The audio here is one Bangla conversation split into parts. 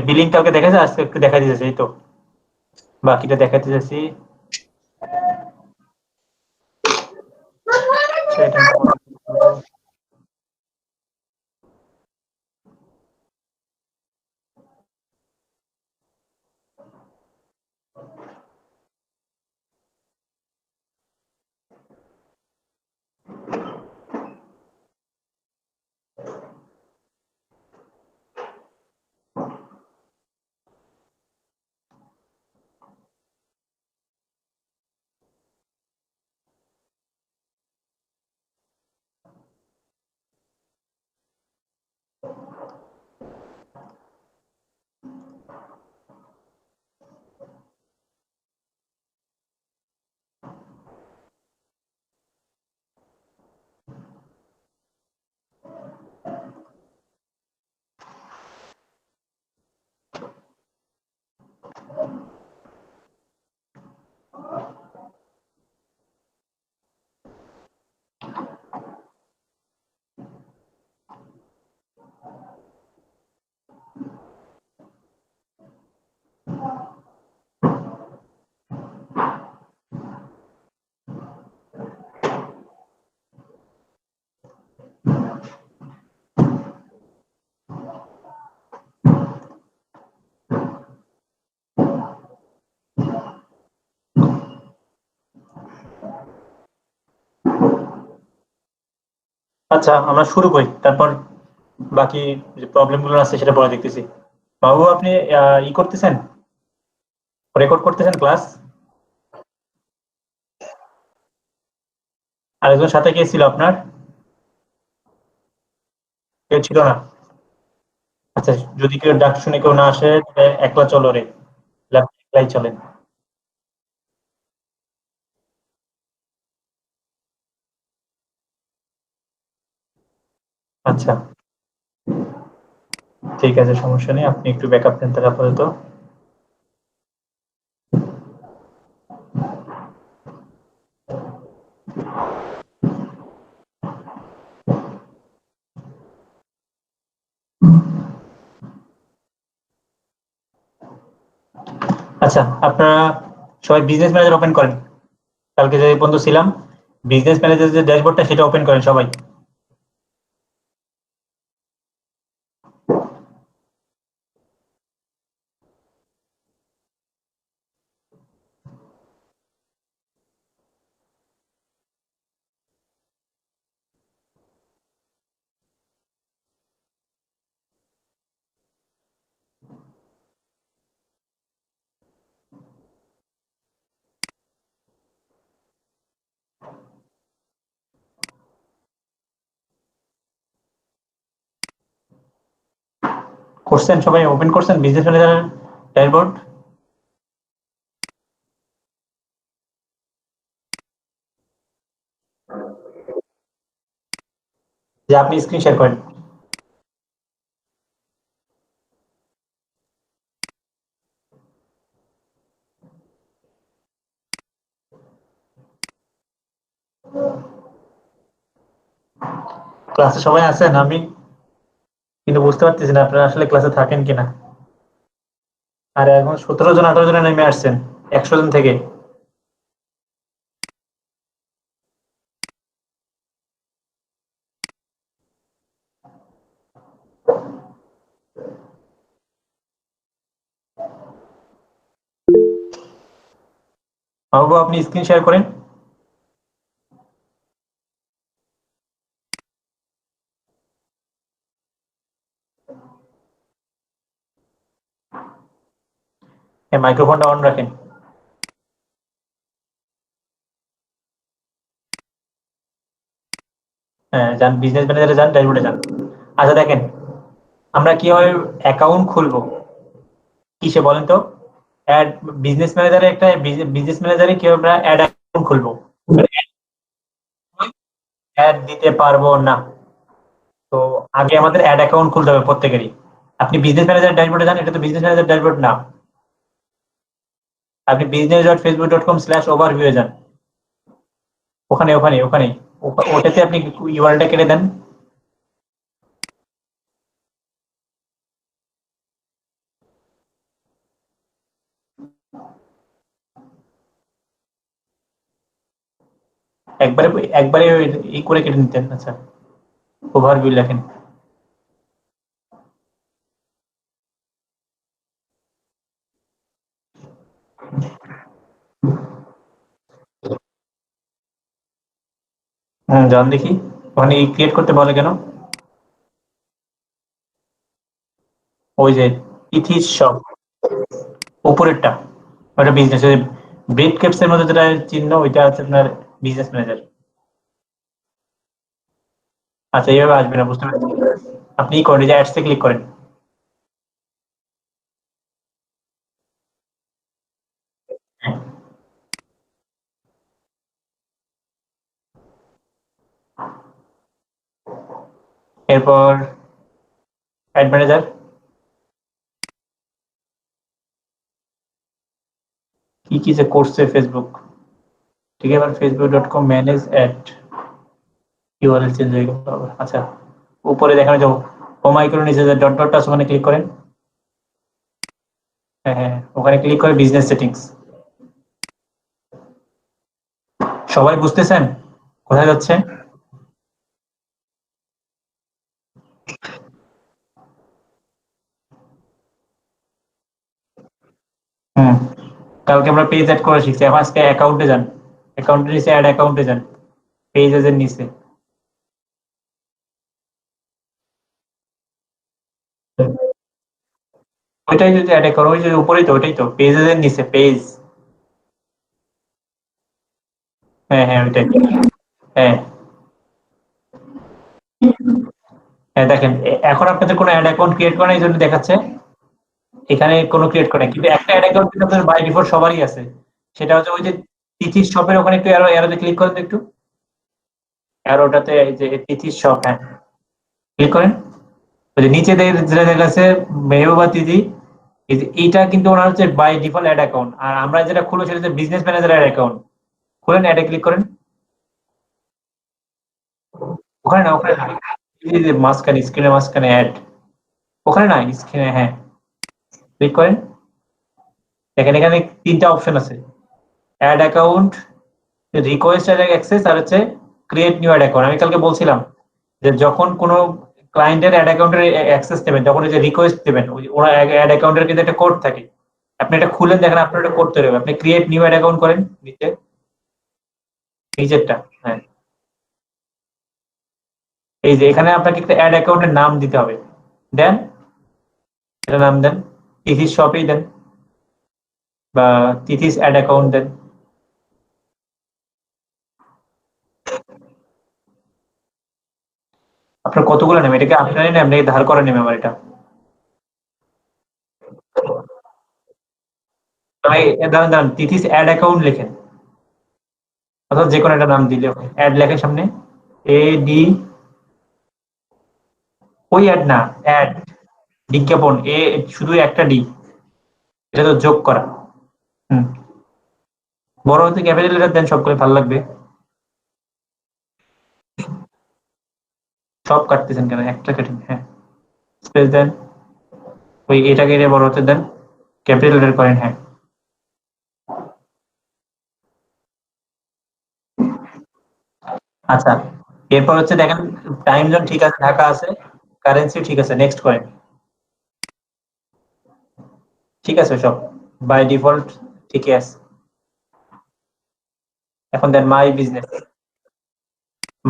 বিলিং কালকে দেখা যায়, আজকে একটু দেখা দিতেছে, এই তো বাকিটা দেখাতে যাচ্ছি। সেটা আচ্ছা, আমরা শুরু করি, তারপর বাকি যে প্রবলেম গুলো আছে সেটা পরে দেখতেছি। বাবু, আপনি ই করতেছেন, রেকর্ড করতেছেন ক্লাস? আরেকজন সাথে কে ছিল আপনার? কেউ ছিল না? আচ্ছা, যদি কেউ ডাক শুনে কেউ না আসে তাহলে একলা চলো রে, একলাই চলেন। আচ্ছা, ঠিক আছে, সমস্যা নেই, আপনি একটু ব্যাকআপ দেন তাহলে আপাতত। আচ্ছা, আপনারা সবাই বিজনেস ম্যানেজার ওপেন করেন। কালকে যে পর্যন্ত ছিলাম, বিজনেস ম্যানেজার যে ড্যাশবোর্ডটা সেটা ওপেন করেন সবাই। করছেন, সবাই ওপেন করছেন বিজনেস ম্যানেজারের ড্যাশবোর্ড? যে আপনি স্ক্রিন শেয়ার করেন। ক্লাসে সবাই আছেন? আমি কিন্তু বুঝতে পারতেছি না আপনারা আসলে ক্লাসে থাকেন কিনা। আর এখন 17 জন 18 জনে নেমে আসছেন 100 জন থেকে। বাবু, আপনি স্ক্রিন শেয়ার করেন। হ্যাঁ, মাইক্রোফোনটা অন রাখেন। হ্যাঁ, যান, বিজনেস ম্যানেজারে যান, ড্যাশবোর্ডে যান। আচ্ছা, দেখেন, আমরা কিভাবে অ্যাকাউন্ট খুলবো, কিসে বলেন তো? অ্যাড বিজনেস ম্যানেজারে একটা বিজনেস ম্যানেজারে কিভাবে আমরা অ্যাড অ্যাকাউন্ট খুলবো? অ্যাড দিতে পারবো না। তো আগে আমাদের অ্যাড অ্যাকাউন্ট খুলতে হবে প্রত্যেকেরই। আপনি বিজনেস ম্যানেজার ড্যাশবোর্ডে যান, এটা তো বিজনেস ম্যানেজার ড্যাশবোর্ড না। আপনি business.facebook.com/overview এ যান। ওখানে ওখানে ওখানে ওটাতে আপনি ইউআরএলটা কেটে দেন। একবারে একবারে ই করে কেটে নিতেন। আচ্ছা, ওভারভিউ লেখেন। যান দেখি, ওখানে ক্রিয়েট করতে বলে কেন? ওই যে ইথিস শপ, উপরেরটা, ওটা বিজনেস। ব্রিড ক্যাপস এর মধ্যে যেটা চিহ্ন, ওইটা হচ্ছে আপনার বিজনেস ম্যানেজার। আচ্ছা, এইভাবে আসবে না, বুঝতে পারছি। আপনি ই করেন, এই যে অ্যাডসে ক্লিক করেন। হ্যাঁ, এরপর অ্যাড ম্যানেজার। কি কি যে করছে ফেসবুক! ঠিক আছে, এবার facebook.com manage add, URL change হয়ে গেল আবার। আচ্ছা, উপরে দেখানো যাও, হোম আইকনের নিচে যে ডট ডট আছে, ওখানে ক্লিক করেন। হ্যাঁ হ্যাঁ, ওখানে ক্লিক করে বিজনেস সেটিংস। সবাই বুঝতেছেন কোথায় যাচ্ছে? হুম, কালকে আমরা পেজ অ্যাড করা শিখছি, এখন আজকে অ্যাকাউন্টে যান। অ্যাকাউন্টের নিচে অ্যাড অ্যাকাউন্টে যান, পেজেস এর নিচে। ওইটাই যদি অ্যাড করো, ওই যে উপরেই তো, ওইটাই তো পেজেস এর নিচে পেজ। হ্যাঁ হ্যাঁ, ওইটাই। হ্যাঁ হ্যাঁ, দেখেন এখন আপনাদের কোনো অ্যাড অ্যাকাউন্ট ক্রিয়েট করা, এই জন্য দেখাচ্ছে এখানে কোনো ক্রিয়েট করে, কিন্তু একটা অ্যাড অ্যাকাউন্ট কিন্তু আপনাদের বাই ডিফল্ট সবারই আছে। সেটা হচ্ছে ওই যে তিথিস শপের ওখানে একটু অ্যারোতে ক্লিক করেন তো একটু, অ্যারোটাতে এই যে তিথিস শপ, হ্যাঁ ক্লিক করেন। ওই যে নিচে যেটা দেখা যাচ্ছে মেহবুবা তিথি, এই যে এইটা কিন্তু ওনার হচ্ছে বাই ডিফল্ট অ্যাড অ্যাকাউন্ট, আর আমরা যেটা খুলবো সেটা হচ্ছে বিজনেস ম্যানেজার অ্যাড অ্যাকাউন্ট। খুলেন, অ্যাডে ক্লিক করেন। ওখানে না, ওখানে না, এই যে মাঝখানে, স্ক্রিনের মাঝখানে অ্যাড, ওখানে না, স্ক্রিনে, হ্যাঁ ক্লিক করেন। দেখেন এখানে তিনটা অপশন আছে: অ্যাড অ্যাকাউন্ট, রিকোয়েস্ট অ্যাক্সেস, আর হচ্ছে ক্রিয়েট নিউ অ্যাড অ্যাকাউন্ট। আমি কালকে বলছিলাম যে যখন কোনো ক্লায়েন্টের অ্যাড অ্যাকাউন্টের অ্যাক্সেস দেবেন, তখন ওই যে রিকোয়েস্ট দেবেন, ওরা অ্যাড অ্যাকাউন্টের কিন্তু একটা কোড থাকে। আপনি এটা খুলেন, দেখেন আপনার এটা করতে হবে। আপনি ক্রিয়েট নিউ অ্যাড অ্যাকাউন্ট করেন নিচে, নিচেরটা। হ্যাঁ, এই যে এখানে আপনাকে একটা অ্যাড অ্যাকাউন্টের নাম দিতে হবে, দেন এটা নাম দেন, তিথিস শপেই দেন, বা তিথিস অ্যাড অ্যাকাউন্ট দেন। আপনার কতগুলো নেবে? এটাকে আপনারই নেন, আপনাকে ধার করে নেবে আমার এটা? তাই দাঁড়ান দাঁড়ান, তিথিস অ্যাড অ্যাকাউন্ট লেখেন, অথবা যে কোনো একটা নাম দিলে অ্যাড লেখেন সামনে, এ ডি, ওই অ্যাড না, অ্যাড, বিজ্ঞাপন, এ শুধু একটা ডি, এটা তো যোগ করা। হুম, বড় হতে ক্যাপিটাল লেটার দেন, সবগুলো ভালো লাগবে। সব কাটতেছেন কেন? একটা কাটেন, হ্যাঁ স্পেস দেন, ওই এটাকে এটা বড় হতে দেন, ক্যাপিটাল লেটার করেন, হ্যাঁ। আচ্ছা, এরপর হচ্ছে দেখেন টাইম জোন ঠিক আছে, ঢাকা আছে, কারেন্সি ঠিক আছে, নেক্সট করেন। ঠিক আছে সব, বাই ডিফল্ট ঠিকই আছে। এখন দেন মাই বিজনেস,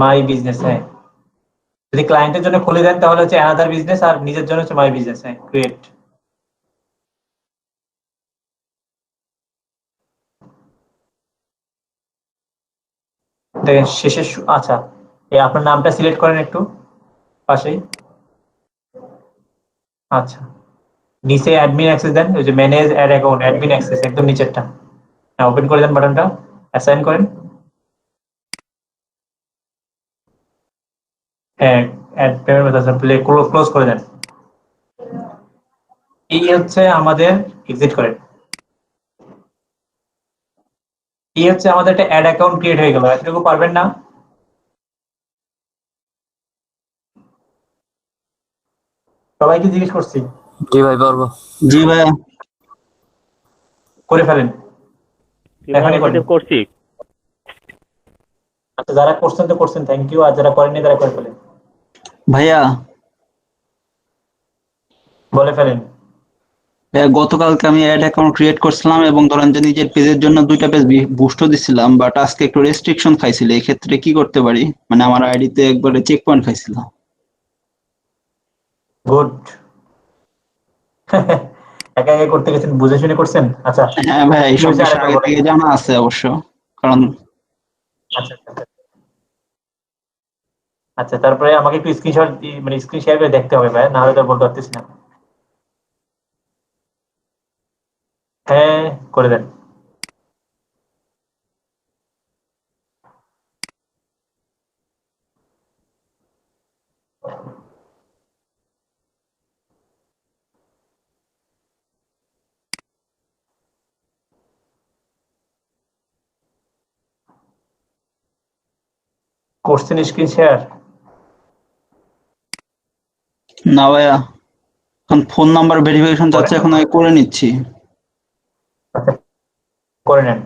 মাই বিজনেস, হ্যাঁ। যদি ক্লায়েন্টের জন্য খুলে দেন তাহলে হচ্ছে অ্যানাদার বিজনেস, আর নিজের জন্য হচ্ছে মাই বিজনেস, হ্যাঁ ক্রিয়েট। দেখেন শেষে আচ্ছা, এই আপনার নামটা সিলেক্ট করেন একটু পাশেই। আচ্ছা, নিচে অ্যাডমিন অ্যাক্সেস দেন, ওই যে manage ad account, admin access একদম নিচেরটা, হ্যাঁ ওপেন করে দেন বাটনটা, অ্যাসাইন করেন। হ্যাঁ, অ্যাড পেমেন্ট মেথড প্লে ক্লোজ করে দেন। এই হচ্ছে আমাদের, এক্সিট করেন। এই হচ্ছে আমাদের একটা অ্যাড অ্যাকাউন্ট ক্রিয়েট হয়ে গেল, এতটুকু পারবেন না? সবাইকে জিজ্ঞেস করছি, জি ভাই পারবো। জি ভাইয়া। করে ফেলেন, কি ভাই এখনই করেন। অলরেডি করছি। আচ্ছা, যারা করছেন তো করছেন, থ্যাংক ইউ। আর যারা করেননি তারা করে ফেলেন, ভাইয়া বলে ফেলেন। গতকালকে আমি অ্যাড অ্যাকাউন্ট ক্রিয়েট করছিলাম এবং ধরেন যে নিজের পেজের জন্য 2টা পেজ বুস্টও দিছিলাম, বাট আজকে একটু রেস্ট্রিকশন খাইছিল। এই ক্ষেত্রে কি করতে পারি? মানে আমার আইডিতে একবারে চেক পয়েন্ট খাইছিল। গুড। একা একা করতে গেছেন, বুঝে শুনে করছেন। আচ্ছা, হ্যাঁ ভাই, কি এইসব হয়েছে বিষয় আরেকবার আগে বলেন। থেকে জানা আছে অবশ্য, কারণ আচ্ছা আচ্ছা আচ্ছা। আচ্ছা, তারপরে আমাকে একটু স্ক্রিনশট, মানে স্ক্রিন শেয়ার করে দেখতে হবে ভাই, না হলে তো বলতে পারতেছি না। হ্যাঁ, করে দেন। করছেন স্ক্রিন শেয়ার? না ভাইয়া, এখন ফোন নাম্বার ভেরিফিকেশন করেন চাচ্ছে, না? এখন আমি করে নিচ্ছি। আচ্ছা, করে নেন।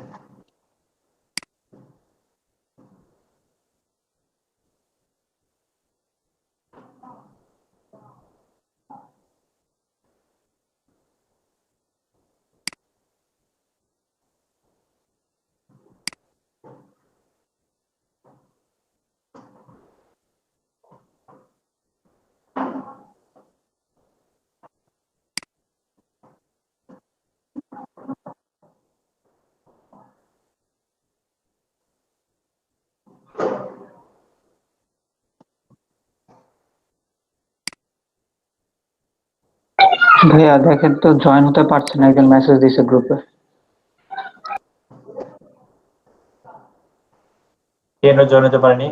ভাইয়া দেখেন তো, জয়েন হতে পারছে না, একজন মেসেজ দিছে গ্রুপে। কেন জয়েন হতে পারেনি?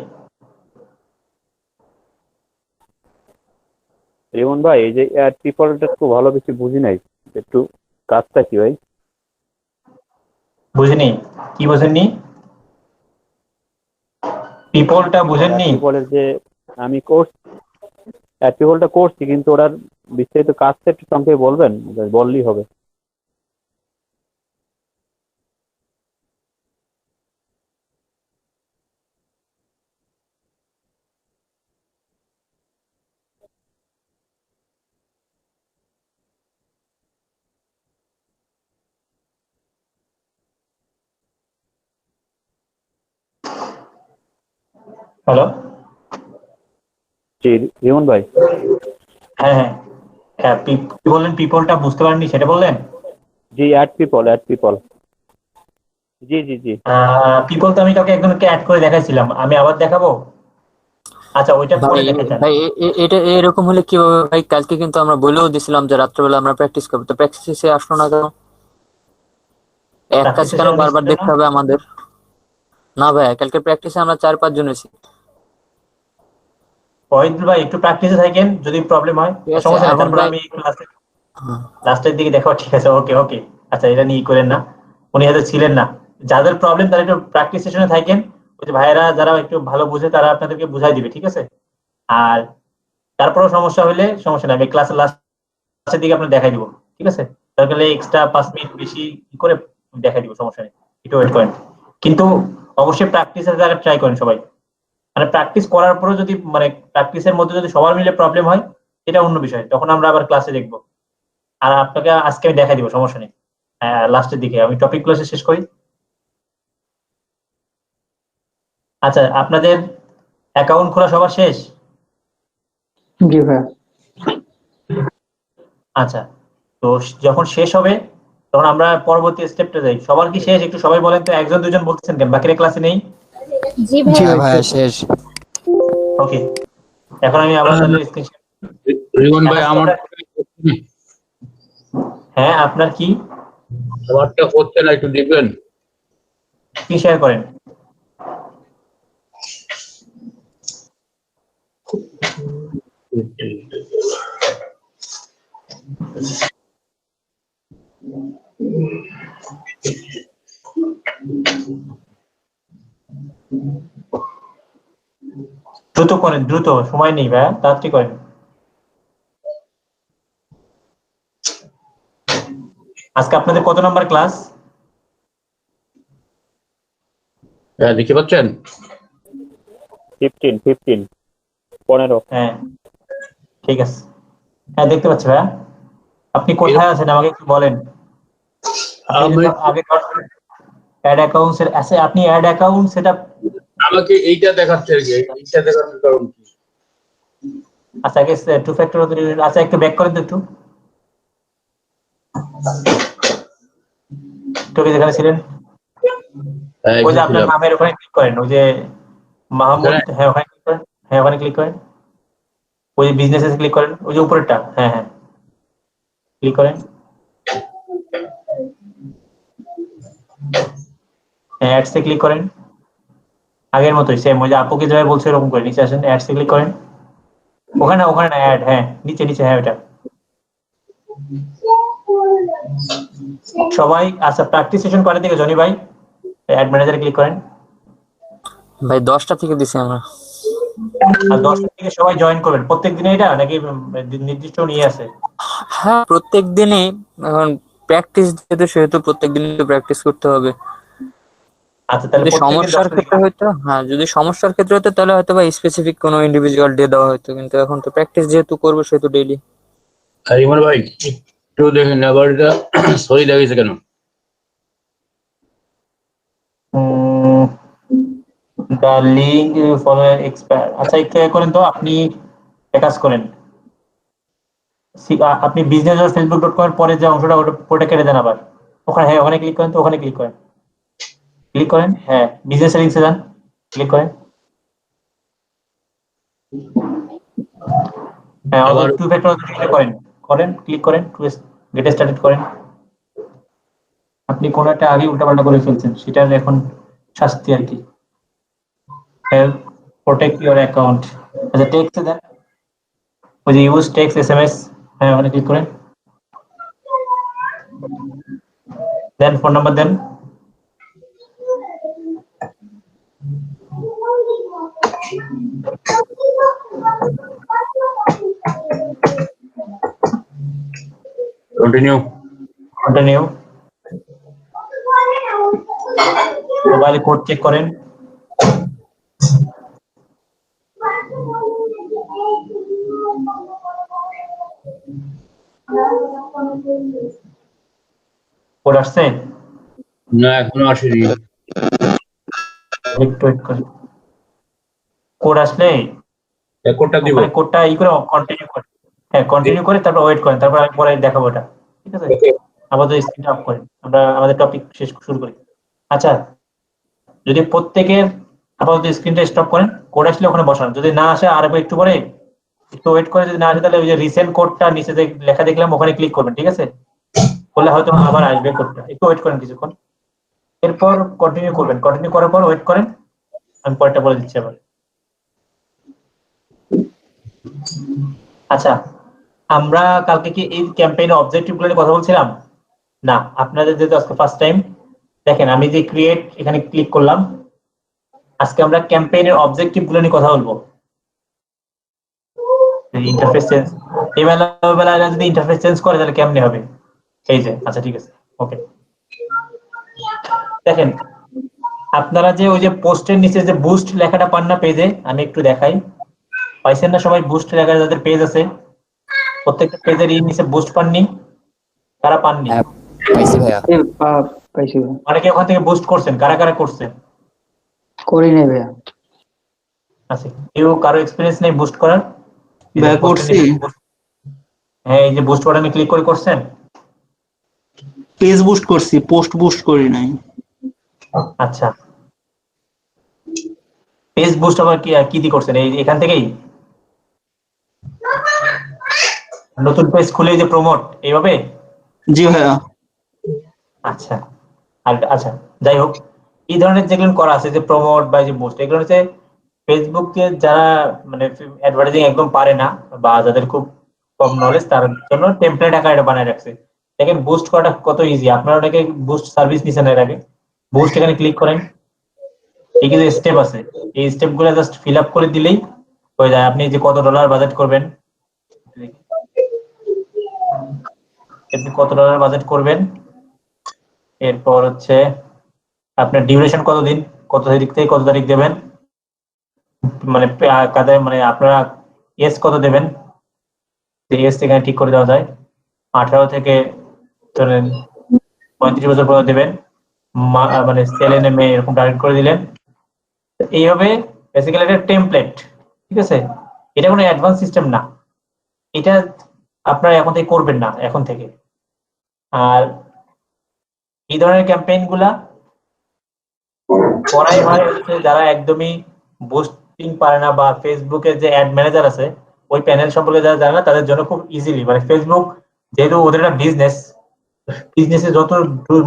রিমন ভাই, এই যে এয়ার পিপলটা একটু ভালো বেশি বুঝি নাই, একটু কাজটা কি ভাই? বুঝিনি? কি বুঝেননি? পিপলটা এয়ার বুঝেননি? পিপলের যে আমি কোর্স, এয়ার পিপলটা করছি, কিন্তু ওটার বিস্তারিত কাজটা একটু সংক্ষেপে বলবেন? বললেই হবে। হ্যালো? জি রিমন ভাই। হ্যাঁ হ্যাঁ হ্যাঁ, কি বললেন? পিপলটা বুঝতে পারেননি সেটা বললেন? জি, অ্যাড পিপল, অ্যাড পিপল। জি জি জি। পিপল তো আমি কাউকে একজনকে অ্যাড করে দেখাইছিলাম, আমি আবার দেখাবো? আচ্ছা, ওইটা ভাই পরে দেখাইতেন। ভাই এটা এরকম হলে কি হবে ভাই? কালকে কিন্তু আমরা বলেও দিছিলাম যে রাত্রেবেলা আমরা প্র্যাকটিস করবো, তো প্র্যাকটিসে আসলো না কেন? এক কাজ প্র্যাকটিস কেন সেশনে বারবার মিশছিল না? দেখতে হবে আমাদের? না ভাই, কালকে প্র্যাকটিসে আমরা 4-5 জন আছি। ওহিদ ভাই, একটু প্র্যাকটিসে থাকেন, যদি প্রবলেম হয় ঠিক আছে সমস্যা নেই, এখন তারপর ভাই। আমি হ্যাঁ, লাস্টের দিকে দেখো, ঠিক আছে? ওকে ওকে। আচ্ছা, এটা নিয়ে করেন না, উনি হয়তো ছিলেন না। যাদের প্রবলেম তারা একটু প্র্যাকটিস সেশনে থাকেন, ওই যে ভাইয়েরা যারা একটু ভালো বুঝে তারা আপনাদেরকে বুঝাই দিবে, ঠিক আছে? আর তারপরেও সমস্যা হলে সমস্যা নেই, আমি ক্লাসের লাস্টের দিকে আপনার দেখাই দিব, ঠিক আছে? দরকার হলে এক্সট্রা 5 মিনিট বেশি করে দেখাই দিব, সমস্যা নেই। একটু ওয়েট করেন, কিন্তু অবশ্যই প্র্যাকটিসের জায়গায় ট্রাই করেন সবাই। মানে প্র্যাকটিস করার পরেও যদি, মানে প্র্যাকটিসের মধ্যে যদি সবার মিলে প্রবলেম হয়, এটা অন্য বিষয়, তখন আমরা আবার ক্লাসে দেখবো। আর আপনাকে আজকে আমি দেখাই দিব, সমস্যা নেই। লাস্টের দিকে আমি টপিক গুলো শেষ করি। আচ্ছা, আপনাদের অ্যাকাউন্ট খোলা সবার শেষ? জি ভাইয়া। আচ্ছা, তো যখন শেষ হবে তখন আমরা পরবর্তী স্টেপটা যাই। সবার কি শেষ? একটু সবাই বলেন তো, একজন দুজন বলতেছেন কেন, বাকিরা ক্লাসে নেই? জি জি ভাইয়া। ভাই ভাইয়া শেষ। শেষ। ওকে, এখন আমি আবার তাহলে স্ক্রিন। রিমন ভাই, আমার হ্যাঁ, আপনার কি? আমারটা হচ্ছে না, একটু দেখবেন? কি শেয়ার করেন? দ্রুত করেন, দ্রুত, সময় নেই ভাইয়া, তাড়াতাড়ি করেন। আজকে আপনাদের কত নম্বর ক্লাস? হ্যাঁ, দেখতে পাচ্ছেন? 15 15 হ্যাঁ ঠিক আছে, হ্যাঁ দেখতে পাচ্ছি ভাইয়া। আপনি কোথায় আছেন আমাকে একটু বলেন। আপনি আমি যদি আগে অ্যাড অ্যাকাউন্টস এর আছে, আপনি অ্যাড অ্যাকাউন্ট সেটআপ। আমাকে এইটা দেখাচ্ছে আর কি, এইটা দেখানোর কারণ কি? আচ্ছা আগে টু ফ্যাক্টর অথেন্টিকেশন, আচ্ছা একটু ব্যাক করেন তো একটু যেখানে ছিলেন, হ্যাঁ, ওই যে এখানে আপনার ছিলাম। নামের ওখানে ক্লিক করেন, ওই যে মাহমুদ, এখানে? হ্যাঁ ওখানে ক্লিক করেন, হ্যাঁ ওখানে ক্লিক করেন, ওই যে বিজনেসে ক্লিক করেন, ওই যে উপরেরটা, হ্যাঁ হ্যাঁ ক্লিক করেন, হ্যাঁ অ্যাডস এ ক্লিক করেন, আগের মতোই সেম, ওই যে আপুকে যেভাবে বলছে এরকম করে নিচে আসেন, অ্যাডস এ ক্লিক করেন, ওখানে না অ্যাড, হ্যাঁ নিচে নিচে, হ্যাঁ ওটা সবাই। আচ্ছা প্র্যাকটিস সেশন করে থেকে জনি ভাই অ্যাড ম্যানেজারে ক্লিক করেন, ভাই 10টা থেকে দিছি আমরা। আর 10টা থেকে সবাই জয়েন করবেন প্রত্যেক দিনে, এটা নাকি নির্দিষ্ট নিয়ে আছে? হ্যাঁ প্রত্যেক দিনই, এখন প্র্যাকটিস যেহেতু সেহেতু প্রত্যেক দিনই তো প্র্যাকটিস করতে হবে। আচ্ছা তাহলে যদি প্রত্যেকদিন সমস্যার 10টা ক্ষেত্রে হয়তো, হ্যাঁ যদি সমস্যার ক্ষেত্রে হতো তাহলে হয়তো বা স্পেসিফিক কোনো ইন্ডিভিজুয়াল ডে দেওয়া হতো, কিন্তু এখন তো প্র্যাকটিস যেহেতু করবো সেহেতু ডেইলি। আর ইমন ভাই একটু দেখেন আবার এটা সরি দেখাইছে কেন? The link follow expire. আচ্ছা একটু করেন তো, আপনি এক কাজ করেন, আপনি বিজনেস ফেসবুক.com এর পরে যে অংশটা ওটা কেটে দেন আবার, ওখানে, হ্যাঁ ওখানে ক্লিক করেন, তো ওখানে ক্লিক করেন, হ্যাঁ বিজনেস লিংকসে যান, ক্লিক করেন, হ্যাঁ আবার টু ফ্যাক্টর অথেন্টিকেশন ক্লিক করেন, টু গেট স্টার্টেড করেন। আপনি কোনো একটা আগে উল্টাপাল্টা করে ফেলছেন, সেটার এখন শাস্তি আর কি। Help protect your account. আচ্ছা টেক্সটে দেন, ওই যে ইউজ টেক্সট এসএমএস, হ্যাঁ ওখানে ক্লিক করেন, দেন ফোন নাম্বার দেন, কন্টিনিউ। কন্টিনিউ, মোবাইলে কোড চেক করেন, কোড আসছে, না এখনো আসেনি। একটু ওয়েট করেন, কোড আসলে কোডটা দিব। ওখানে কোডটা করে কন্টিনিউ করেন, হ্যাঁ কন্টিনিউ করে তারপর ওয়েট করেন, তারপর আমি পরে দেখাবো এটা, ঠিক আছে? ওকে। আমাদের স্ক্রিনটা অফ করেন, আমরা আমাদের টপিক শুরু করি। আচ্ছা যদি প্রত্যেকের আপাতত স্ক্রিনটা স্টপ করেন, কোড আসলে ওখানে বসান, যদি না আসে আর একটু পরে একটু ওয়েট করে, যদি না আসে তাহলে ওই যে রিসেন্ট কোডটা নিচে যে লেখা দেখলাম ওখানে ক্লিক করবেন, ঠিক আছে? করলে হয়তো আবার আসবে কোডটা, একটু ওয়েট করেন কিছুক্ষণ, এরপর কন্টিনিউ করবেন, কন্টিনিউ করার পর ওয়েট করেন, আমি পরেরটা বলে দিচ্ছি আবার। আচ্ছা আমরা কালকে কি এই ক্যাম্পেইনের অবজেক্টিভ গুলো নিয়ে কথা বলছিলাম? না, আপনাদের যেহেতু আজকে ফার্স্ট টাইম, দেখেন আমি যে ক্রিয়েট এখানে ক্লিক করলাম, আজকে আমরা ক্যাম্পেইনের অবজেক্টিভ গুলো নিয়ে কথা বলবো। ইন্টারফেস চেঞ্জ, এই বেলা যদি ইন্টারফেস চেঞ্জ করে তাহলে কেমনে হবে? এই যে, আচ্ছা ঠিক আছে, ওকে। দেখেন আপনারা যে ওই যে পোস্টের নিচে যে বুস্ট লেখাটা পান না পেজে, আমি একটু দেখাই, পাইছেন না সবাই? বুস্ট লেখা যাদের পেজ আছে, প্রত্যেকটা পেজের নিচে বুস্ট পাননি? কারা পাননি? পাইছি ভাইয়া। পাইছি ভাই, অনেকে ওখান থেকে বুস্ট করছেন, কারা কারা করছেন? করি নাই ভাইয়া। আচ্ছা কেউ কারো এক্সপিরিয়েন্স নেই বুস্ট করার? ব্যাক করছি, হ্যাঁ এই যে বুস্ট বাটনে ক্লিক করে করছেন? পেজ বুস্ট করছি, পোস্ট বুস্ট করি নাই। আচ্ছা পেজ বুস্ট আবার কি দিয়ে করছেন? এই এখান থেকেই নতুন পেজ খুলে যে প্রমোট এইভাবে? জি ভাইয়া। আচ্ছা আর আচ্ছা যাই হোক, এই ধরনের যেগুলো করা আছে যে প্রমোট বা যে বুস্ট, এগুলো হচ্ছে ফেসবুকে যারা মানে অ্যাডভার্টাইজিং একদম পারে না বা যাদের খুব কম নলেজ, তার জন্য টেমপ্লেট আকারে এটা বানায় রাখছে। দেখেন বুস্ট করাটা কত ইজি, আপনারা অনেকে বুস্ট সার্ভিস নিছেন এর আগে। বুস্ট এখানে ক্লিক করেন, এই কিছু স্টেপ আছে, এই স্টেপ গুলো জাস্ট ফিল আপ করে দিলেই হয়ে যায়। আপনি যে কত ডলার বাজেট করবেন, আপনি কত ডলার বাজেট করবেন, এরপর হচ্ছে আপনার ডিউরেশন কতদিন, কত তারিখ থেকে কত তারিখ দেবেন, মানে কাদের মানে আপনারা এজ কত দেবেন, এজ এখানে ঠিক করে দেওয়া যায়। 18 থেকে ধরেন 35 বছর পর্যন্ত দেবেন, মানে ছেলে না মেয়ে এরকম টার্গেট করে দিলেন। এইভাবে বেসিক্যালি একটা টেমপ্লেট, ঠিক আছে? এটা কোনো অ্যাডভান্স সিস্টেম না, এটা আপনারা এখন থেকে করবেন না এখন থেকে। আর এই ধরনের ক্যাম্পেইন গুলা করাই হয় হচ্ছে যারা একদমই বুস্টিং পারে না, বা ফেসবুকের যে অ্যাড ম্যানেজার আছে ওই প্যানেল সম্পর্কে যারা জানে না তাদের জন্য খুব ইজিলি, মানে ফেসবুক যেহেতু ওদের একটা বিজনেসে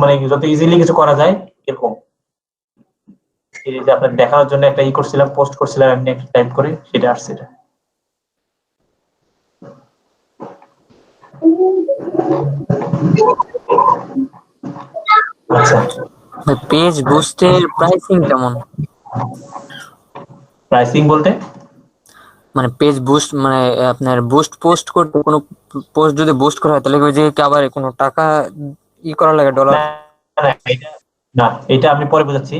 মানে যত ইজিলি কিছু করা যায় এরকম। এই যে আপনার দেখানোর জন্য একটা করছিলাম, পোস্ট করছিলাম এমনি একটা টাইপ করে, সেটা আসছে এটা। আচ্ছা, পেজ বুস্টের প্রাইসিং কেমন? প্রাইসিং বলতে মানে পেজ বুস্ট মানে আপনার বুস্ট পোস্ট করতে কোনো পোস্ট যদি বুস্ট করা হয় তাহলে ওই যে কি আবার কোনো টাকা করা লাগে, ডলার? না না, না এটা আমি পরে বোঝাচ্ছি।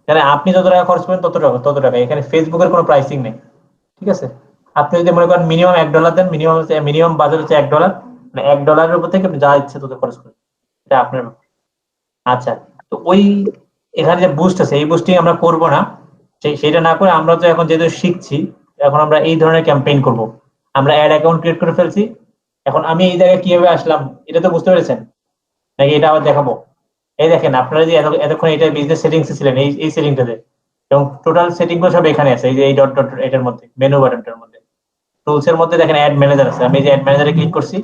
মানে আপনি যত টাকা খরচ করেন তত টাকা, এখানে ফেসবুকের কোনো প্রাইসিং নেই, ঠিক আছে? আপনি যদি মনে করেন মিনিমাম $1 দেন, মিনিমাম বাজার হচ্ছে $1, মানে $1 উপর থেকে আপনি যা ইচ্ছে তত খরচ করেন, এটা আপনার ব্যাপার। আচ্ছা, তো ওই এখানে যে বুস্ট আছে এই বুস্টিং আমরা করব না, সেটা না করে আমরা তো এখন যেহেতু শিখছি, এখন আমরা এই ধরনের ক্যাম্পেইন করব। আমরা অ্যাড অ্যাকাউন্ট ক্রিয়েট করে ফেলছি, এখন আমি এই জায়গায় কিভাবে আসলাম এটা তো বুঝতে পেরেছেন নাকি? এটা আবার দেখাবো? এই দেখেন, আপনারা যে এতক্ষণ এটা বিজনেস সেটিংস ছিলেন, এই সেটিংটাতে, এবং টোটাল সেটিং গুলো সব এখানে আছে, এই যে এই ডট ডট এটার মধ্যে, মেনু বাটনটার মধ্যে, টুলস এর মধ্যে দেখেন অ্যাড ম্যানেজার আছে। আমি এই যে অ্যাড ম্যানেজারে ক্লিক করছি,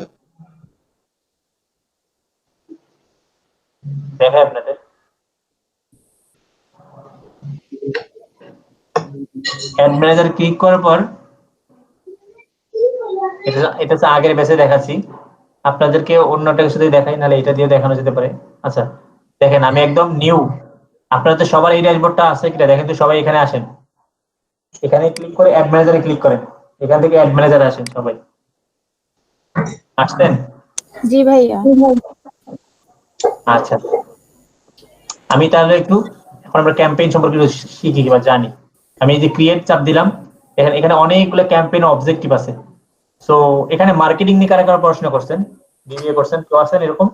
দেখাই আপনাদের। অ্যাড ম্যানেজার ক্লিক করার পর এটা হচ্ছে আগের ব্যাচে দেখাচ্ছি, আপনাদেরকে অন্যটা সাথে দেখাই, নাহলে এটা দিয়ে দেখানো যেতে পারে। আচ্ছা দেখেন, আমি একদম নিউ, আপনারা তো সবার এই ড্যাশবোর্ডটা আছে কিনা দেখেন তো, সবাই এখানে আসেন, এখানে ক্লিক করে অ্যাড ম্যানেজারে ক্লিক করেন, এখান থেকে অ্যাড ম্যানেজারে আসেন সবাই। আসছেন? জি ভাইয়া। আচ্ছা, আমি তাহলে একটু এখন আমরা ক্যাম্পেইন সম্পর্কে একটু শিখি বা জানি। আমি এই যে ক্রিয়েট চাপ দিলাম, এখানে অনেকগুলো ক্যাম্পেইন অবজেক্টিভ আছে। সো এখানে মার্কেটিং নিয়ে কারা কারা পড়াশোনা করছেন, বিবিএ করছেন, কেউ আছেন এরকম?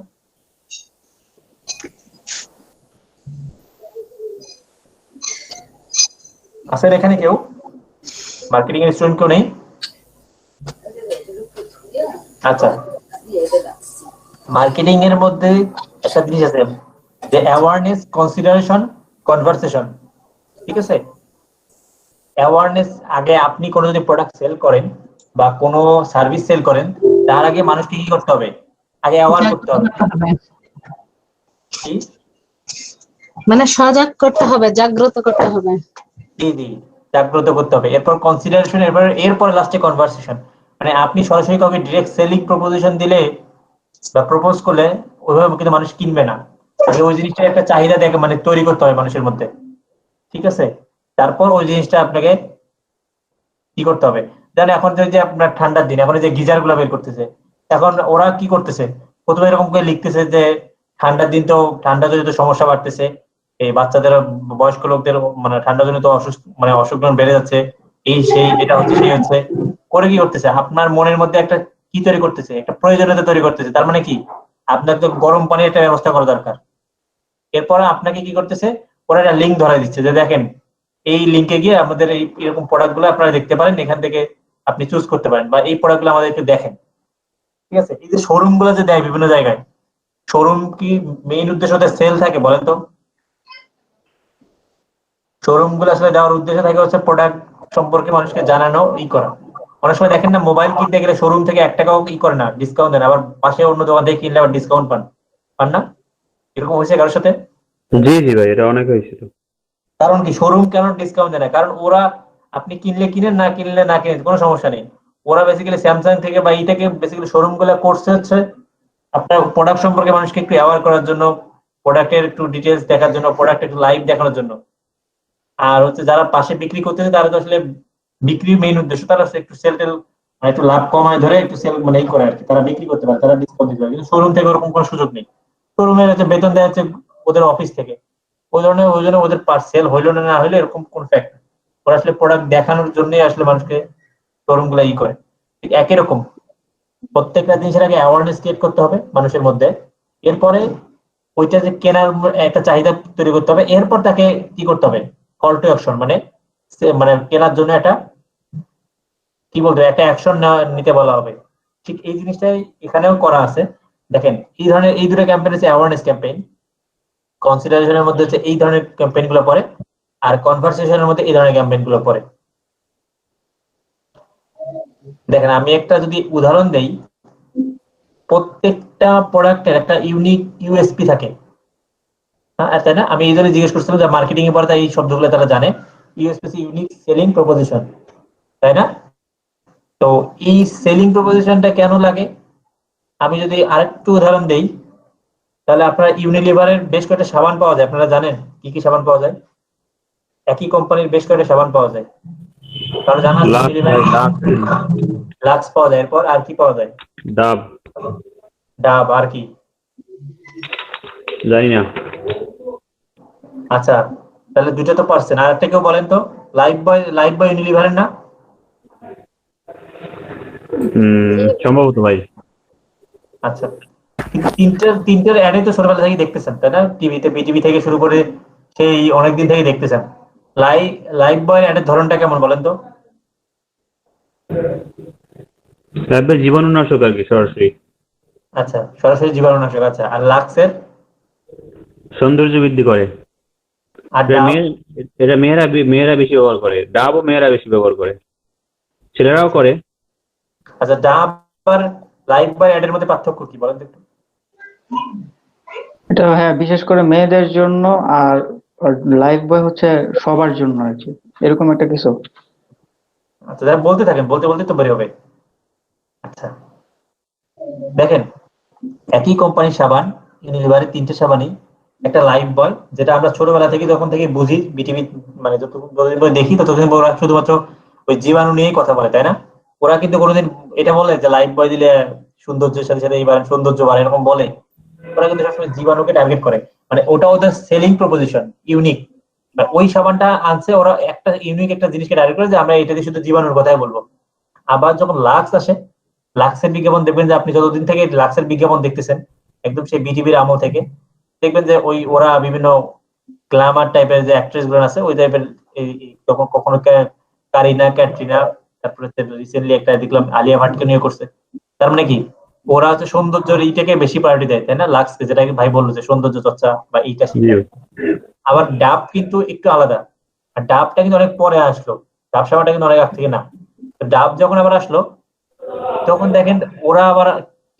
আছেন এখানে কেউ মার্কেটিং এর স্টুডেন্ট কেউ নেই? আচ্ছা, মার্কেটিং এর মধ্যে একটা জিনিস আছে যে অ্যাওয়ারনেস, কনসিডারেশন, কনভারসেশন, ঠিক আছে? অ্যাওয়ারনেস, আগে আপনি কোনো যদি প্রোডাক্ট সেল করেন বা কোনো সার্ভিস সেল করেন, তার আগে মানুষকে কি করতে হবে? আগে অ্যাওয়ার করতে হবে। কি? মানে সজাগ করতে হবে, জাগ্রত করতে হবে। জি জি, জাগ্রত করতে হবে। এরপর কনসিডারেশন, এরপর লাস্টে কনভারসেশন। মানে আপনি সরাসরি কাউকে ডিরেক্ট সেলিং প্রপোজিশন দিলে বা প্রপোজ করলে ওইভাবে কিন্তু মানুষ কিনবে না, আগে ওই জিনিসটা একটা চাহিদা দেখে মানে তৈরি করতে হবে মানুষের মধ্যে, ঠিক আছে? তারপর ওই জিনিসটা আপনাকে কি করতে হবে জানেন? এখন যে আপনার ঠান্ডার দিন, এখন যে গিজার গুলা বের করতেছে, এখন ওরা কি করতেছে, প্রথমে এরকম করে লিখতেছে যে ঠান্ডার দিন, তো ঠান্ডা জনিত সমস্যা বাড়তেছে, এই বাচ্চাদের, বয়স্ক লোকদের মানে ঠান্ডা জনিত অসুখ বেড়ে যাচ্ছে, এই সেই এটা হচ্ছে সেই হচ্ছে করে কি করতেছে, আপনার মনের মধ্যে একটা কি তৈরি করতেছে, একটা প্রয়োজনীয়তা তৈরি করতেছে। তার মানে কি, আপনার তো গরম পানির একটা ব্যবস্থা করা দরকার। এরপরে আপনাকে কি করতেছে, ওরা একটা লিঙ্ক ধরাই দিচ্ছে যে দেখেন এই লিঙ্কে গিয়ে আমাদের এই এরকম প্রোডাক্ট গুলো আপনারা দেখতে পারেন, এখান থেকে আপনি চুজ করতে পারেন, বা এই প্রোডাক্ট গুলো আমাদেরকে দেখেন, ঠিক আছে? এই যে শোরুম গুলো যে দেয় বিভিন্ন জায়গায়, শোরুম কি মেইন উদ্দেশ্য সেল থাকে বলেন তো? শোরুম গুলো আসলে দেওয়ার উদ্দেশ্য থাকে হচ্ছে প্রোডাক্ট সম্পর্কে মানুষকে জানানো, করা। অনেক সময় দেখেন না, মোবাইল কিনতে গেলে শোরুম থেকে 1 টাকাও করে না, ডিসকাউন্ট দেন, আবার পাশে অন্য দোকান থেকে কিনলে আবার ডিসকাউন্ট পান না? এরকম হয়েছে কারোর সাথে? জি জি ভাই, এটা অনেক হয়েছে তো। কারণ কি, শোরুম কেন ডিসকাউন্ট দেয় না? কারণ ওরা, আপনি কিনলে কিনেন, না কিনলে না কিনেন, কোনো সমস্যা নেই। ওরা বেসিক্যালি স্যামসাং থেকে বা থেকে বেসিক্যালি শোরুম গুলো করছে হচ্ছে আপনার প্রোডাক্ট সম্পর্কে মানুষকে একটু অ্যাওয়ার করার জন্য, প্রোডাক্টের একটু ডিটেলস দেখার জন্য, প্রোডাক্ট একটু লাইভ দেখানোর জন্য। আর হচ্ছে যারা পাশে বিক্রি করতেছে তারা তো আসলে বিক্রির মেইন উদ্দেশ্য, তারা একটু সেল টেল মানে একটু লাভ কমায় ধরে একটু সেল মানে করে আর কি, তারা বিক্রি করতে পারে, তারা ডিসকাউন্ট দিতে পারে। কিন্তু শোরুম থেকে ওরকম কোনো সুযোগ নেই। শোরুমের হচ্ছে বেতন দেওয়া হচ্ছে ওদের অফিস থেকে, ওই জন্য ওদের পার সেল হইলো না হইলো এরকম কোন ফ্যাক্ট। ওরা আসলে প্রোডাক্ট দেখানোর জন্যই আসলে মানুষকে শোরুম গুলা করে। ঠিক একই রকম প্রত্যেকটা জিনিসের আগে অ্যাওয়ারনেস ক্রিয়েট করতে হবে মানুষের মধ্যে, এরপরে ওইটা যে কেনার একটা চাহিদা তৈরি করতে হবে, এরপর তাকে কি করতে হবে, কল টু অ্যাকশন, মানে কেনার জন্য একটা কি বলতে হবে, একটা অ্যাকশন নিতে বলা হবে। ঠিক এই জিনিসটাই এখানেও করা আছে। দেখেন এই ধরনের এই দুটো ক্যাম্পেইন হচ্ছে অ্যাওয়ারনেস ক্যাম্পেইন, কনসিডারেশনের মধ্যে হচ্ছে এই ধরনের ক্যাম্পেইন গুলো পড়ে, আর কনভারসেশনের মধ্যে এই ধরনের ক্যাম্পেইন গুলো পড়ে। দেখেন আমি একটা যদি উদাহরণ দেই, প্রত্যেকটা প্রোডাক্টের একটা ইউনিক ইউএসপি থাকে, হ্যাঁ তাই না? আমি এই জন্য জিজ্ঞেস করছিলাম যে মার্কেটিং এ পড়ে এই শব্দগুলো তারা জানে। ইউএসপি ইউনিক সেলিং প্রপোজিশন, তাই না? তো এই সেলিং প্রপোজিশনটা কেন লাগে, আমি যদি আরেকটু উদাহরণ দেই, তাহলে আপনার ইউনিলিভারের বেশ কয়েকটা সাবান পাওয়া যায়, আপনারা জানেন কি কি সাবান পাওয়া যায়? একই কোম্পানির বেশ কয়েকটা সাবান পাওয়া যায়, কারো জানা আছে? লাক্স পাওয়া যায়, এরপর আর কি পাওয়া যায়? ডাব, ডাব, আর কি? জানি না। আচ্ছা, তাহলে দুটো তো পারছেন, আর একটা কেউ বলেন তো। লাইফ বয় ইউনিলিভারের না? সম্ভবত ভাই। আচ্ছা, তিনটার অ্যাডে তো ছোটবেলা থেকে দেখতেছেন, তাই না? টিভিতে, বিটিভি থেকে শুরু করে সেই অনেকদিন থেকে দেখতেছেন। লাইফ বয় অ্যাডের ধরনটা কেমন বলেন তো? জীবাণুনাশক আর কি, সরাসরি আচ্ছা, সরাসরি জীবাণুনাশক। আচ্ছা, আর লাক্সের? সৌন্দর্য বৃদ্ধি করে। আর ডাব? এটা মেয়েরা বেশি ব্যবহার করে। ডাবও মেয়েরা বেশি ব্যবহার করে, ছেলেরাও করে। আচ্ছা, ডাব আর লাইফ বয় অ্যাডের মধ্যে পার্থক্য কি বলেন তো একটু? এটা হ্যাঁ বিশেষ করে মেয়েদের জন্য, আর লাইফ বয় হচ্ছে সবার জন্য আর কি, এরকম একটা কিছু। আচ্ছা, যারা বলতে থাকেন, বলতে বলতে তো বের হবে। আচ্ছা, দেখেন একই কোম্পানির সাবান, ইউনিলিভারের তিনটে সাবানই, একটা লাইফ বয় যেটা আমরা ছোটবেলা থেকে যখন থেকে বুঝি, বিটিভি মানে যতদিন পরে দেখি ততদিন পরে ওরা শুধুমাত্র ওই জীবাণু নিয়েই কথা বলে, তাই না? ওরা কিন্তু কোনোদিন এটা বলে যে লাইফ বয় দিলে সৌন্দর্যের সাথে সাথে এইবার সৌন্দর্য বাড়ে, এরকম বলে? ওরা কিন্তু সবসময় জীবাণুকে টার্গেট করে, মানে ওটা ওদের সেলিং প্রপোজিশন, ইউনিক। ওই সাবানটা আনছে ওরা একটা ইউনিক একটা জিনিসকে টার্গেট করে যে আমরা এটা দিয়ে শুধু জীবাণুর কথাই বলবো। আবার যখন লাক্স আসে, লাক্সের বিজ্ঞাপন দেখবেন যে আপনি যতদিন থেকে লাক্সের বিজ্ঞাপন দেখতেছেন, একদম সেই বিটিভির আমল থেকে দেখবেন যে ওই ওরা বিভিন্ন গ্ল্যামার টাইপের যে অ্যাক্ট্রেস গুলো আছে ওই টাইপের, তখন কখনো কারিনা ক্যাটরিনা, তারপরে রিসেন্টলি একটা দেখলাম আলিয়া ভাটকে নিয়ে করছে। তার মানে কি, ওরা হচ্ছে সৌন্দর্যের এইটাকে বেশি প্রায়োরিটি দেয়, তাই না? লাক্সকে, যেটাকে ভাই বললো যে সৌন্দর্য চর্চা বা এইটা সেটা। আবার ডাব কিন্তু একটু আলাদা, আর ডাবটা কিন্তু অনেক পরে আসলো, ডাব সাবানটা কিন্তু অনেক আগ থেকে না। ডাব যখন আবার আসলো তখন দেখেন ওরা আবার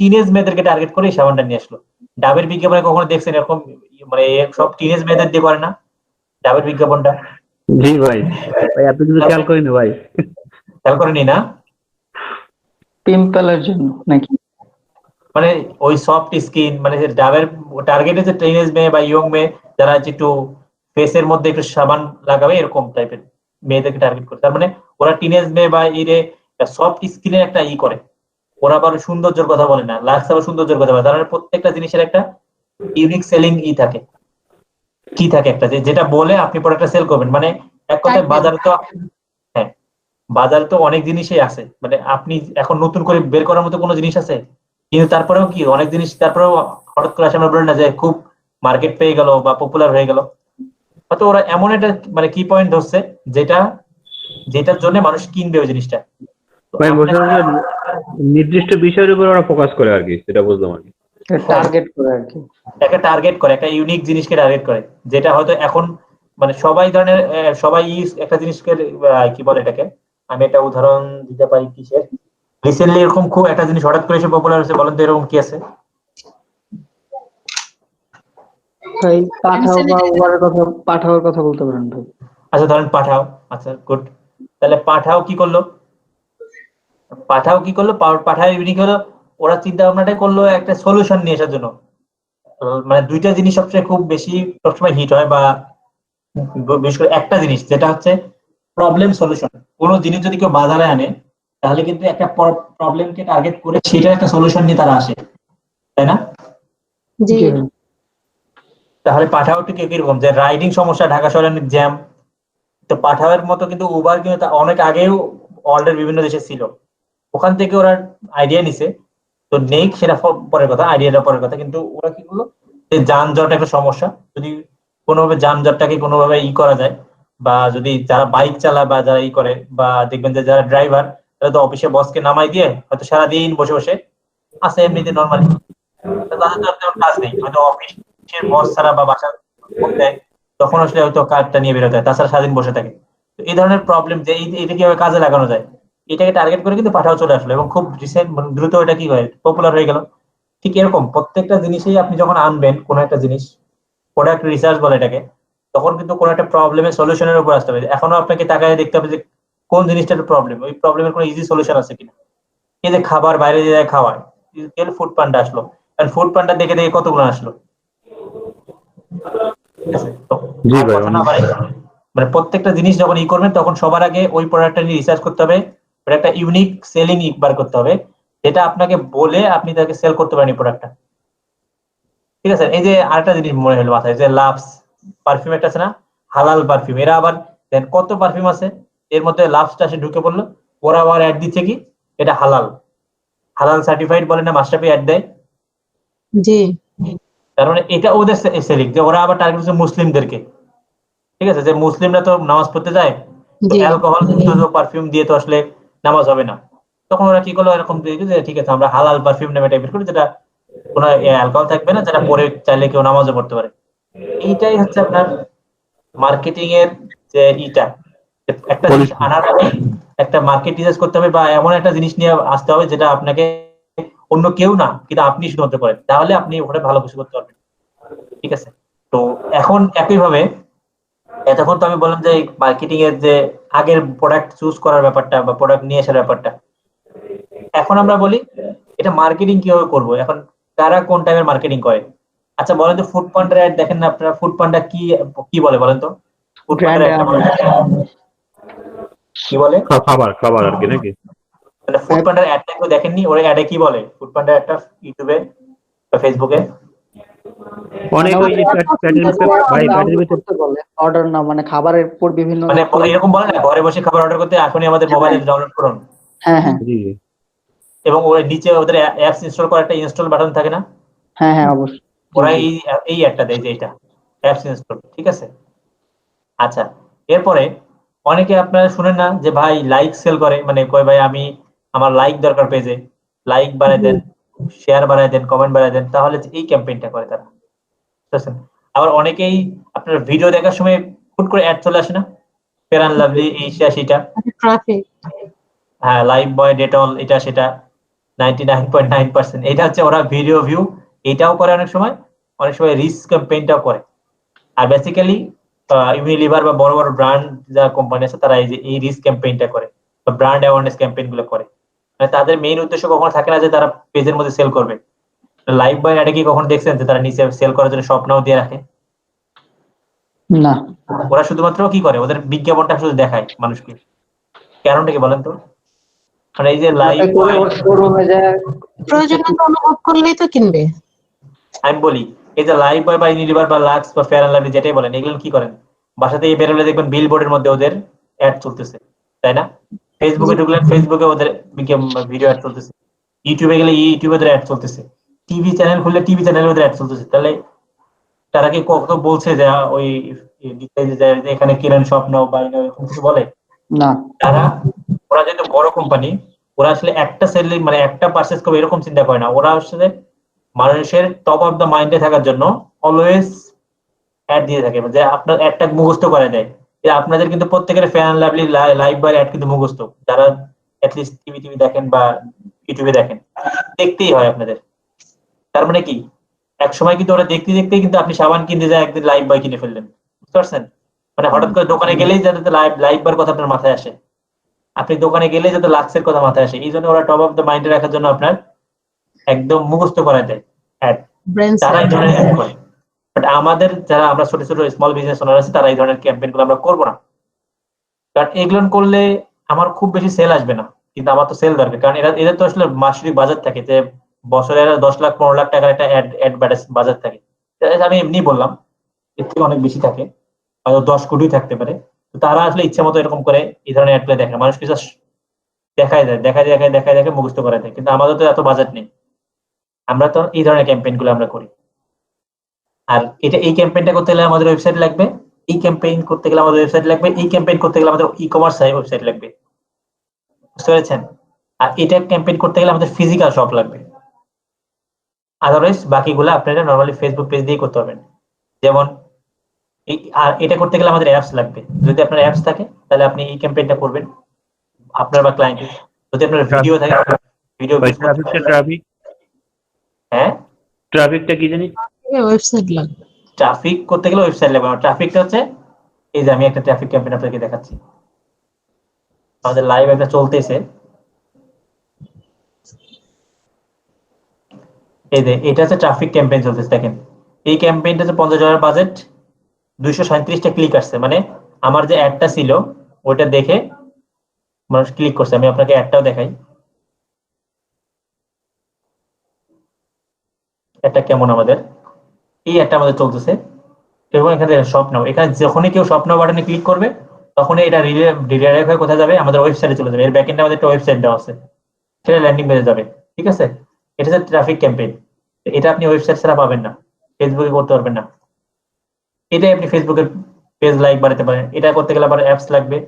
টিনেজ মেয়েদেরকে টার্গেট করে এই সাবানটা নিয়ে আসলো। ডাবের বিজ্ঞাপনে কখনো দেখছেন এরকম, মানে সব টিনেজ মেয়েদের দিয়ে করে না ডাবের বিজ্ঞাপনটা? জি ভাই, আপনি কিন্তু খেয়াল করিনি ভাই। খেয়াল করেনি না? পিম্পলের জন্য নাকি? মানে ওই সফট স্কিন, মানে যে ডাবের টার্গেটে যে টিনেজ মেয়ে বা ইয়ং মেয়ে যারা একটু ফেসের মধ্যে একটু সাবান লাগাবে এরকম টাইপের মেয়েদেরকে টার্গেট করে। তার মানে ওরা টিনেজ মেয়ে বা সফট স্কিনের একটা করে। ওরা আবার সৌন্দর্যের কথা বলে না, লাক্স আবার সৌন্দর্যের কথা বলে। তার মানে প্রত্যেকটা জিনিসের একটা ইউনিক সেলিং থাকে, কি থাকে একটা যেটা বলে আপনি প্রোডাক্টটা সেল করবেন। মানে এক কথায় বাজারে তো, হ্যাঁ বাজারে তো অনেক জিনিসই আছে, মানে আপনি এখন নতুন করে বের করার মতো কোনো জিনিস আছে? কিন্তু তারপরেও কি অনেক জিনিস তারপরেও হঠাৎ করে আসে, আমরা বলেন না যে খুব মার্কেট পেয়ে গেল বা পপুলার হয়ে গেল। হয়তো ওরা এমন একটা মানে কি পয়েন্ট ধরছে যেটার জন্য মানুষ কিনবে ওই জিনিসটা। ভাই বোঝা যায় নির্দিষ্ট বিষয়ের উপর ওরা ফোকাস করে আর কি, সেটা বুঝলাম আর কি। টার্গেট করে আর কি। একটা টার্গেট করে, একটা ইউনিক জিনিসকে টার্গেট করে, যেটা হয়তো এখন মানে সবাই ধরনের সবাই একটা জিনিসকে কি বলে এটাকে, আমি একটা উদাহরণ দিতে পারি কিসের। রিসেন্টলি এরকম খুব একটা জিনিস হঠাৎ করে এসে পপুলার হয়েছে, বলেন তো এরকম কি আছে? ভাই পাঠাও বা উবারের কথা, পাঠাওয়ার কথা বলতে পারেন ভাই। আচ্ছা ধরেন পাঠাও, আচ্ছা গুড। তাহলে পাঠাও কি করলো, পাঠাও ইউনিক হলো, ওরা চিন্তা ভাবনাটাই করলো একটা সলিউশন নিয়ে আসার জন্য। মানে দুইটা জিনিস সবচেয়ে খুব বেশি সবসময় হিট হয়, বা বিশেষ করে একটা জিনিস যেটা হচ্ছে প্রবলেম সলিউশন। কোন জিনিস যদি কেউ বাজারে আনে তাহলে কিন্তু একটা প্রবলেমকে টার্গেট করে সেটার একটা সলিউশন নিয়ে তারা আসে, তাই না? জি। তাহলে পাঠাও ঠিক কিরকম, যে রাইডিং সমস্যা, ঢাকা শহরের জ্যাম, তো পাঠাওয়ের মতো কিন্তু উবার কিন্তু অনেক আগেও ওয়ার্ল্ডের বিভিন্ন দেশে ছিল, ওখান থেকে ওরা আইডিয়া নিছে। তো নেই সেটা পরের কথা, আইডিয়াটা পরের কথা, কিন্তু ওরা কি করলো, যে যানজট একটা সমস্যা, যদি কোনোভাবে যানজটটাকে কোনোভাবে করা যায়, বা যদি যারা বাইক চালায় বা যারা করে, বা দেখবেন যে যারা ড্রাইভার, তারা তো অফিসে বসকে নামাই দিয়ে হয়তো সারাদিন বসে বসে আছে এমনিতে নর্মালি, তাদের তো আর তেমন কাজ নেই, হয়তো অফিসের বস ছাড়া বা বাসার মধ্যে তখন আসলে হয়তো কাজটা নিয়ে বেরোতে হয়, তাছাড়া সারাদিন বসে থাকে। তো এই ধরনের প্রবলেম যে এটা কিভাবে কাজে লাগানো যায়, এটাকে টার্গেট করে কিন্তু পাঠাও চলে আসলো, এবং খুব রিসেন্ট দ্রুত এটা কি হয় পপুলার হয়ে গেল। ঠিক এরকম প্রত্যেকটা জিনিসেই আপনি যখন আনবেন কোন একটা জিনিস, প্রোডাক্ট রিসার্চ বলে এটাকে, তখন কিন্তু কোন একটা প্রবলেমের সলিউশনের উপর আসতে হবে। এখনো আপনাকে তাকায় দেখতে হবে যে কোন জিনিসটার প্রবলেম, ওই প্রবলেমের কোনো ইজি সলিউশন আছে কিনা। এই যে খাবার বাইরে যে যায় খাওয়ায়, ফুড পান্ডা আসলো, কারণ ফুড পান্ডা দেখে দেখে কতগুলো আসলো, ঠিক আছে? তো জি আর ভাই, কথা না বাড়াই, মানে প্রত্যেকটা জিনিস যখন করবেন তখন সবার আগে ওই প্রোডাক্টটা নিয়ে রিসার্চ করতে হবে, ওর একটা ইউনিক সেলিং বার করতে হবে, যেটা আপনাকে বলে আপনি তাকে সেল করতে পারেন এই প্রোডাক্টটা, ঠিক আছে? এই যে আরেকটা জিনিস মনে হলো মাথায়, যে লাভস পারফিউম একটা আছে না, হালাল পারফিউম, এরা আবার কত পারফিউম আছে, এর মধ্যে লাভসটা এসে ঢুকে পড়লো, ওরা আবার অ্যাড দিচ্ছে কি এটা হালাল, হালাল সার্টিফাইড বলে না, মাস্টারপি অ্যাড দেয়। জি তার মানে এটা ওদের সেলিং, যে ওরা আবার টার্গেট করছে মুসলিমদেরকে, ঠিক আছে? যে মুসলিমরা তো নামাজ পড়তে যায়, তো জি অ্যালকোহল যুক্ত পারফিউম দিয়ে তো আসলে নামাজ হবে না, তখন ওরা কি করলো, এরকম যে ঠিক আছে আমরা হালাল পারফিউম নামে টাইপের করি, যেটা কোনো অ্যালকোহল থাকবে না, যেটা পরে চাইলে কেউ নামাজও পড়তে পারে। এইটাই হচ্ছে আপনার মার্কেটিং এর যে একটা জিনিস আনার আগে একটা মার্কেট রিসার্চ করতে হবে, বা এমন একটা জিনিস নিয়ে আসতে হবে যেটা আপনাকে অন্য কেউ না কিন্তু আপনি শুধু হতে পারেন, তাহলে আপনি ওখানে ভালো কিছু করতে পারবেন, ঠিক আছে? তো এখন একইভাবে, এতক্ষণ তো আমি বললাম যে মার্কেটিং এর যে আগের প্রোডাক্ট চুজ করার ব্যাপারটা বা প্রোডাক্ট নিয়ে আসার ব্যাপারটা, এখন আমরা বলি এটা মার্কেটিং কিভাবে করব, এখন কারা কোন টাইপের মার্কেটিং করে। আচ্ছা বলেন তো, ফুড পান্ডার অ্যাড দেখেন না আপনারা, ফুড পান্ডা কি কি বলে বলেন তো, ফুড পান্ডার ব্র্যান্ড অ্যাডটা বলেন কি বলে, খাবার খাবার আর কি নাকি? মানে ফুড পান্ডার অ্যাডটা একটু দেখেননি, ওর অ্যাডে কি বলে, ফুড পান্ডার একটা ইউটিউবে বা ফেসবুকে, অনেক ওই যে প্যাটের ভিতরে ভাই, প্যাটের ভিতরে অর্ডার না, মানে খাবারের উপর বিভিন্ন মানে এরকম বলে না, ঘরে বসে খাবার অর্ডার করতে এখনই আমাদের মোবাইলে ডাউনলোড করুন, হ্যাঁ হ্যাঁ জি জি এবং ওর নিচে ওদের অ্যাপস ইনস্টল করার একটা ইনস্টল বাটন থাকে না, হ্যাঁ হ্যাঁ অবশ্যই। ওরা এই একটা দেয় যে এটা অ্যাপস ইনস্টল, ঠিক আছে? আচ্ছা, এরপরে অনেকে আপনারা শুনেন না যে ভাই লাইক সেল করে, মানে কয় ভাই আমি আমার লাইক দরকার পেজে, লাইক বাড়ায় দেন, শেয়ার বাড়ায় দেন, কমেন্ট বাড়ায় দেন, তাহলে এই ক্যাম্পেইনটা করে তারা, বুঝছেন? আবার অনেকেই আপনার ভিডিও দেখার সময় হুট করে অ্যাড চলে আসে না, ফেয়ার অ্যান্ড লাভলি এই সেটা, ট্রাফিক হ্যাঁ লাইফ বয় ডেটল এটা সেটা, 99.9%, এটা হচ্ছে ওরা ভিডিও ভিউ এটাও করে, অনেক সময় রিস্ক ক্যাম্পেইনটাও করে। আর বেসিক্যালি ইউনিলিভার বা বড় বড় ব্র্যান্ড যা কোম্পানি আছে তারা এই যে এই রিস্ক ক্যাম্পেইনটা করে বা ব্র্যান্ড অ্যাওয়ারনেস ক্যাম্পেইন গুলো করে, মানে তাদের মেইন উদ্দেশ্য কখনো থাকে না যে তারা পেজের মধ্যে সেল করবে। লাইভ বয় এটা কি কখনো দেখছেন যে তারা নিচে সেল করার জন্য স্বপ্নও দিয়ে রাখে? না ওরা শুধুমাত্র কি করে, ওদের বিজ্ঞাপনটা শুধু দেখায় মানুষকে, কারণটা কি বলেন তো? মানে এই যে লাইভ বয়, শোরুমে যায় প্রয়োজনীয়তা অনুভব করলেই তো কিনবে। আমি বলি এই যে লাইভ বয় বা ইউনিলিভার বা লাক্স বা ফেয়ার অ্যান্ড লাভলি যেটাই বলেন, এগুলো কি করেন, বাসা থেকে বেরোলে দেখবেন বিল বোর্ডের মধ্যে ওদের অ্যাড চলতেছে, তাই না? ফেসবুকে ঢুকলেন ফেসবুকে ওদের ভিডিও অ্যাড চলতেছে, ইউটিউবে গেলে ইউটিউবে ওদের অ্যাড চলতেছে, টিভি চ্যানেল খুললে টিভি চ্যানেলে ওদের অ্যাড চলতেছে। তাহলে তারা কি কখনো বলছে যে ওই যে এখানে কিনেন স্বপ্ন বা এরকম কিছু বলে? না তারা, ওরা যেহেতু বড় কোম্পানি, ওরা আসলে একটা সেলিং মানে একটা পারচেজ করবে এরকম চিন্তা করে না, ওরা আসলে মানুষের টপ অফ দ্য মাইন্ডে থাকার জন্য অলওয়েজ অ্যাড দিয়ে থাকে, যে আপনার অ্যাডটা মুখস্থ করে দেয়, যে আপনাদের কিন্তু প্রত্যেকের fan lovely live by ad কিন্তু মুখস্থ, যারা অ্যাটলিস্ট টিভি দেখেন বা ইউটিউবে দেখেন, দেখতেই হয় আপনাদের। তার মানে কি, এক সময় কিন্তু ওরা দেখতে দেখতেই কিন্তু আপনি সাবান কিনতে যায় একদিন লাইভ বয় কিনে ফেললেন, বুঝতে পারছেন? মানে হঠাৎ করে দোকানে গেলেই যাতে লাইভ লাইভ বার কথা আপনার মাথায় আসে, আপনি দোকানে গেলেই যাতে লাক্সের কথা মাথায় আসে, এই জন্য ওরা টপ অফ দ্য মাইন্ডে রাখার জন্য আপনার একদম মুখস্থ করা দেয় অ্যাড, ব্রেন তারা এই ধরনের অ্যাড করে। বাট আমাদের যারা আমরা ছোট ছোট স্মল বিজনেস ওনার আছে, তারা এই ধরনের ক্যাম্পেইন গুলো আমরা করবো না, কারণ এগুলো করলে আমার খুব বেশি সেল আসবে না, কিন্তু আমার তো সেল দরকার, কারণ এদের তো আসলে মাসিক বাজার থাকে, যে বছরে 10 লাখ 15 লাখ টাকার একটা অ্যাড বাজার থাকে। আমি এমনি বললাম, এর থেকে অনেক বেশি থাকে, হয়তো 10 কোটি থাকতে পারে, তো তারা আসলে ইচ্ছা মতো এরকম করে এই ধরনের অ্যাড প্লে দেখে, মানুষকে জাস্ট দেখায় মুখস্থ করা দেয়। কিন্তু আমাদের তো এত বাজেট নেই, আমরা তো এই ধরনের ক্যাম্পেইন গুলো আমরা করি। আর এই ক্যাম্পেইনটা করতে গেলে আমাদের ওয়েবসাইট লাগবে, এই ক্যাম্পেইন করতে গেলে আমাদের ওয়েবসাইট লাগবে, এই ক্যাম্পেইন করতে গেলে আমাদের ই-কমার্স ওয়েবসাইট লাগবে, বুঝতে পেরেছেন? আর এটা ক্যাম্পেইন করতে গেলে আমাদের ফিজিক্যাল শপ লাগবে। আদারওয়াইজ বাকিগুলো আপনারা নরমালি ফেসবুক পেজ দিয়ে করতে পারবেন। যেমন আর এটা করতে গেলে আমাদের অ্যাপস লাগবে। যদি আপনার অ্যাপস থাকে তাহলে আপনি এই ক্যাম্পেইনটা করবেন আপনার বা ক্লায়েন্টের। যদি আপনার ভিডিও থাকে, ভিডিও হ্যাঁ, ট্রাফিকটা কি জানি, ওয়েবসাইট লাগবে। ট্রাফিক করতে গেলে ওয়েবসাইট লাগবে। ট্রাফিকটা হচ্ছে এই যে আমি একটা ট্রাফিক ক্যাম্পেইন আপনাকে দেখাচ্ছি, আমাদের লাইভ একটা চলতেছে। এই যে এটা হচ্ছে ট্রাফিক ক্যাম্পেইন চলতেছে, দেখেন এই ক্যাম্পেইনটা হচ্ছে $50 বাজেট, 237টা ক্লিক আসছে। মানে আমার যে অ্যাডটা ছিল ওইটা দেখে মানুষ ক্লিক করছে। আমি আপনাকে অ্যাডটাও দেখাই, এটা কেমন আমাদের এই অ্যাডটা আমাদের চলতেছে। এবং এখানে শপ নাও, এখানে যখনই কেউ শপ নাও বাটনে ক্লিক করবে তখনই এটা রিডাইরেক্ট হয়ে কোথায় যাবে, আমাদের ওয়েবসাইটে চলে যাবে। এর ব্যাকএন্ডে আমাদের একটা ওয়েবসাইট দেওয়া আছে, সেটা ল্যান্ডিং পেজে যাবে। ঠিক আছে, এটা হচ্ছে ট্রাফিক ক্যাম্পেইন। এটা আপনি ওয়েবসাইট ছাড়া পাবেন না, ফেসবুকে করতে পারবেন না। এটাই আপনি ফেসবুকের পেজ লাইক বাড়াতে পারেন। এটা করতে গেলে আবার অ্যাপস লাগবে।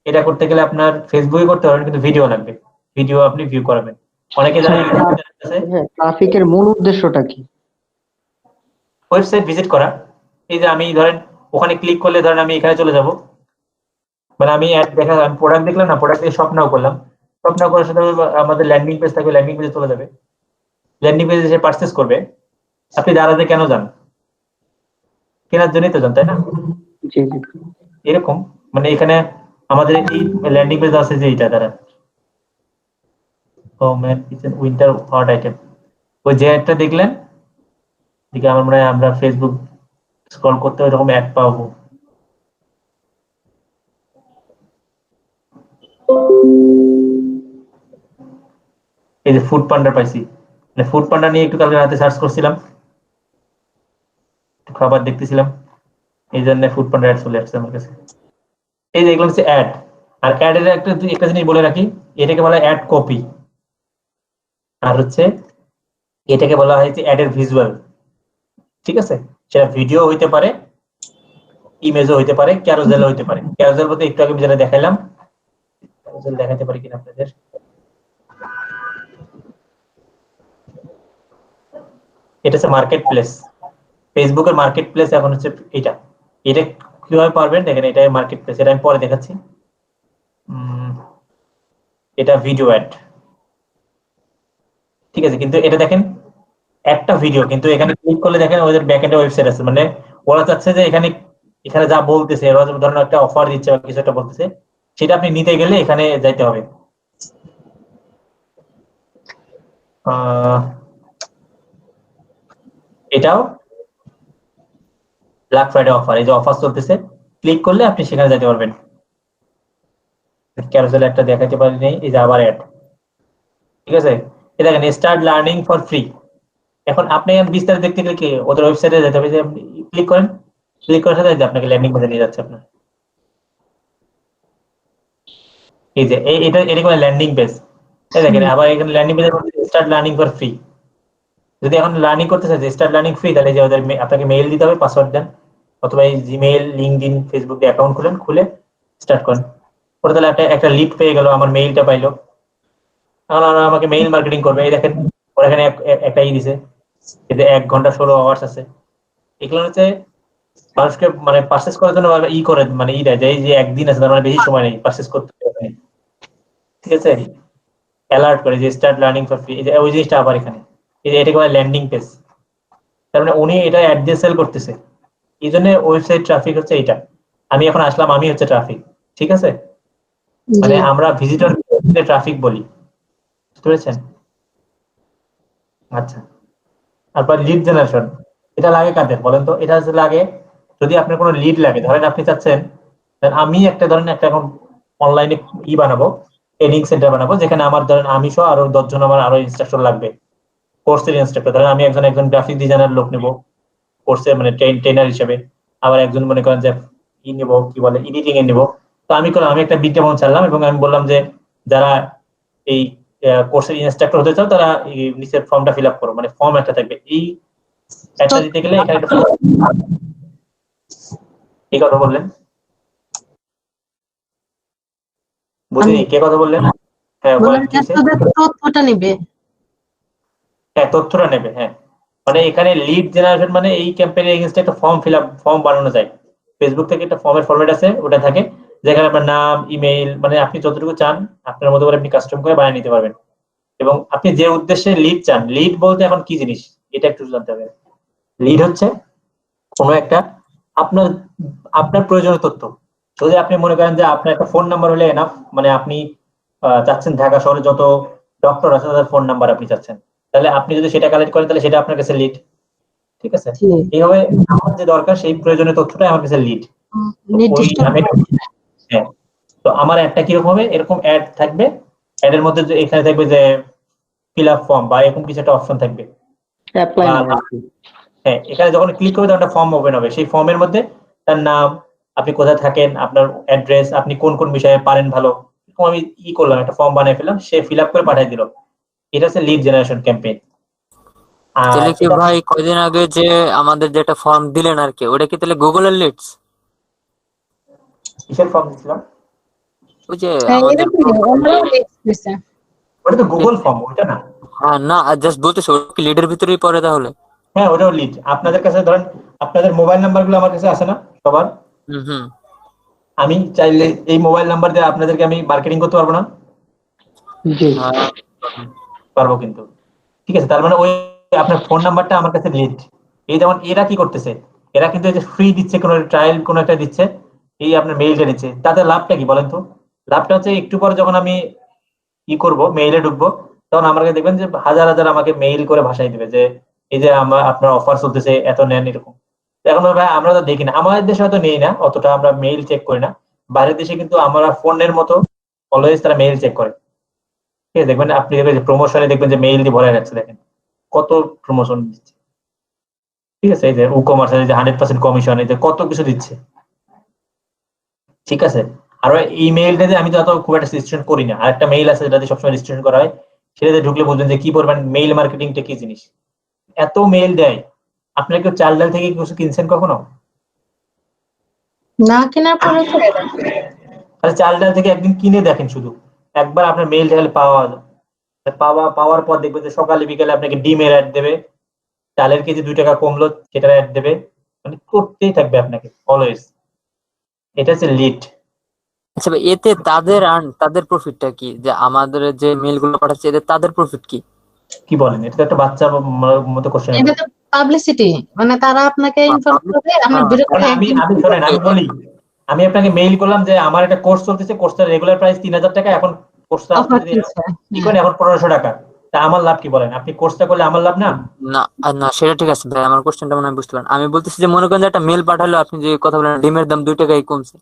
এটা করতে গেলে আপনার ফেসবুকে করতে পারবেন, কিন্তু ভিডিও লাগবে, ভিডিও আপনি ভিউ করাবেন। অনেকে জানেন ট্রাফিকের মূল উদ্দেশ্যটা কি? ওয়েবসাইট ভিজিট করা। এই যে আমি ধরেন ওখানে ক্লিক করলে ধরেন আমি এখানে চলে যাব, মানে আমি অ্যাড দেখা, আমি প্রোডাক্ট দেখলাম না, প্রোডাক্ট দিয়ে শপ নাও করলাম, শপ নাও করার সাথে আমাদের ল্যান্ডিং পেজ থাকবে, ল্যান্ডিং পেজে চলে যাবে। ল্যান্ডিং পেজে সে পারচেস করবে। আপনি দাঁড়াতে কেন যান? কেনার জন্যই তো যান, তাই না? জি জি। এরকম মানে এখানে আমাদের এই ল্যান্ডিং পেজ আছে যে এটা দ্বারা উইন্টার হট আইটেম, ওই যে একটা দেখলেন, দিকে আমার মনে হয় আমরা ফেসবুক স্ক্রল করতে এরকম অ্যাড পাবো। এই যে ফুড পান্ডা পাইছি, মানে ফুড পান্ডা নিয়ে একটু কালকে রাতে সার্চ করছিলাম, খাবার দেখতেছিলাম, এই জন্য ফুড পান্ডা অ্যাড চলে আসছে আমার কাছে। এই যে এগুলো হচ্ছে অ্যাড। আর অ্যাড এর একটা জিনিস বলে রাখি, এটাকে বলা হয় অ্যাড কপি, আর হচ্ছে এটাকে বলা হয় যে অ্যাড এর ভিজুয়াল। ঠিক আছে, সেটা ভিডিও হইতে পারে, ইমেজও হইতে পারে, ক্যারোসেল হইতে পারে। ক্যারোসেল বলতে একটু আগে যেটা দেখাইলাম, ক্যারোসেল দেখাতে পারি কিনা আপনাদের, এটা হচ্ছে মার্কেট প্লেস, ফেসবুকের মার্কেট প্লেস। এখন হচ্ছে এটা কিভাবে পারবেন দেখেন, এটা মার্কেট প্লেস, এটা আমি পরে দেখাচ্ছি। এটা ভিডিও অ্যাড, ঠিক আছে, কিন্তু এটা দেখেন একটা ভিডিও, কিন্তু এখানে ক্লিক করলে দেখেন ওদের ব্যাকএন্ডে ওয়েবসাইট আছে। মানে ওরা চাচ্ছে যে এখানে যা বলতেছে, ওরা ধরেন একটা অফার দিচ্ছে বা কিছু একটা বলতেছে, সেটা আপনি নিতে গেলে এখানে যাইতে হবে। এটাও ব্ল্যাক ফ্রাইডে অফার, এই যে অফার চলতেছে, ক্লিক করলে আপনি সেখানে যেতে পারবেন। ক্যারোসেল একটা দেখাতে পারি নেই, এই যে আবার অ্যাড। ঠিক আছে, এই দেখেন স্টার্ট লার্নিং ফর ফ্রি। এখন আপনি বিস্তারিত দেখতে গেলে কি ওদের ওয়েবসাইটে যেতে হবে, যে ক্লিক করেন, ক্লিক করার সাথে আপনাকে ল্যান্ডিং পেজে নিয়ে যাচ্ছে আপনার। এই যে এটা কোনো ল্যান্ডিং পেজ, এই দেখেন আবার এখানে ল্যান্ডিং পেজে স্টার্ট লার্নিং ফর ফ্রি। যদি এখন লার্নিং করতে চাই স্টার্ট লার্নিং ফ্রি, তাহলে যে ওদের আপনাকে মেইল দিতে হবে, পাসওয়ার্ড দেন, অথবা এই জিমেইল, লিঙ্কডইন, ফেসবুক দিয়ে অ্যাকাউন্ট খুলে স্টার্ট করেন। ওটা তাহলে একটা লিড পেয়ে গেল, আমার মেইলটা পাইলো, এখন আমাকে মেইল মার্কেটিং করবে। এই দেখেন ওরা এখানে একটা দিছে, এতে 1 ঘন্টা 16 আওয়ার্স আছে। এগুলো হচ্ছে মানুষকে মানে পারচেস করার জন্য করে, মানে দেয় যে এই যে একদিন আছে, তার মানে বেশি সময় নেই পারচেস করতে। ঠিক আছে, অ্যালার্ট করে যে স্টার্ট লার্নিং ফর ফ্রি, ওই জিনিসটা আবার এখানে এটাকে বলে ল্যান্ডিং পেজ। তার মানে উনি এটা অ্যাড দিয়ে সেল করতেছে, এই জন্য ওয়েবসাইট ট্রাফিক হচ্ছে এটা। আমি এখন আসলাম, আমি হচ্ছে ট্রাফিক। ঠিক আছে, মানে আমরা ভিজিটর ট্রাফিক বলি, বুঝতে পেরেছেন? আচ্ছা, তারপর লিড জেনারেশন, এটা লাগে কাদের বলেন তো? এটা লাগে যদি আপনার কোনো লিড লাগে, ধরেন আপনি চাচ্ছেন আমি একটা ধরেন একটা এখন অনলাইনে বানাবো, ট্রেনিং সেন্টার বানাবো, যেখানে আমার ধরেন আমি সহ আরো 10 জন আমার আরো ইনস্ট্রাক্টর লাগবে, কোর্সের ইনস্ট্রাক্টর। ধরেন আমি একজন গ্রাফিক ডিজাইনার লোক নেবো কোর্সে, মানে ট্রেনার হিসেবে। আবার একজন মনে করেন যে নেবো, কি বলে, এডিটিং এ নেবো। তো আমি একটা বিজ্ঞাপন ছাড়লাম এবং আমি বললাম যে যারা এই কোর্সের ইনস্ট্রাক্টর হতে চাও তারা এই নিচের ফর্মটা ফিল আপ করো, মানে ফর্ম একটা থাকবে। এই একটা দিতে গেলে এখানে একটা এই কথা বললেন, বুঝিনি কে কথা বললেন? হ্যাঁ বলেন কি হয়েছে? তথ্যটা নিবে। হ্যাঁ তথ্যটা নেবে, হ্যাঁ। মানে এখানে লিড জেনারেশন মানে এই ক্যাম্পেইনের এগেইনস্টে একটা ফর্ম বানানো যায়। ফেসবুক থেকে একটা ফর্মের ফরম্যাট আছে, ওটা থাকে যেখানে আপনার নাম, ইমেইল, মানে আপনি যতটুকু চান আপনার মতো করে আপনি কাস্টম করে বানিয়ে নিতে পারবেন। এবং আপনি যে উদ্দেশ্যে লিড চান, লিড বলতে এখন কি জিনিস এটা একটু জানতে হবে। লিড হচ্ছে কোনো একটা আপনার আপনার প্রয়োজনীয় তথ্য। যদি আপনি মনে করেন যে আপনার একটা ফোন নাম্বার হলে এনাফ, মানে আপনি চাচ্ছেন ঢাকা শহরে যত ডক্টর আছে তাদের ফোন নাম্বার আপনি চাচ্ছেন, তাহলে আপনি যদি সেটা কালেক্ট করেন তাহলে সেটা আপনার কাছে লিড। ঠিক আছে, এইভাবে আমার যে দরকার সেই প্রয়োজনীয় তথ্যটা আমার কাছে লিড। নির্দিষ্ট হ্যাঁ, তো আমার অ্যাডটা কিরকম হবে, এরকম অ্যাড থাকবে। অ্যাড এর মধ্যে এখানে থাকবে যে ফিল আপ ফর্ম বা এরকম কিছু একটা অপশন থাকবে। অ্যাপ্লাই নাও আর কি। হ্যাঁ, এখানে যখন ক্লিক করবে তখন একটা ফর্ম ওপেন হবে। সেই ফর্মের মধ্যে তার নাম, আপনি কোথায় থাকেন, আপনার অ্যাড্রেস, আপনি কোন কোন বিষয়ে পারেন ভালো, এরকম আমি করলাম, একটা ফর্ম বানিয়ে ফেললাম, সে ফিল আপ করে পাঠিয়ে দিল। এটা হচ্ছে লিড জেনারেশন ক্যাম্পেইন। আর তাহলে কি ভাই কয়দিন আগে যে আমাদের যেটা ফর্ম দিলেন আর কি, ওটা কি তাহলে গুগলের লিডস? কিসের ফর্ম দিচ্ছিলাম? ওই যে হ্যাঁ, আমাদের এরকমই, ওনারাও দিচ্ছে। ওটা তো গুগল ফর্ম, ওটা না। হ্যাঁ না, জাস্ট বলতেছি ওটা কি লিডের ভিতরেই পড়ে তাহলে? হ্যাঁ ওটাও লিড। আপনাদের কাছে ধরেন আপনাদের মোবাইল নাম্বার গুলো আমার কাছে আছে না সবার? হুম হুম। আমি চাইলে এই মোবাইল নাম্বার দিয়ে আপনাদেরকে আমি মার্কেটিং করতে পারবো না? জি, হ্যাঁ, পারবো কিন্তু। ঠিক আছে, তার মানে ওই আপনার ফোন নাম্বারটা আমার কাছে লিড। এই যেমন এরা কি করতেছে, এরা কিন্তু এই যে ফ্রি দিচ্ছে, কোনো ট্রায়াল কোনো একটা দিচ্ছে, এই আপনার মেইলটা দিচ্ছে, তাতে লাভটা কি বলেন তো? লাভটা হচ্ছে একটু পরে যখন আমি করব, মেইলে ঢুকবো, তখন আমার কাছে দেখবেন যে হাজার হাজার আমাকে মেইল করে ভাষাই দিবে যে এই যে আপনার অফার চলতেছে, এত নেন, এরকম। এখন ভাই আমরা তো দেখি না, আমাদের দেশে হয়তো নেই না অতটা, আমরা মেইল চেক করি না। বাইরের দেশে কিন্তু আমরা ফোনের মতো অলওয়েজ তারা মেইল চেক করে। ঠিক আছে, দেখবেন আপনি প্রমোশনে দেখবেন যে মেইল দিয়ে ভরে যাচ্ছে, দেখেন কত প্রমোশন দিচ্ছে। ঠিক আছে, এই যে ই-কমার্স, এই যে 100% কমিশন, এই যে কত কিছু দিচ্ছে। ঠিক আছে, আর ইমেইলটা যে আমি তো এত খুব একটা রেজিস্ট্রেশন করি না, আর একটা মেইল আছে যেটাতে সবসময় রেজিস্ট্রেশন করা হয়, সেটাতে ঢুকলে বুঝবেন যে কি পরিমাণ মেইল মার্কেটিংটা কি জিনিস। এত মেইল দেয়। আপনারা কেউ চাল ডাল থেকে কিছু কিনছেন কখনো? না কেনার পরে তো তাহলে চাল ডাল থেকে একদিন কিনে দেখেন, শুধু একবার আপনার মেইল তাহলে পাওয়ার পর দেখবেন যে সকালে বিকেলে আপনাকে ডিমের অ্যাড দেবে, চালের কেজি 2 টাকা কমলো সেটার অ্যাড দেবে, মানে করতেই থাকবে আপনাকে অলওয়েজ। এটা হচ্ছে লিড। আচ্ছা ভাই, এতে তাদের প্রফিটটা কি, যে আমাদের যে মেল গুলো পাঠাচ্ছে এতে তাদের প্রফিট কি? কি বলেন, এটা তো একটা বাচ্চার মতো কোশ্চেন। এটা তো পাবলিসিটি, মানে তারা আপনাকে ইনফর্ম করবে, আপনার বিরুদ্ধে আমি শোনেন, আমি বলি, আমি আপনাকে মেইল করলাম যে আমার একটা কোর্স চলতেছে, কোর্সটার রেগুলার প্রাইস 3000 টাকা, এখন কোর্সটা আপনি অফার যদি দিচ্ছে। কি করেন এখন 1500 টাকা, তা আমার লাভ কি বলেন? আপনি কোর্সটা করলে আমার লাভ না? না না, সেটা ঠিক আছে ভাই, আমার কোশ্চেনটা মনে হয় বুঝতে পারেন। আমি বলতেছি যে মনে করেন যে একটা মেল পাঠালো, আপনি যে কথা বলেন ডিমের দাম 2 টাকাই কমছে,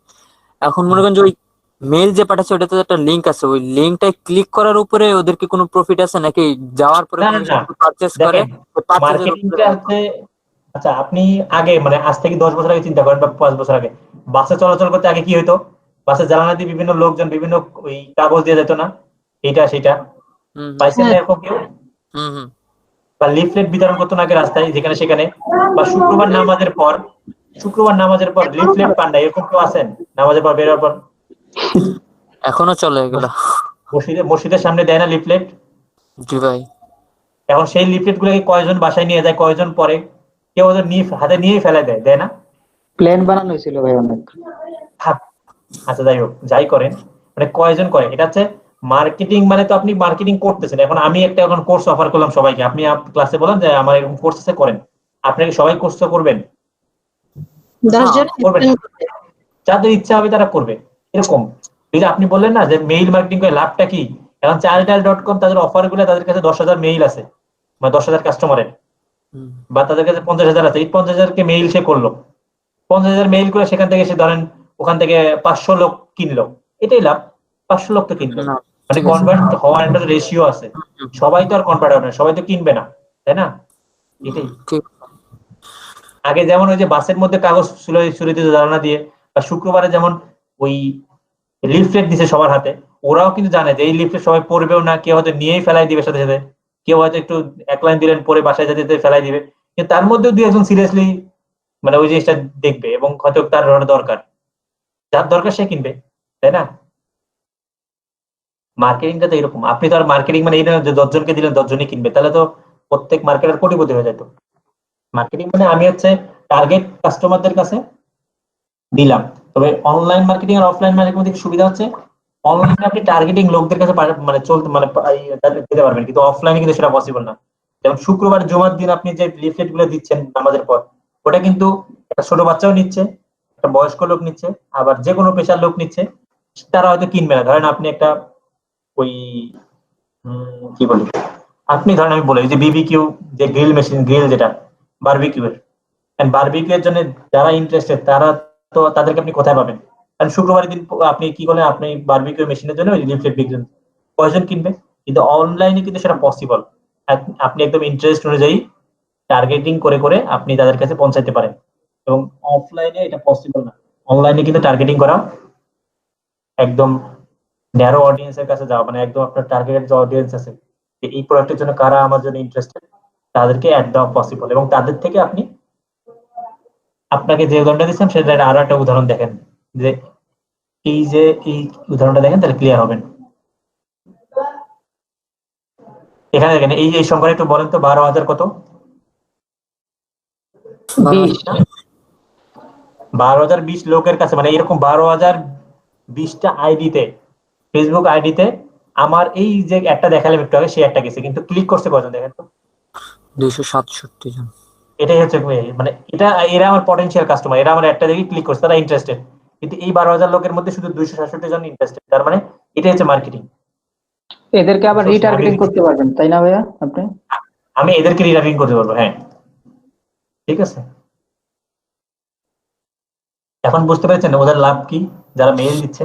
এখন মনে করেন যে ওই মেল যে পাঠাচ্ছে ওটাতে একটা লিংক আছে, ওই লিংকটায় ক্লিক করার উপরে ওদের কি কোনো প্রফিট আছে, নাকি যাওয়ার পরে না কোনো না, পারচেজ করে দেখেন মার্কেটিংটা হচ্ছে, আচ্ছা আপনি আগে মানে আজ থেকে 10 বছর আগে চিন্তা করেন বা 5 বছর আগে, বাসে চলাচল করতে আগে কি হইতো? বাসে জানালা দিয়ে বিভিন্ন লোকজন বিভিন্ন ওই কাগজ দিয়ে যেত না, এইটা সেটা, হুম পাইছেন না এরকম কেউ? হুম হুম। বা লিফলেট বিতরণ করতো না আগে রাস্তায় যেখানে সেখানে, বা শুক্রবার নামাজের পর লিফলেট পান না, এরকম কেউ আছেন? নামাজের পর বেরোর পর এখনো চলে এগুলো? মসজিদের সামনে দেয় না লিফলেট? জি ভাই। এখন সেই লিফলেট গুলোকে কয়জন বাসায় নিয়ে যায়, কয়জন পরে, কেউ ওদের নিয়ে হাতে নিয়েই ফেলে দেয়, দেয় না? প্ল্যান বানানো হয়েছিল ভাই অনেক। থাক, আচ্ছা যাই হোক, যাই করেন, মানে কয়জন করে, এটা হচ্ছে মার্কেটিং। মানে তো আপনি মার্কেটিং করতেছেন, এখন আমি একটা এখন কোর্স অফার করলাম সবাইকে, আপনি ক্লাসে বলেন যে আমার এরকম কোর্স আছে করেন, আপনাকে সবাই কোর্স করবেন? 10 জন করবেন, যাদের ইচ্ছা হবে তারা করবে, এরকম। এই যে আপনি বললেন না যে মেইল মার্কেটিং করে লাভটা কি, এখন চালডাল.com তাদের অফার গুলো, তাদের কাছে 10,000 মেইল আছে, মানে 10,000 কাস্টমারের, হুম। বা তাদের কাছে 50,000 আছে, এই 50,000 মেইল সে করলো, 50,000 মেইল করে সেখান থেকে সে ধরেন ওখান থেকে 500 লোক কিনলো, এটাই লাভ। 500 লোক তো কিনলো, না, মানে ঠিক আছে। কনভার্ট হওয়ার একটা রেশিও আছে, সবাই তো আর কনভার্ট হবে না, সবাই তো কিনবে না, তাই না? এটাই। ঠিক। আগে যেমন ওই যে বাসের মধ্যে কাগজ ছুড়ে দিত জানালা দিয়ে, বা বা শুক্রবারে যেমন ওই লিফলেট দিছে সবার হাতে, ওরাও কিন্তু জানে যে এই লিফলেট সবাই পড়বেও না, কেউ হয়তো নিয়েই ফেলাই দিবে সাথে সাথে, কেউ হয়তো একটু এক লাইন দিলেন পরে বাসায় যেতে যেতে ফেলাই দিবে, কিন্তু তার মধ্যেও দুই একজন সিরিয়াসলি মানে ওই জিনিসটা দেখবে এবং হয়তো তার দরকার, যার দরকার সে কিনবে, তাই না? মার্কেটিংটা তো এরকম, আপনি তো আর মার্কেটিং মানে এই না যে 10 জনকে দিলেন 10 জনই কিনবে, তাহলে তো প্রত্যেক মার্কেটার কোটিপতি হয়ে যেত। মার্কেটিং মানে আমি হচ্ছে টার্গেট কাস্টমারদের কাছে দিলাম। তবে অনলাইন মার্কেটিং আর অফলাইন মার্কেটিং মধ্যে সুবিধা হচ্ছে অনলাইনে আপনি টার্গেটিং লোকদের কাছে মানে চলতে মানে দিতে পারবেন, কিন্তু অফলাইনে কিন্তু সেটা পসিবল না। যেমন শুক্রবার জুমার দিন আপনি যে লিফলেট গুলো দিচ্ছেন নামাজের পর, ওটা কিন্তু একটা ছোট বাচ্চাও নিচ্ছে, একটা বয়স্ক লোক নিচ্ছে, আবার যে কোনো পেশার লোক নিচ্ছে, তারা হয়তো কিনবে না। ধরেন আপনি একটা ওই কি বলি, আপনি ধরেন আমি বলি যে বিবিকিউ যে গ্রিল মেশিন, গ্রিল যেটা বারবিকিউ এর, বারবিকিউ এর জন্য যারা ইন্টারেস্টেড তারা তো তাদেরকে আপনি কোথায় পাবেন? কারণ শুক্রবারের দিন আপনি কি করেন, আপনি বারবিকিউ মেশিনের জন্য লিফলেট বিকছেন, কয়জন কিনবে? কিন্তু অনলাইনে কিন্তু সেটা পসিবল। আপনি একদম ইন্টারেস্ট অনুযায়ী টার্গেটিং করে করে আপনি তাদের কাছে পৌঁছাতে পারেন, এবং অফলাইনে এটা পসিবল না। অনলাইনে কিন্তু টার্গেটিং করা একদম ন্যারো অডিয়েন্সের কাছে যাওয়া, মানে একদম আপনার টার্গেটেড যে অডিয়েন্স আছে যে এই প্রোডাক্টের জন্য কারা আমার জন্য ইন্টারেস্টেড, তাদেরকে অ্যাড দেওয়া পসিবল। এবং তাদের থেকে আপনি, আপনাকে যে উদাহরণটা দিচ্ছিলাম সেটা আরো একটা উদাহরণ দেখেন, যে এই যে এই উদাহরণটা দেখেন তাহলে ক্লিয়ার হবেন। এখানে দেখেন এই এই সংখ্যাটা একটু বলেন তো, 12,000 কত? 20। 12,020 লোকের কাছে, মানে এরকম 12,020টা আইডিতে, ফেসবুক আইডিতে আমার এই যে একটা দেখালাম একটু আগে, সে একটা গেছে, কিন্তু ক্লিক করছে কজন দেখেন তো? 267 জন। এটাই হচ্ছে মানে এটা, এরা আমার পটেনশিয়াল কাস্টমার, এরা আমার একটা দেখে ক্লিক করছে, তারা ইন্টারেস্টেড। কিন্তু এই 12,000 লোকের মধ্যে শুধু 267 জন ইন্টারেস্টেড, তার মানে এটাই হচ্ছে মার্কেটিং। এদেরকে আবার রিটার্গেটিং করতে পারবেন, তাই না ভাইয়া আপনি? আমি এদেরকে রিটার্গেটিং করতে পারবো, হ্যাঁ, ঠিক আছে। এখন বুঝতে পেরেছেন ওদের লাভ কি যারা মেইল দিচ্ছে?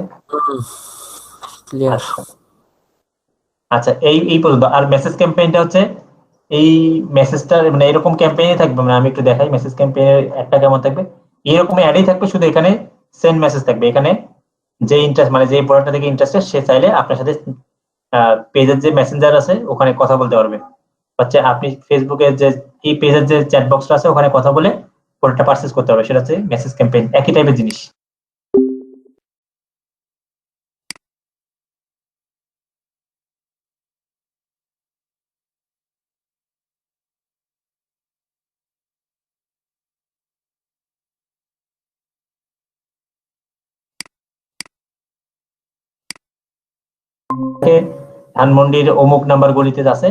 ক্লিয়ার। আচ্ছা আচ্ছা, এই এই পর্যন্ত। আর মেসেজ ক্যাম্পেইনটা হচ্ছে এই মেসেজটা মানে এরকম ক্যাম্পেইনে থাকবে, মানে আমি একটু দেখাই মেসেজ ক্যাম্পেইনের একটা কেমন থাকবে। এরকম অ্যাডই থাকবে, শুধু এখানে সেন্ড মেসেজ থাকবে। এখানে যে ইন্টারেস্ট মানে যে প্রোডাক্টটা থেকে ইন্টারেস্টেড সে চাইলে আপনার সাথে পেজের যে মেসেঞ্জার আছে ওখানে কথা বলতে পারবে, হচ্ছে আপনি ফেসবুকের যে এই পেজের যে চ্যাট বক্সটা আছে ওখানে কথা বলে প্রোডাক্টটা পারচেজ করতে হবে। সেটা হচ্ছে মেসেজ ক্যাম্পেইন, একই টাইপের জিনিস। ধানমন্ডির অমুক নাম্বার গলিতে আছে,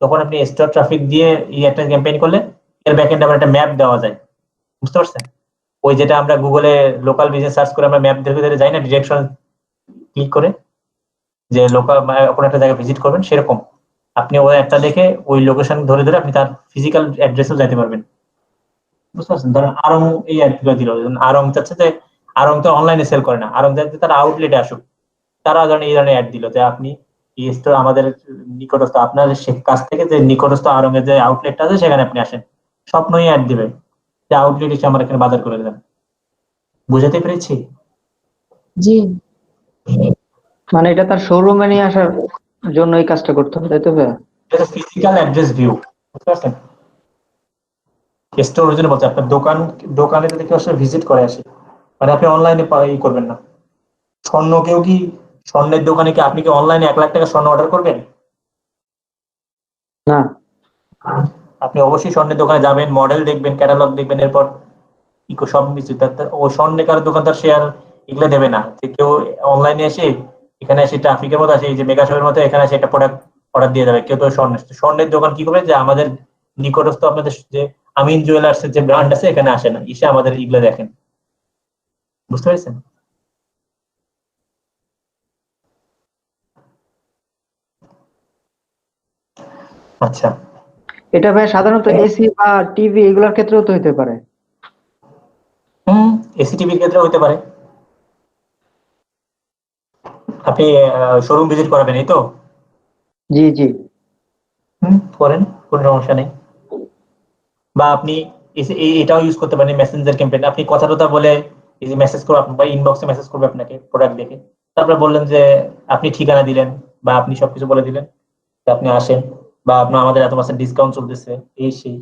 তখন আপনি স্টোর ট্রাফিক দিয়ে এই একটা ক্যাম্পেইন করলে এর ব্যাকএন্ডে আবার একটা ম্যাপ দেওয়া যায়, বুঝতে পারছেন? ওই যেটা আমরা গুগলে লোকাল বিজনেস সার্চ করে আমরা ম্যাপ ধরে ধরে যাই না, ডিরেকশন ক্লিক করে, যে লোকাল কোনো একটা জায়গায় ভিজিট করবেন, সেরকম আপনি ওই একটা দেখে ওই লোকেশন ধরে ধরে আপনি তার ফিজিক্যাল অ্যাড্রেসও যাইতে পারবেন, বুঝতে পারছেন? ধরেন আরং এই অ্যাডগুলো দিল, আরং চাচ্ছে যে আরং তো অনলাইনে সেল করে না, আরং যাচ্ছে তারা আউটলেটে আসুক, তারা ধরেন এই ধরনের অ্যাড দিল যে আপনি এই স্টোর আমাদের নিকটস্থ, আপনার কাছ থেকে যে নিকটস্থ আরং এর যে আউটলেটটা আছে সেখানে আপনি আসেন, স্বপ্নই অ্যাড দিবে যে আউটলেট এসে আমার এখানে বাজার করে দেন। বুঝাতে পেরেছি? জি। মানে এটা তার শোরুমে নিয়ে আসার জন্য এই কাজটা করতে হবে, তাই তো ভাইয়া? এটা ফিজিক্যাল অ্যাড্রেস ভিউ, বুঝতে পারছেন? স্টোর ওই জন্য বলছে আপনার দোকানে যদি কেউ আসলে ভিজিট করে আসে, মানে আপনি অনলাইনে ই করবেন না। স্বর্ণ কেউ কি, স্বর্ণের দোকানে কি আপনি কি অনলাইনে 1 লাখ টাকা স্বর্ণ অর্ডার করবেন? না। আপনি অবশ্যই স্বর্ণের দোকানে যাবেন, মডেল দেখবেন, ক্যাটালগ দেখবেন, এরপর সব কিছু। ও স্বর্ণের কারো দোকানদার শেয়ার এগুলো দেবে না যে কেউ অনলাইনে এসে এখানে এসে ট্রাফিকের মতো আছে, এই যে মেগা শপের মতো এখানে এসে একটা প্রোডাক্ট অর্ডার দিয়ে যাবে। কেউ তো স্বর্ণের দোকান কি করবে, যে আমাদের নিকটস্থ আপনাদের যে আমিন জুয়েলার্স এর যে ব্র্যান্ড আছে এখানে আসে না, এসে আমাদের এগুলো দেখেন, বুঝতে পেরেছেন? আচ্ছা, এটা ভাই সাধারণত এসি বা টিভি এগুলোর ক্ষেত্রেও তো হতে পারে। এসিটিভির ক্ষেত্রে হতে পারে। আপনি শোরুম ভিজিট করাবেন, এই তো? জি জি। করেন, কোনো সমস্যা নেই। বা আপনি এটাও ইউজ করতে পারেন মেসেঞ্জার ক্যাম্পেইন, আপনি কথা টথা বলে এই যে মেসেজ করবো বা ইনবক্সে মেসেজ করবে আপনাকে প্রোডাক্ট দেখে, তারপরে বললেন যে আপনি ঠিকানা দিলেন বা আপনি সবকিছু বলে দিলেন যে আপনি আসেন, বা আপনার আমাদের এত পার্সেন্ট ডিসকাউন্ট চলতেছে এই সেই,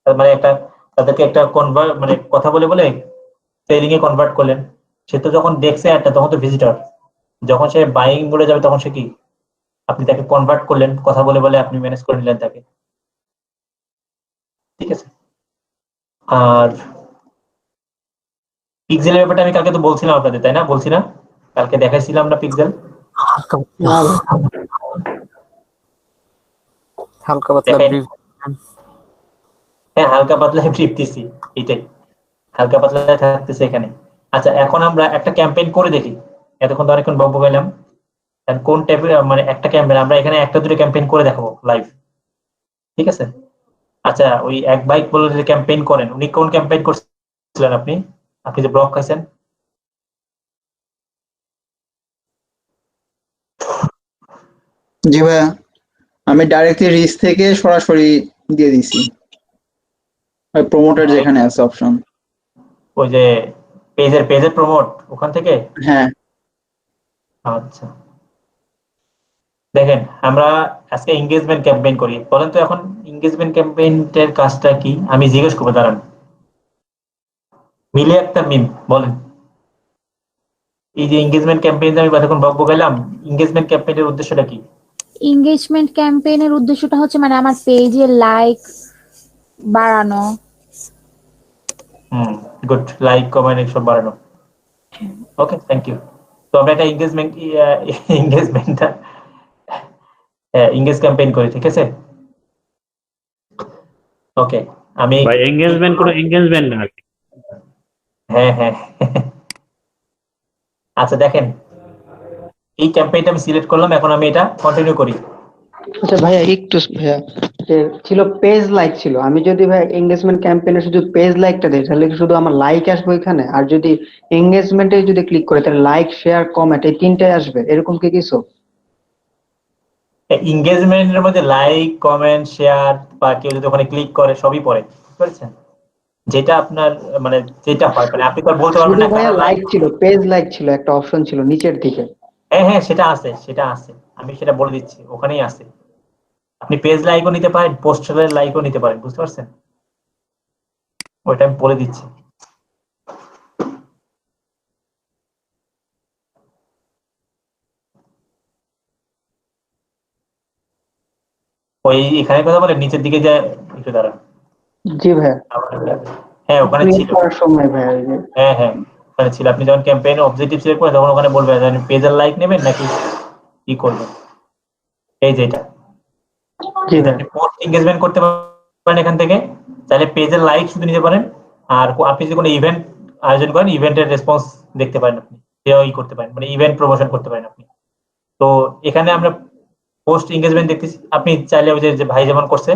তার মানে একটা তাদেরকে একটা কনভার্ট মানে কথা বলে বলে সেলিং এ কনভার্ট করলেন। সে তো যখন দেখছে একটা তখন তো ভিজিটর, যখন সে বাইং মোডে যাবে তখন সে কি, আপনি তাকে কনভার্ট করলেন কথা বলে বলে, আপনি ম্যানেজ করে নিলেন তাকে, ঠিক আছে। আর পিক্সেলের ব্যাপারটা আমি কালকে তো বলছিলাম আপনাদের, তাই না? বলছি না কালকে দেখাইছিলাম না পিক্সেল? না ভাই, হালকা পাতলা দেখাই ব্রিফ। হ্যাঁ, হালকা পাতলা ব্রিফ দিছি, এটাই হালকা পাতলা থাকতেছে এখানে। আচ্ছা, এখন আমরা একটা ক্যাম্পেইন করে দেখি। এতক্ষণ তো অনেকক্ষণ বকবক গেলাম, কোন টাইপের মানে একটা ক্যাম্পেইন আমরা এখানে একটা দুটো ক্যাম্পেইন করে দেখাবো লাইভ, ঠিক আছে? আচ্ছা, ওই এক বাইক বলে যে ক্যাম্পেইন করেন, উনি কোন ক্যাম্পেইন করছিলেন আপনি? আপনি যে ব্লগ খাইছেন? জি ভাইয়া, আমি ডাইরেক্টলি রিচ থেকে সরাসরি দিয়ে দিছি, ওই প্রমোটার যেখানে আছে অপশন। ওই যে পেজের প্রমোট ওখান থেকে? হ্যাঁ, আচ্ছা, দেখেন আমরা আজকে এঙ্গেজমেন্ট ক্যাম্পেইন করি, বলেন তো এখন এঙ্গেজমেন্ট ক্যাম্পেইনের কাজটা কি? আমি জিজ্ঞেস করবো, দাঁড়ান। মিলে একটা মিম বলেন। এই যে এঙ্গেজমেন্ট ক্যাম্পেইন আমি কতক্ষণ বকবক গেলাম, এঙ্গেজমেন্ট ক্যাম্পেইনের উদ্দেশ্যটা কি? এঙ্গেজমেন্ট ক্যাম্পেইনের উদ্দেশ্যটা হচ্ছে মানে আমার পেজে লাইক বাড়ানো। গুড, লাইক কমেন্ট এসব বাড়ানো। ওকে, থ্যাংক ইউ। তো আমরা একটা এঙ্গেজমেন্টটা এঙ্গেজ ক্যাম্পেইন করি, ঠিক আছে? ওকে, আমি ভাই এঙ্গেজমেন্ট কোনো এঙ্গেজমেন্ট না। হ্যাঁ হ্যাঁ আচ্ছা দেখেন, এই ক্যাম্পেইনটা আমি সিলেক্ট করলাম, এখন আমি এটা কন্টিনিউ করি। আচ্ছা ভাইয়া একটু ভাইয়া, যে ছিল পেজ লাইক ছিল, আমি যদি ভাই এঙ্গেজমেন্ট ক্যাম্পেইনে শুধু পেজ লাইকটা দিই তাহলে কি শুধু আমার লাইক আসবে ওইখানে? আর যদি এঙ্গেজমেন্টে যদি ক্লিক করে তাহলে লাইক শেয়ার কমেন্ট এই তিনটাই আসবে, এরকম কি কিছু? এঙ্গেজমেন্টের মধ্যে লাইক কমেন্ট শেয়ার বা কেউ যদি ওখানে ক্লিক করে সবই পড়ে, বুঝতে পারছেন? যেটা আপনার মানে যেটা হয়, মানে আপনি তো আর বলতে পারবেন শুধু না ভাইয়া কারা লাইক লাইক। ছিল, পেজ লাইক ছিল, একটা অপশন ছিল নিচের দিকে। হ্যাঁ হ্যাঁ, সেটা আছে, আমি সেটা বলে দিচ্ছি, ওখানেই আছে। আপনি পেজ লাইকও নিতে পারেন, পোস্টারের লাইকও নিতে পারেন, বুঝতে পারছেন? ওইটা আমি বলে দিচ্ছি। ওই এখানে কথা বলে নিচের দিকে যায়, একটু দাঁড়ান। জি ভাইয়া, হ্যাঁ ওখানে ক্লিক ছিল। করার সময় ভাইয়া এই যে হ্যাঁ হ্যাঁ, ওখানে ছিল। আপনি যখন ক্যাম্পেইন অবজেক্টিভ সিলেক্ট করেন তখন ওখানে বলবে যে পেজের লাইক নেবেন নাকি কি করবেন। এই যে এটা, জি ভাইয়া। আপনি পোস্ট এঙ্গেজমেন্ট করতে পারেন এখান থেকে, চাইলে পেজের লাইক শুধু নিতে পারেন। আর আপনি যদি কোনো ইভেন্ট আয়োজন করেন, ইভেন্টের রেসপন্স দেখতে পারেন আপনি, সেটাই করতে পারেন, মানে ইভেন্ট প্রমোশন করতে পারেন আপনি। তো এখানে আমরা পোস্ট এঙ্গেজমেন্ট দেখতেছি, আপনি চাইলে ওই যে ভাই যেমন করছে,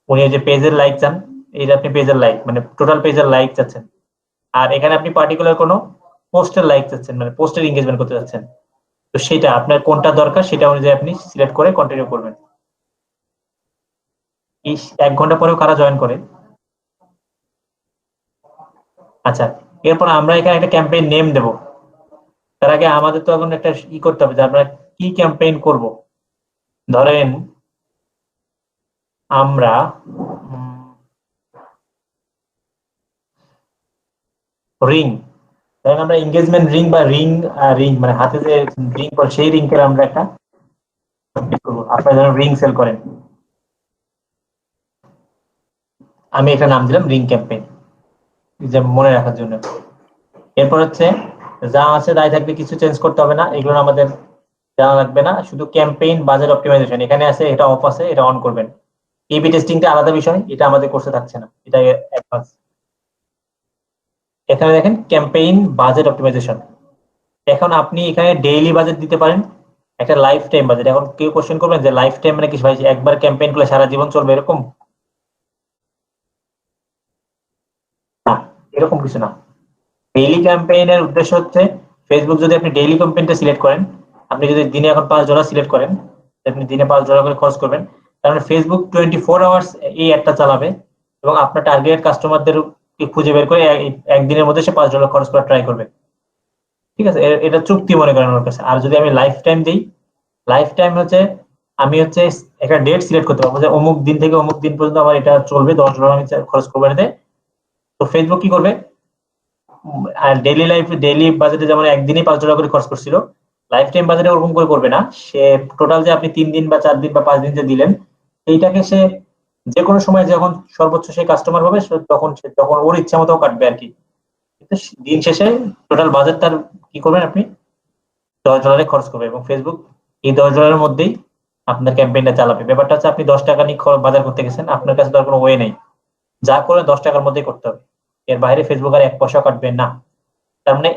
উনি ওই যে পেজের লাইক চান, এই যে আপনি পেজের লাইক মানে টোটাল পেজের লাইক চাচ্ছেন। আর এখানে আপনি পার্টিকুলার কোনো পোস্টের লাইক চাচ্ছেন, মানে পোস্টের এঙ্গেজমেন্ট করতে চাচ্ছেন। তো সেটা আপনার কোনটা দরকার সেটা অনুযায়ী আপনি সিলেক্ট করে কন্টিনিউ করবেন। এই 1 ঘন্টা পরেও কারা জয়েন করে? আচ্ছা, এরপর আমরা এখানে একটা ক্যাম্পেইন নেম দেব। তার আগে আমাদের তো এখন একটা করতে হবে যে আমরা কি ক্যাম্পেইন করব। ধরেন আমরা রিং, ধরেন আমরা এঙ্গেজমেন্ট রিং বা রিং মানে হাতে যে রিং করে সেই রিংকে আমরা একটা করবো। আপনারা ধরেন রিং সেল করেন, আমি একটা নাম দিলাম রিং ক্যাম্পেইন, যে মনে রাখার জন্য। এরপর হচ্ছে যা আছে তাই থাকবে, কিছু চেঞ্জ করতে হবে না, এগুলো আমাদের জানা লাগবে না। শুধু ক্যাম্পেইন বাজেট অপটিমাইজেশন এখানে আছে, এটা অফ আছে, এটা অন করবেন। এবি টেস্টিংটা আলাদা বিষয়, এটা আমাদের কোর্সে থাকছে না, এটা অ্যাডভান্স। এখানে দেখেন ক্যাম্পেইন বাজেট অপটিমাইজেশন। এখন আপনি এখানে ডেইলি বাজেট দিতে পারেন, একটা লাইফ টাইম বাজেট। এখন কেউ কোশ্চেন করবেন যে লাইফ টাইম মানে কি ভাই, একবার ক্যাম্পেইন করলে সারা জীবন চলবে এরকম? না, এরকম কিছু না। ডেইলি ক্যাম্পেইনের উদ্দেশ্য হচ্ছে, ফেসবুক যদি আপনি ডেইলি ক্যাম্পেইনটা সিলেক্ট করেন, আপনি যদি দিনে এখন $5 সিলেক্ট করেন, আপনি দিনে $5 করে খরচ করবেন, তাহলে ফেসবুক 24 আওয়ার্স এই অ্যাডটা চালাবে এবং আপনার টার্গেট কাস্টমারদের খুঁজে বের করে একদিনের মধ্যে সে $5 খরচ করা ট্রাই করবে। ঠিক আছে, এটা চুক্তি মনে করেন ওর কাছে। আর যদি আমি লাইফ টাইম দিই, লাইফ টাইম হচ্ছে আমি হচ্ছে একটা ডেট সিলেক্ট করতে পারবো যে অমুক দিন থেকে অমুক দিন পর্যন্ত আমার এটা চলবে, $10 আমি খরচ করবো এটাতে। তো ফেসবুক কি করবে, আর ডেইলি বাজেটে যেমন একদিনই $5 করে খরচ করছিল, লাইফ টাইম বাজেটে ওরকম করে করবে না। সে টোটাল যে আপনি 3 দিন বা 4 দিন বা 5 দিন যে দিলেন, এইটাকে সে যে কোনো সময় যখন সর্বোচ্চ সে কাস্টমার হবে তখন ওর ইচ্ছা মতো কাটবে আর কি। কিন্তু দিন শেষে টোটাল বাজেট তার কি করবেন আপনি $10 খরচ করবে, এবং ফেসবুক এই $10 মধ্যেই আপনার ক্যাম্পেইনটা চালাবে। ব্যাপারটা হচ্ছে আপনি $10 নিয়ে বাজার করতে গেছেন, আপনার কাছে তো আর কোনো ওয়ে নেই, যা করে $10 মধ্যেই করতে হবে, এর বাইরে ফেসবুক আর 1 পয়সা কাটবে না। তার মানে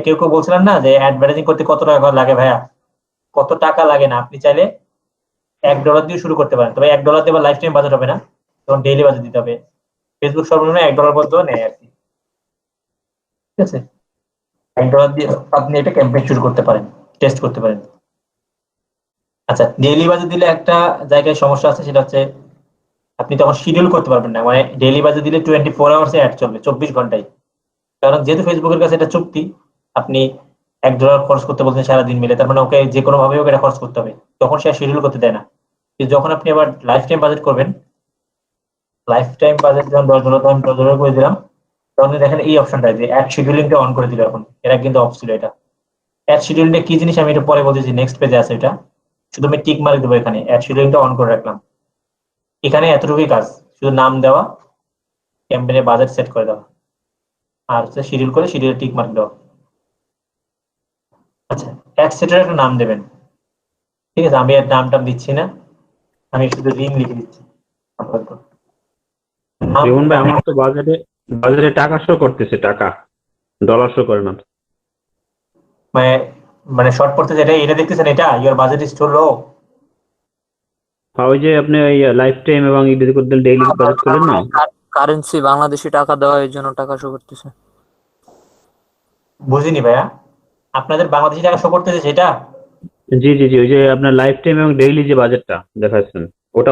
কেউ কেউ বলছিলেন না যে অ্যাডভার্টাইজিং করতে কত টাকা লাগে ভাইয়া, কত টাকা লাগে না, আপনি চাইলে $1 দিয়ে শুরু করতে পারেন, তবে $1 দিয়ে লাইফ টাইম বাজেট হবে না, তখন ডেইলি বাজেট দিতে হবে। ফেসবুক সর্বনিম্ন $1 পর্যন্ত নেয় আর কি। ঠিক আছে, $1 দিয়ে আপনি এটা ক্যাম্পেইন শুরু করতে পারেন, টেস্ট করতে পারেন। আচ্ছা, ডেইলি বাজেট দিলে একটা জায়গায় সমস্যা আছে, সেটা হচ্ছে আপনি তখন শিডিউল করতে পারবেন না। মানে ডেইলি বাজেট দিলে 24 আওয়ার্স অ্যাড চলবে, 24 ঘন্টায়। কারণ যেহেতু ফেসবুকের কাছে এটা চুক্তি, আপনি $1 খরচ করতে বলছেন সারাদিন মিলে, তার মানে ওকে যে কোনো ভাবে ওকে এটা খরচ করতে হবে, তখন সে শিডিউল করতে দেয় না। কিন্তু যখন আপনি আবার লাইফ টাইম বাজেট করবেন, লাইফ টাইম বাজেট যখন $10 আমি $10 করে দিলাম, তখন দেখেন এই অপশনটা যে অ্যাড শিডিউলিংটা অন করে দিল। এখন এরা কিন্তু অফ ছিল এটা। অ্যাড শিডিউলিংটা কি জিনিস আমি এটা পরে বলতেছি, নেক্সট পেজে আছে এটা। শুধু আমি টিক মার্ক দেবো এখানে, অ্যাড শিডিউলিংটা অন করে রাখলাম। এখানে এতটুকুই কাজ, শুধু নাম দেওয়া, ক্যাম্পেইনের বাজেট সেট করে দেওয়া, আর হচ্ছে শিডিউল করে শিডিউলে টিক মার্ক দেওয়া। আচ্ছা, অ্যাড সেটের একটা নাম দেবেন। ঠিক আছে, আমি এর নামটা দিচ্ছি না, আমি শুধু রিং লিখে দিচ্ছি আপাতত। দেখুন ভাই, আমার তো বাজারে টাকা শো করতেছে, টাকা ডলার শো করে না। মানে মানে শর্ট পড়তে যেটা এটা দেখতেছেন, এটা ইওর বাজেট ইজ টু লো। ওই যে আপনি ওই লাইফ টাইম এবং ডেইলি বাজেট করলেন না, কারেন্সি বাংলাদেশি টাকা দেওয়া, এর জন্য টাকা শো করতেছে। বুঝিনি ভাইয়া, আপনাদের বাংলাদেশি টাকা শো করতেছে সেটা? জি জি জি, ওই যে আপনার লাইফ টাইম এবং ডেইলি যে বাজেটটা দেখাচ্ছেন, ওটা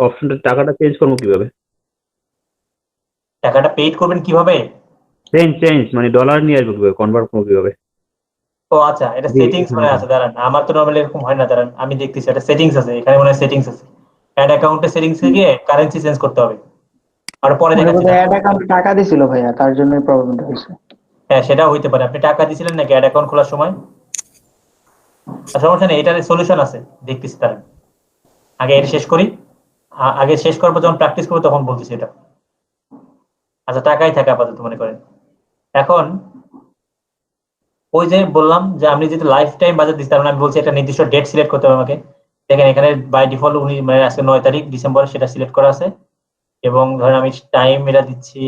অপশনটা টাকাটা চেঞ্জ করবো কিভাবে? টাকাটা পেইড করবেন কিভাবে? চেঞ্জ মানে ডলার নিয়ে আসবো কিভাবে, কনভার্ট করবো কিভাবে? ও আচ্ছা, এটা জি, সেটিংস মনে হ্যাঁ। আছে, দাঁড়ান, আমার তো নরমালি এরকম হয় না, দাঁড়ান আমি দেখতেছি, এটা সেটিংস আছে এখানে, মনে হয় সেটিংস আছে। অ্যাড অ্যাকাউন্টে সেটিংস গিয়ে কারেন্সি চেঞ্জ করতে হবে, আর পরে উনি দেখাচ্ছি বোধহয় না। অ্যাড অ্যাকাউন্টে টাকা দিছিল ভাইয়া, তার জন্যই প্রবলেমটা হয়েছে। হ্যাঁ, সেটাও হইতে পারে, আপনি টাকা দিয়েছিলেন নাকি অ্যাড অ্যাকাউন্ট খোলার সময়? আর সমস্যা নেই, এটার সলিউশন আছে, দেখতেছি তার। আগে এটা শেষ করি, আগে শেষ করবো, যখন প্র্যাকটিস করবো তখন বলতেছি এটা। আচ্ছা, টাকাই থাকে আপাতত মনে করেন। এখন ওই যে বললাম যে আমি যদি লাইফ টাইম বাজেট দিচ্ছি, তার মানে আমি বলছি একটা নির্দিষ্ট ডেট সিলেক্ট করতে হবে আমাকে। দেখেন এখানে বাই ডিফল্ট উনি মানে আজকে 9 তারিখ ডিসেম্বর সেটা সিলেক্ট করা আছে, এবং ধরেন আমি টাইম এটা দিচ্ছি,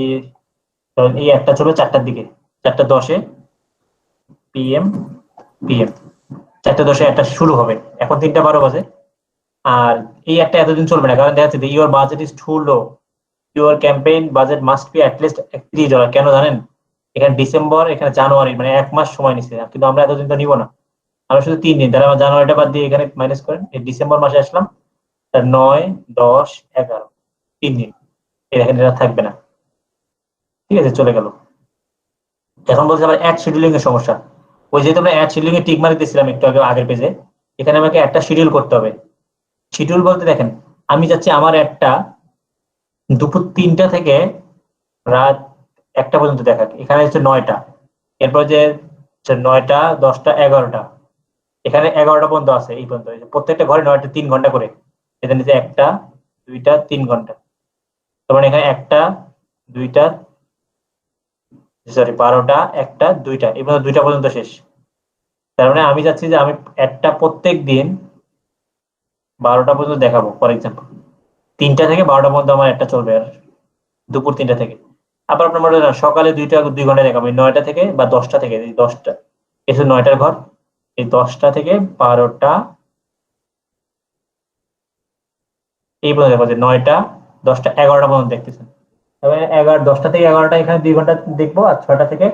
ধরেন এই একটা চলবে 4টার দিকে, 4:10 PM। 4:10 একটা শুরু হবে, এখন 3:12 বাজে। আর এই একটা এতদিন চলবে না, কারণ দেখা যাচ্ছে your budget is too low, your campaign budget must be অ্যাটলিস্ট $30। কেন জানেন? এখানে ডিসেম্বর, এখানে জানুয়ারি, মানে 1 মাস সময় নিচ্ছে, কিন্তু আমরা এতদিন তো নিব না, আমরা শুধু 3 দিন। তাহলে আমার জানুয়ারিটা বাদ দিয়ে এখানে মাইনাস করেন, এই ডিসেম্বর মাসে আসলাম, তার 9, 10, 11, 3 দিন, এখানে এটা থাকবে না। ঠিক আছে, চলে গেল। এখন বলছে আবার অ্যাড শিডিউলিং এর সমস্যা। ওই যে তোমরা অ্যাড শিডিউলিং এ টিক মার্ক দিয়েছিলাম একটু আগে আগের পেজে, এখানে আমাকে একটা শিডিউল করতে হবে। শিডিউল বলতে দেখেন, আমি চাচ্ছি আমার একটা দুপুর 3টা থেকে রাত 1টা পর্যন্ত দেখাক, এখানে হচ্ছে 9টা, এরপর যে 9টা, 10টা, 11টা, এখানে 11টা পর্যন্ত আছে, এই পর্যন্ত। এই যে প্রত্যেকটা ঘরে 9টা 3 ঘন্টা করে, এখানে নিচে 1টা, 2টা, 3 ঘন্টা, তার মানে এখানে 1টা, 2টা, সরি 12টা, 1টা, 2টা, এই পর্যন্ত 2টা পর্যন্ত শেষ। তার মানে আমি চাচ্ছি যে আমি একটা প্রত্যেক দিন 12টা পর্যন্ত দেখাবো, ফর এক্সাম্পল 3টা থেকে 12টা পর্যন্ত আমার একটা চলবে, আর দুপুর 3টা থেকে। আবার আপনার মনে হয় সকালে 2 ঘন্টা দেখাবো, 9টা থেকে বা 10টা থেকে, এই 10টা এসে 9টার ঘর, এই 10টা থেকে 12টা, এই পর্যন্ত দেখো যে 9টা, 10টা, 11টা পর্যন্ত দেখতেছেন। তবে 10টা থেকে 11টা এখানে 2 ঘন্টা দেখবো, আর 6টা থেকে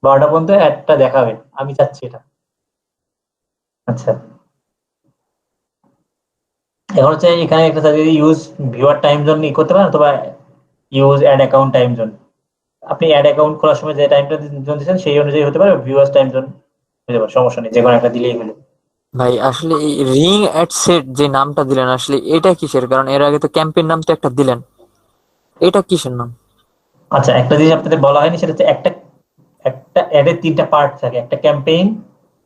12টা পর্যন্ত একটা দেখাবে, আমি চাচ্ছি এটা। আচ্ছা, এখন হচ্ছে এখানে একটা ইউজ ভিউয়ার টাইম জোন করতে পারেন, অথবা use ad account time zone. আপনি অ্যাড অ্যাকাউন্ট খোলার সময় যে টাইমটা জোন দিচ্ছেন সেই অনুযায়ী হতে পারে, ভিউয়ার্স টাইম জোন হতে পারে, সমস্যা নেই, যে কোনো একটা দিলেই হলো। ভাই আসলে এই রিং অ্যাড সেট যে নামটা দিলেন আসলে এটা কিসের? কারণ এর আগে তো ক্যাম্পেইন নাম তো একটা দিলেন, এটা কিসের নাম? আচ্ছা, একটা জিনিস আপনাদের বলা হয়নি, সেটা হচ্ছে একটা একটা অ্যাডের 3টা পার্ট থাকে, একটা ক্যাম্পেইন,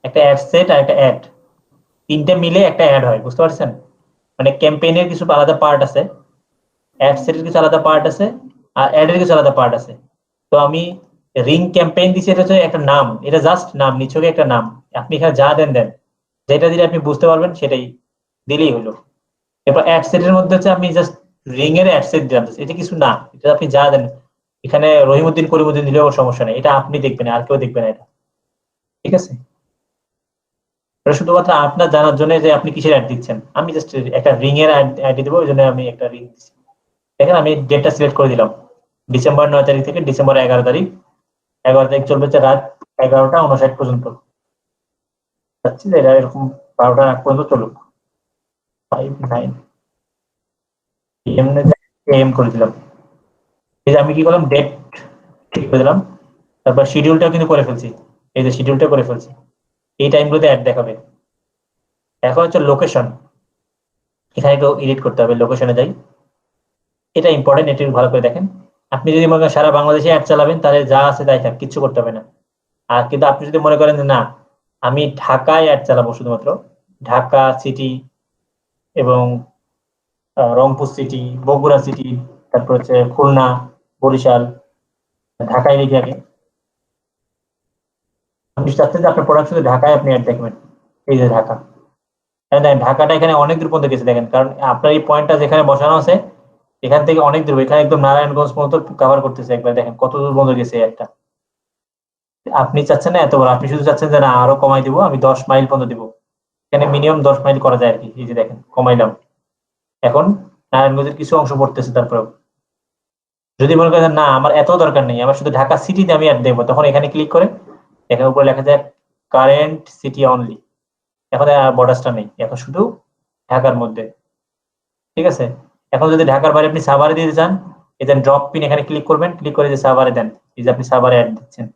একটা অ্যাড সেট আর একটা অ্যাড, 3টে মিলে একটা অ্যাড হয়, বুঝতে পারছেন? মানে ক্যাম্পেইনের কিছু আলাদা পার্ট আছে, অ্যাড সেটের কিছু আলাদা পার্ট আছে, আর অ্যাডের কিছু আলাদা পার্ট আছে। তো আমি রিং ক্যাম্পেইন দিচ্ছি, এটা হচ্ছে একটা নাম, এটা জাস্ট নাম, নিছকে একটা নাম। আপনি এখানে যা দেন দেন, যেটা দিলে আপনি বুঝতে পারবেন সেটাই দিলেই হলো। এরপর অ্যাড সেটের মধ্যে হচ্ছে আমি জাস্ট রিং এর অ্যাড সেট দিলাম, এটা কিছু না, এটা আপনি যা দেন, এখানে রহিমউদ্দিন করিমউদ্দিন দিলেও সমস্যা নেই, এটা আপনি দেখবেন, আর কেউ দেখবে না এটা, ঠিক আছে? এটা শুধুমাত্র আপনার জানার জন্য যে আপনি কিসের অ্যাড দিচ্ছেন। আমি জাস্ট একটা রিং এর অ্যাড দেবো, ওই জন্য আমি একটা রিং দিচ্ছি। দেখেন আমি ডেটটা সিলেক্ট করে দিলাম, ডিসেম্বর 9 তারিখ থেকে ডিসেম্বর 11 তারিখ, 11 তারিখ চলবে হচ্ছে রাত 11টা 59 পর্যন্ত। চাচ্ছি যে এটা এরকম 12টার আগ পর্যন্ত চলুক। 5 9 এম করে দিলাম। এই যে আমি কি করলাম, ডেট ঠিক করে দিলাম, তারপর শিডিউলটাও কিন্তু করে ফেলছি, এই যে শিডিউলটা করে ফেলছি, এই টাইমগুলোতে অ্যাড দেখাবে। এখন হচ্ছে লোকেশন, এখানে একটু এডিট করতে হবে, লোকেশনে যাই, এটা ইম্পর্টেন্ট, এটা একটু ভালো করে দেখেন। আপনি যদি মনে করেন সারা বাংলাদেশে অ্যাড চালাবেন, তাহলে যা আছে তাই থাক, কিচ্ছু করতে হবে না। আর কিন্তু আপনি যদি মনে করেন যে না, আমি ঢাকায় অ্যাড চালাবো শুধুমাত্র, ঢাকা সিটি এবং রংপুর সিটি, বগুড়া সিটি, তারপর হচ্ছে খুলনা, বরিশাল, ঢাকায় লিখে আগে, আমি চাচ্ছি যে আপনার প্রোডাক্ট শুধু ঢাকায় আপনি অ্যাড দেখবেন, এই যে ঢাকা। হ্যাঁ দেখেন, ঢাকাটা এখানে অনেক দূর পর্যন্ত গেছে দেখেন, কারণ আপনার এই পয়েন্টটা যেখানে বসানো আছে এখান থেকে অনেক দূর, এখানে একদম নারায়ণগঞ্জ পর্যন্ত কভার করতেছে, একবার দেখেন কত দূর পর্যন্ত গেছে একটা। আপনি চাচ্ছেন না এত বড়, আপনি শুধু চাচ্ছেন যে না আরো কমাই দিব, আমি 10 মাইল পর্যন্ত দিব, এখানে মিনিমাম 10 মাইল করা যায় আর কি। এই যে দেখেন কমাইলাম, এখন নারায়ণগঞ্জের কিছু অংশ পড়তেছে। তারপরেও যদি মনে করেন না আমার এত দরকার নেই, আমার শুধু ঢাকা সিটিতে আমি অ্যাড দেবো, তখন এখানে ক্লিক করে এখানে উপরে লেখা যায় কারেন্ট সিটি অনলি, এখন আর বর্ডারটা নেই, এখন শুধু ঢাকার মধ্যে, ঠিক আছে? এখন যদি ঢাকার বাইরে আপনি সাভারে দিতে চান, এই দেন ড্রপ পিন, এখানে ক্লিক করবেন, ক্লিক করে যে সাভারে দেন, এই যে আপনি সাভারে অ্যাড দিচ্ছেন,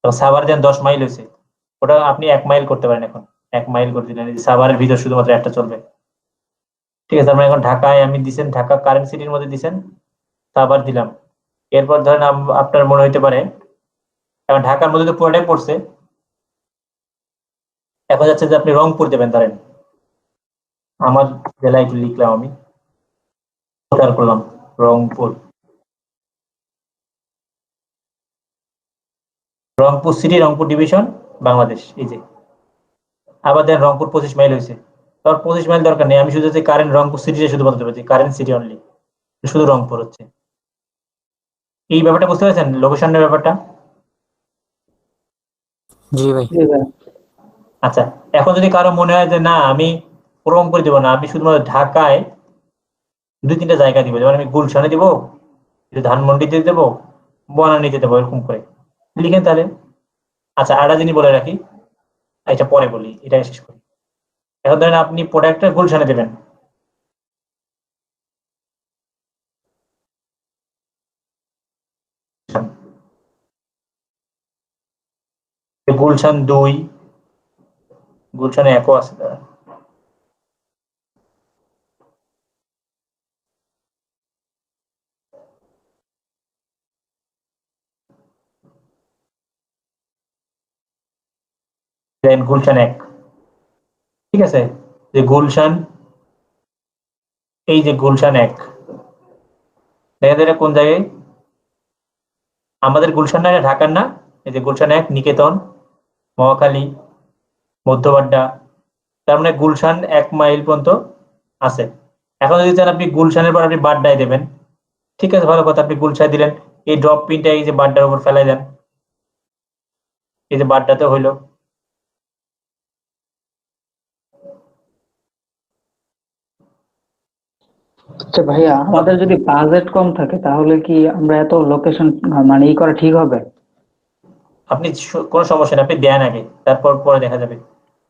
তো সাভারে দেন 10 মাইল হয়েছে, ওটা আপনি 1 মাইল করতে পারেন, এখন 1 মাইল করে দিলেন, এই যে সাভারের ভিতর শুধুমাত্র একটা চলবে, ঠিক আছে? আমরা এখন ঢাকায় আমি দিচ্ছেন, ঢাকা কারেন্ট সিটির মধ্যে দিচ্ছেন, সাভার দিলাম। এরপর ধরেন আপনার মনে হইতে পারে এখন ঢাকার মধ্যে তো পুরোটাই পড়ছে, এখন যাচ্ছে যে আপনি রংপুর দেবেন, ধরেন আমার জেলায় একটু লিখলাম, আমি উত্তর করলাম রংপুর, রংপুর সিটি, রংপুর ডিভিশন, বাংলাদেশ, এই যে। আবার দেন রংপুর 25 মাইল হয়েছে, তার 25 মাইল দরকার নেই, আমি শুধু যে কারেন্ট রংপুর সিটিটা শুধু বলতে পারছি, কারেন্ট সিটি অনলি, শুধু রংপুর হচ্ছে। এই ব্যাপারটা বুঝতে পারছেন, লোকেশনের ব্যাপারটা? জি ভাই। জি ভাই। আচ্ছা, এখন যদি কারো মনে হয় যে না আমি রংপুর দিব না, আমি শুধুমাত্র ঢাকায় 2-3টা জায়গা দিব, যেমন আমি গুলশানে দিব, ধানমন্ডিতে দেবো, বনানীতে দেবো, এরকম করে লিখেন তাহলে। আচ্ছা, আরেকটা জিনিস বলে রাখি, এটা পরে বলি, এটা শেষ করি। এখন ধরেন আপনি প্রোডাক্টটা গুলশানে দেবেন, গুলশান 2, গুলশানে 1ও আছে, দাঁড়া। দেন গুলশান 1, ঠিক আছে? যে গুলশান, এই যে গুলশান 1, দেখা যায় এটা কোন জায়গায়, আমাদের গুলশান না, এটা ঢাকার না, এই যে গুলশান 1 নিকেতন, মহাখালী, মধ্যবাড্ডা, তার মানে গুলশান 1 মাইল পর্যন্ত আছে। এখন যদি চান আপনি গুলশানের পর আপনি বাড্ডায় দেবেন, ঠিক আছে, ভালো কথা, আপনি গুলশান দিলেন, এই ড্রপ পিনটা এই যে বাড্ডার উপর ফেলাই দেন, এই যে বাড্ডাতে হইলো। আচ্ছা ভাইয়া, আমাদের যদি বাজেট কম থাকে তাহলে কি আমরা এত লোকেশন মানে ই করা ঠিক হবে? আপনি কোনো সমস্যা নেই, আপনি দেন আগে, তারপর পরে দেখা যাবে।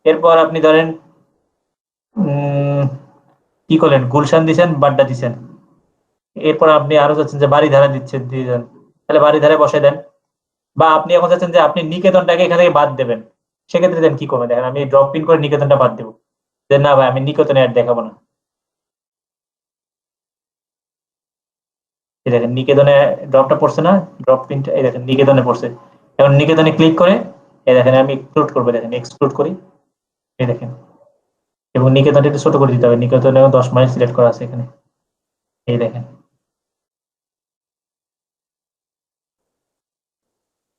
এরপর আপনি ধরেন কি করলেন, গুলশান দিচ্ছেন, বাড্ডা দিচ্ছেন, এরপর আপনি আরো যাচ্ছেন যে বাড়ি ধারা দিচ্ছেন, দিয়ে যান, তাহলে বাড়ি ধারে বসে দেন। বা আপনি এখন চাচ্ছেন যে আপনি নিকেতনটাকে এখান থেকে বাদ দেবেন, সেক্ষেত্রে দেন কি করবেন দেখেন, আমি ড্রপ পিন করে নিকেতনটা বাদ দেবো, যে না ভাই আমি নিকেতনে অ্যাড দেখাবো না। এই দেখেন নিকেতনে ড্রপটা পড়ছে না, ড্রপ পিনটা এই দেখেন নিকেতনে পড়ছে। এখন নিকেতনে ক্লিক করে এই দেখেন আমি এক্সক্লুড করবো, দেখেন এক্সক্লুড করি, এই দেখেন। এবং নিকেতনটা একটু ছোট করে দিতে হবে, নিকেতনে 10 মাইল সিলেক্ট করা আছে এখানে, এই দেখেন।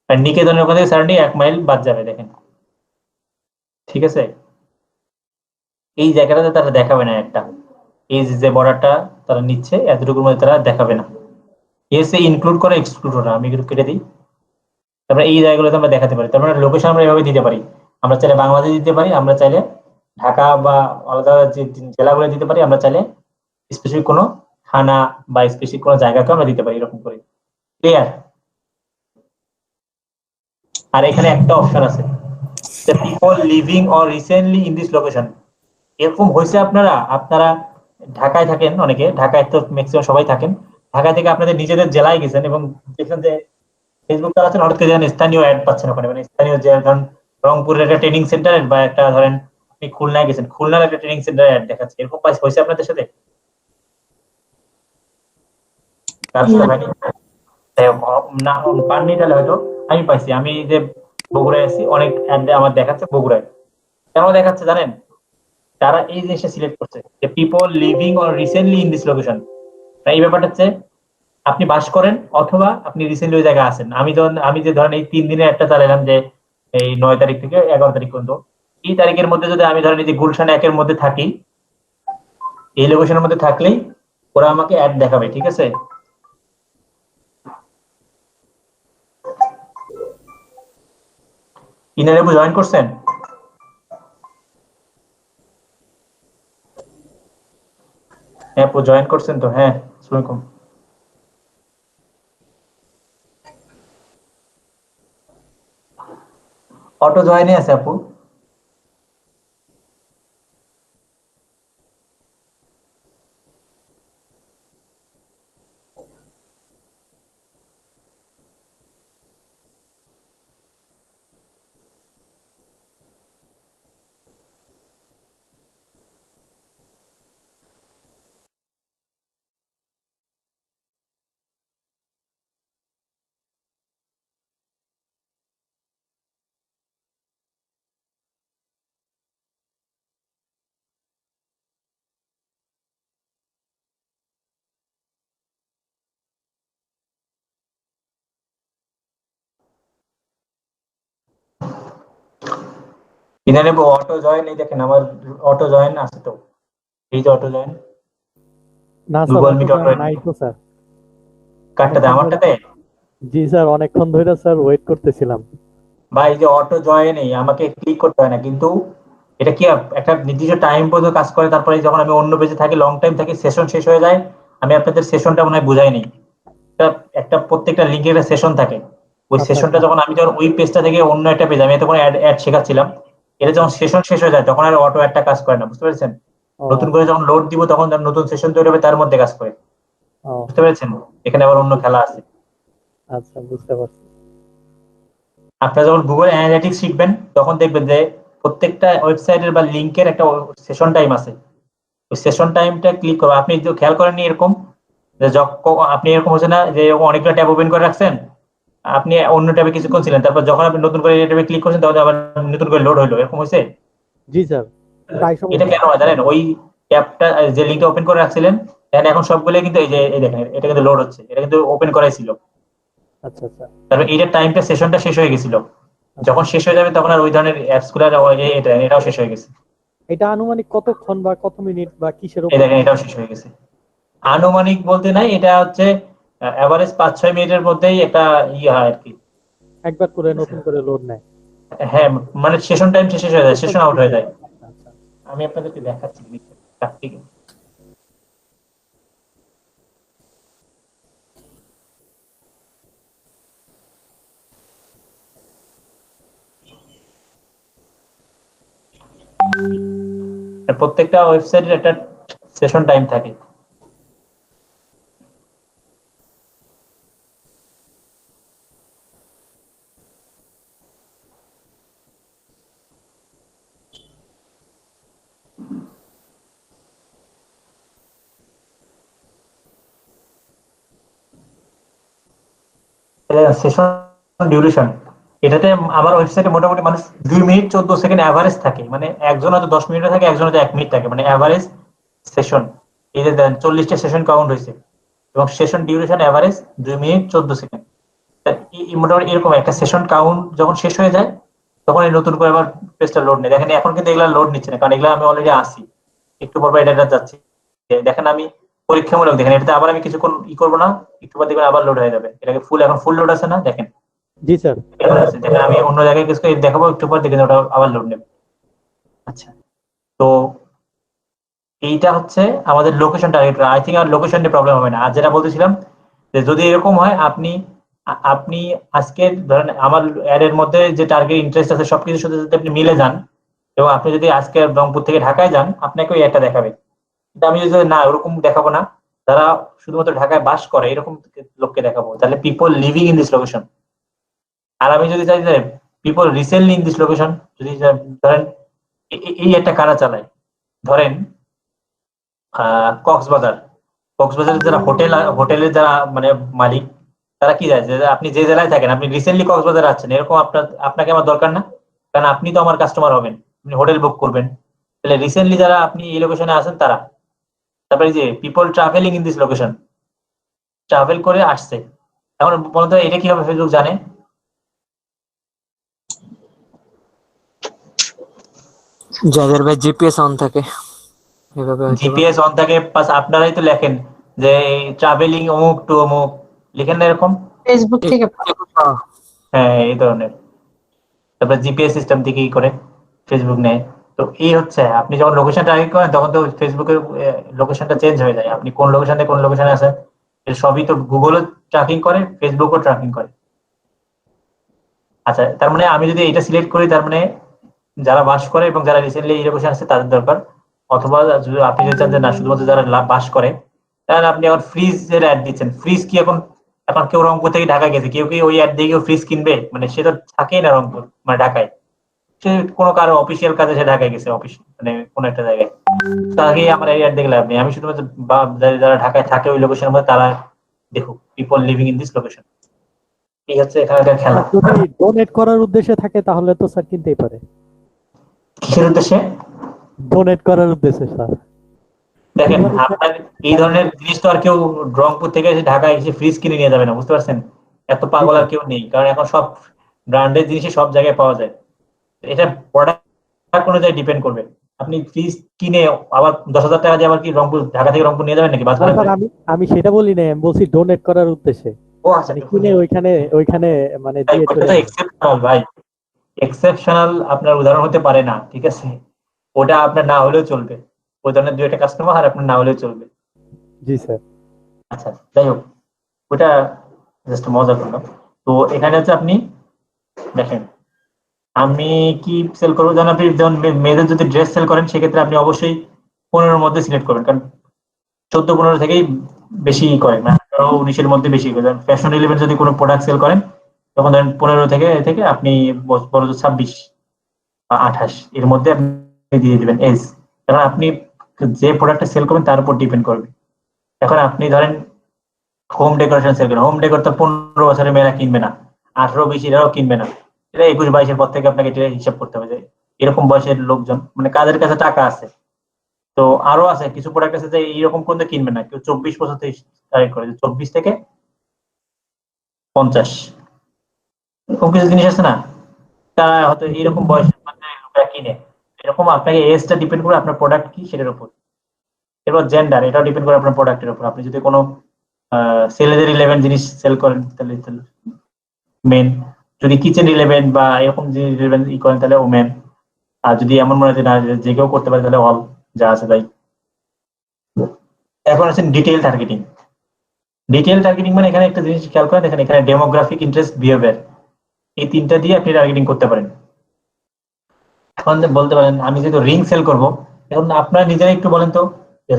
আর নিকেতনের ওখান থেকে সারাউন্ডিং 1 মাইল বাদ যাবে দেখেন, ঠিক আছে। এই জায়গাটাতে তারা দেখাবে না একটা, এই যে বর্ডারটা তারা নিচ্ছে এতটুকুর মধ্যে তারা দেখাবে না। এসে ইনক্লুড করে এক্সক্লুড না, আমি একটু কেটে দিই। তারপরে এই জায়গাগুলোতে আমরা দেখাতে পারি, তারপরে লোকেশন আমরা এভাবে দিতে পারি। আমরা চাইলে বাংলাদেশ দিতে পারি, আমরা চাইলে ঢাকা বা আলাদা যে জেলাগুলো দিতে পারি, আমরা চাইলে স্পেসিফিক কোনো থানা বা স্পেসিফিক কোনো জায়গাকে আমরা দিতে পারি, এরকম করে। ক্লিয়ার? আর এখানে একটা অপশন আছে, people living or recently in this location. এরকম হয়েছে আপনারা আপনারা ঢাকায় থাকেন, অনেকে ঢাকায় তো ম্যাক্সিমাম সবাই থাকেন, ঢাকা থেকে আপনাদের নিজেদের জেলায় গেছেন এবং দেখছেন যে ফেসবুক চালাচ্ছেন, হঠাৎ করে যেন স্থানীয় অ্যাড পাচ্ছেন ওখানে, মানে স্থানীয় যে ধরেন রংপুরের একটা ট্রেনিং সেন্টার বা একটা ধরেন আপনি খুলনায় গেছেন, খুলনার একটা ট্রেনিং সেন্টার অ্যাড দেখাচ্ছে, এরকম হয়েছে আপনাদের সাথে? কার সাথে হয়নি? না পাননি তাহলে হয়তো আমি পাইছি। আমি যে বগুড়ায় আছি, অনেক অ্যাড আমার দেখাচ্ছে বগুড়ায়। কেন দেখাচ্ছে জানেন? তারা এই জিনিসটা সিলেক্ট করছে যে people living or recently in this location. এই ব্যাপারটা হচ্ছে আপনি বাস করেন অথবা আপনি রিসেন্টলি ওই জায়গায় আছেন। আমি যে ধরেন এই 3 দিনের একটা চালাইলাম, যে এই 9 তারিখ থেকে 11 তারিখ পর্যন্ত, এই তারিখের মধ্যে যদি আমি ধরেন এই যে গুলশান 1-এর মধ্যে থাকি, এই লোকেশনের মধ্যে থাকলেই ওরা আমাকে অ্যাড দেখাবে, ঠিক আছে। ইনারেবু জয়েন করছেন? হ্যাঁ আপু জয়েন করছেন তো? হ্যাঁ আসসালামু আলাইকুম। অটো জয়েনে আছে আপু। ইনারেবু অটো জয়েন, এই দেখেন আমার অটো জয়েন আছে তো, এই যে অটো জয়েন, না স্যার, গুগল মিট অতটা অটো। নাই তো স্যার। কাটটাতে অনেকক্ষণ ধরে, আমারটাতে? জি স্যার, অনেকক্ষণ ধরে স্যার ওয়েট করতেছিলাম। ভাই এই যে অটো জয়েন, এই আমাকে ক্লিক করতে হয় না কিন্তু, এটা কি একটা নির্দিষ্ট টাইম পর্যন্ত কাজ করে, তারপরে যখন আমি অন্য পেজে থাকি, লং টাইম থাকি, সেশন শেষ হয়ে যায়। আমি আপনাদের সেশনটা মনে হয় বুঝাইনি, একটা একটা প্রত্যেকটা লিঙ্কের একটা সেশন থাকে। ওই আচ্ছা সেশনটা আচ্ছা। যখন আমি যখন ওই পেজটা থেকে অন্য একটা পেজ, আমি তখন অ্যাড শেখাচ্ছিলাম, এটা যখন সেশন শেষ হয়ে যায় তখন আর অটো একটা কাজ করে না, বুঝতে পেরেছেন? ও নতুন করে আচ্ছা যখন লোড দিব তখন যখন নতুন সেশন তৈরি হবে তার মধ্যে কাজ করে, ও বুঝতে পেরেছেন? এখানে আবার অন্য খেলা আছে। আচ্ছা, বুঝতে পারছি। আপনারা যখন গুগল অ্যানালিটিক্স শিখবেন তখন দেখবেন যে প্রত্যেকটা ওয়েবসাইটের বা লিংকের একটা সেশন টাইম আছে। ওই সেশন টাইমটা ক্লিক করো। আপনি যদি খেয়াল করেননি এরকম, যে আপনি এরকম হচ্ছে না যে এরকম অনেকগুলো ট্যাব ওপেন করে রাখছেন, আপনি অন্য ট্যাবে কিছুক্ষণ ছিলেন, তারপর যখন আপনি নতুন করে এই ট্যাবে ক্লিক করছেন তখন আবার নতুন করে লোড হলো, এরকম হয়েছে? জি স্যার, প্রায় সময় এটা হয়। কেন হয় জানেন? ওই ট্যাবটা যে লিঙ্কটা ওপেন করে রাখছিলেন, এখন সবগুলো কিন্তু এই যে এই দেখেন এটা কিন্তু লোড হচ্ছে, এটা কিন্তু ওপেন করাই ছিল। আচ্ছা আচ্ছা তারপর এইটার টাইমটা সেশনটা শেষ হয়ে গেছিল, আচ্ছা। যখন শেষ হয়ে যাবে তখন আর ওই ধরনের অ্যাপস গুলো এটাও শেষ হয়ে গেছে। এটা আনুমানিক কতক্ষণ বা কত মিনিট বা কিসের এই উপর? দেখেন এটাও শেষ হয়ে গেছে। আনুমানিক বলতে নাই, এটা হচ্ছে এভারেজ 5-6 মিনিটের মধ্যেই একটা ইয়ে হয় আর কি। একবার করে নতুন করে লোড নেয়? হ্যাঁ মানে সেশন টাইম শেষ হয়ে যায়, সেশন সেশন আউট শেষ হয়ে হয়ে যায়। যায়। আচ্ছা আচ্ছা। আমি আপনাদেরকে দেখাচ্ছি practical। প্রত্যেকটা ওয়েবসাইটের একটা সেশন টাইম থাকে। সেশন ডিউরেশন, এটাতে আমার ওয়েবসাইটে মোটামুটি মানুষ 2 মিনিট 14 সেকেন্ড অ্যাভারেজ থাকে, মানে একজন হয়তো 10 মিনিট থাকে, একজন হয়তো 1 মিনিট থাকে, মানে অ্যাভারেজ সেশন। এই যে 40টা সেশন কাউন্ট হয়েছে এবং session duration average 2 minute 14 second. মোটামুটি এরকম একটা সেশন কাউন্ট যখন শেষ হয়ে যায় তখন এই নতুন করে আবার পেজটা লোড নেই। দেখেন এখন কিন্তু এগুলা লোড নিচ্ছে না, কারণ এগুলা আমি অলরেডি আসি, একটু পর এটা যাচ্ছি। দেখেন আমি পরীক্ষামূলক, দেখেন এটাতে আবার আমি কিছুক্ষণ করবো না, একটু পর দেখবেন আবার লোড হয়ে যাবে। এটাকে এখন ফুল লোড আছে না, দেখেন জি স্যার। এখন আছে। দেখেন আমি অন্য জায়গায় কিছু দেখাবো, একটু পর দেখেন ওটা আবার লোড নেবে। আচ্ছা, তো এইটা হচ্ছে আমাদের লোকেশন টার্গেট। আই থিঙ্ক আর লোকেশন নিয়ে প্রবলেম হবে না। আর যেটা বলতেছিলাম যে যদি এরকম হয়, আপনি আজকে ধরেন আমার অ্যাড এর মধ্যে যে টার্গেট ইন্টারেস্ট আছে সবকিছুর সাথে যদি আপনি মিলে যান, এবং আপনি যদি আজকে রংপুর থেকে ঢাকায় যান, আপনাকে ওই একটা দেখাবে। কিন্তু আমি যদি না ওরকম দেখাবো না, যারা শুধুমাত্র ঢাকায় বাস করে এরকম লোককে দেখাবো, তাহলে people living in this location. আর আমি যদি চাই যে people recently in this location, যদি ধরেন এই একটা কারা চালায়, ধরেন কক্সবাজার, কক্সবাজারের যারা হোটেলের যারা মানে মালিক, তারা কি যায় যে আপনি যে জেলায় থাকেন, আপনি রিসেন্টলি কক্সবাজার আছেন, এরকম আপনাকে আমার দরকার না, কারণ আপনি তো আমার কাস্টমার হবেন, আপনি হোটেল বুক করবেন। তাহলে রিসেন্টলি যারা আপনি এই লোকেশনে আছেন তারা, তারপরে যে people travelling in this location, travel করে আসছে। এখন বলতো এটা কিভাবে ফেসবুক জানে? যাদের ভাই জিপিএস অন থাকে এভাবে হয়তো বা। জিপিএস অন থাকে, প্লাস আপনারাই তো লেখেন যে ট্রাভেলিং অমুক টু অমুক, লিখেন না এরকম? ফেসবুক থেকে হ্যাঁ, এই ধরনের। তারপরে জিপিএস সিস্টেম থেকে ই করে ফেসবুক নেয়। তো এই হচ্ছে, আপনি যখন লোকেশন টার্গেট করেন তখন তো ফেসবুকের লোকেশনটা চেঞ্জ হয়ে যায়, আপনি কোন লোকেশনে কোন লোকেশনে আছেন এর সবই তো গুগলও ট্র্যাকিং করে, ফেসবুকও ট্র্যাকিং করে। আচ্ছা, তার মানে আমি যদি এটা সিলেক্ট করি, তার মানে যারা বাস করে এবং যারা রিসেন্টলি এই লোকেশন আছে তাদের দরকার। অথবা যদি আপনি যদি চান যে না শুধুমাত্র যারা বাস করে, তাহলে আপনি এখন ফ্রিজের অ্যাড দিচ্ছেন। ফ্রিজ কি এখন এখন কেউ রংপুর থেকে ঢাকা গেছে, কেউ কি ওই অ্যাড দিয়ে কেউ ফ্রিজ কিনবে? মানে সে তো থাকেই না রংপুর, মানে ঢাকায়, সে কোনো কারো অফিসিয়াল কাজে সে ঢাকায় গেছে, অফিস মানে কোনো একটা জায়গায়, তাকে আমার এই অ্যাড দেখলে আপনি, আমি শুধুমাত্র যারা ঢাকায় থাকে ওই লোকেশনের মধ্যে তারা দেখুক people living in this location. এই হচ্ছে এখানকার খেলা। যদি ডোনেট করার উদ্দেশ্যে থাকে তাহলে তো স্যার কিনতেই পারে। কিসের উদ্দেশ্যে? ডোনেট করার উদ্দেশ্যে স্যার। দেখেন আপনার এই ধরনের জিনিস তো আর কেউ রংপুর থেকে এসে ঢাকায় এসে ফ্রিজ কিনে নিয়ে যাবে না, বুঝতে পারছেন? এত পাগল আর কেউ নেই, কারণ এখন সব ব্র্যান্ডের জিনিসই সব জায়গায় পাওয়া যায়। এটা প্রোডাক্ট অনুযায়ী ডিপেন্ড করবে। আপনি ফ্রিজ কিনে আবার 10,000 টাকা দিয়ে আবার কি রংপুর ঢাকা থেকে রংপুর নিয়ে যাবেন নাকি বাস ভাড়া স্যার করে? আমি সেটা বলি না, আমি বলছি ডোনেট করার উদ্দেশ্যে। ও আচ্ছা, মানে কিনে ওইখানে মানে দিয়ে চলে ওটা তো এক্সেপশনাল ভাই, এক্সেপশনাল আপনার উদাহরণ হতে পারে না, ঠিক আছে? ওটা আপনার না হলেও চলবে, ওই ধরনের 2 একটা কাস্টমার আর আপনার না হলেও চলবে। জি স্যার। আচ্ছা, যাই হোক, ওটা জাস্ট মজা করলাম। তো এখানে হচ্ছে আপনি দেখেন আমি কি সেল করবো, যেন আপনি যেমন মেয়েদের যদি ড্রেস সেল করেন সেক্ষেত্রে আপনি অবশ্যই 15 মধ্যে সিলেক্ট করবেন, কারণ 14-15 থেকেই বেশি করে, মানে 18-19 মধ্যে বেশি করে। ফ্যাশন রিলেভেন্ট যদি কোনো প্রোডাক্ট সেল করেন তখন ধরেন 15 থেকে আপনি বড় 26 বা 28 এর মধ্যে আপনি দিয়ে দিবেন এজ, কারণ আপনি যে প্রোডাক্টটা সেল করবেন তার উপর ডিপেন্ড করবে। এখন আপনি ধরেন হোম ডেকোরেশন সেল করেন, হোম ডেকোর তো 15 বছরের মেয়েরা কিনবে না, 18-20 এরাও কিনবে না, এটা 21-22 পর থেকে আপনাকে এটা হিসাব করতে হবে যে এরকম বয়সের লোকজন, মানে কাদের কাছে টাকা আছে। তো আরো আছে কিছু প্রোডাক্ট আছে যে এইরকম করতে কিনবে না, কেউ 24 বছর থেকে স্টার্ট করে, 24 থেকে 50 এরকম কিছু জিনিস আছে না, তারা হয়তো এইরকম বয়সের মধ্যে লোকেরা কিনে। এরকম আপনাকে এজটা ডিপেন্ড করে আপনার প্রোডাক্ট কি সেটার উপর। এবার জেন্ডার, এটাও ডিপেন্ড করে আপনার প্রোডাক্টের উপর। আপনি যদি কোনো ছেলেদের রিলেভেন্ট জিনিস সেল করেন তাহলে মেন, যদি কিচেন রিলেভেন্ট বা এরকম জিনিস রিলেভেন্ট ই করেন তাহলে ওমেন, আর যদি এমন মনে হয় না যে কেউ করতে পারে তাহলে অল, যা আছে তাই। এখন আছেন ডিটেইল টার্গেটিং। ডিটেইল টার্গেটিং মানে এখানে একটা জিনিস খেয়াল করেন, দেখেন এখানে ডেমোগ্রাফিক, ইন্টারেস্ট, বিহেভিয়ার, এই 3টা দিয়ে আপনি টার্গেটিং করতে পারেন। এখন বলতে পারেন আমি যেহেতু রিং সেল করব, এখন আপনারা নিজেরা একটু বলেন তো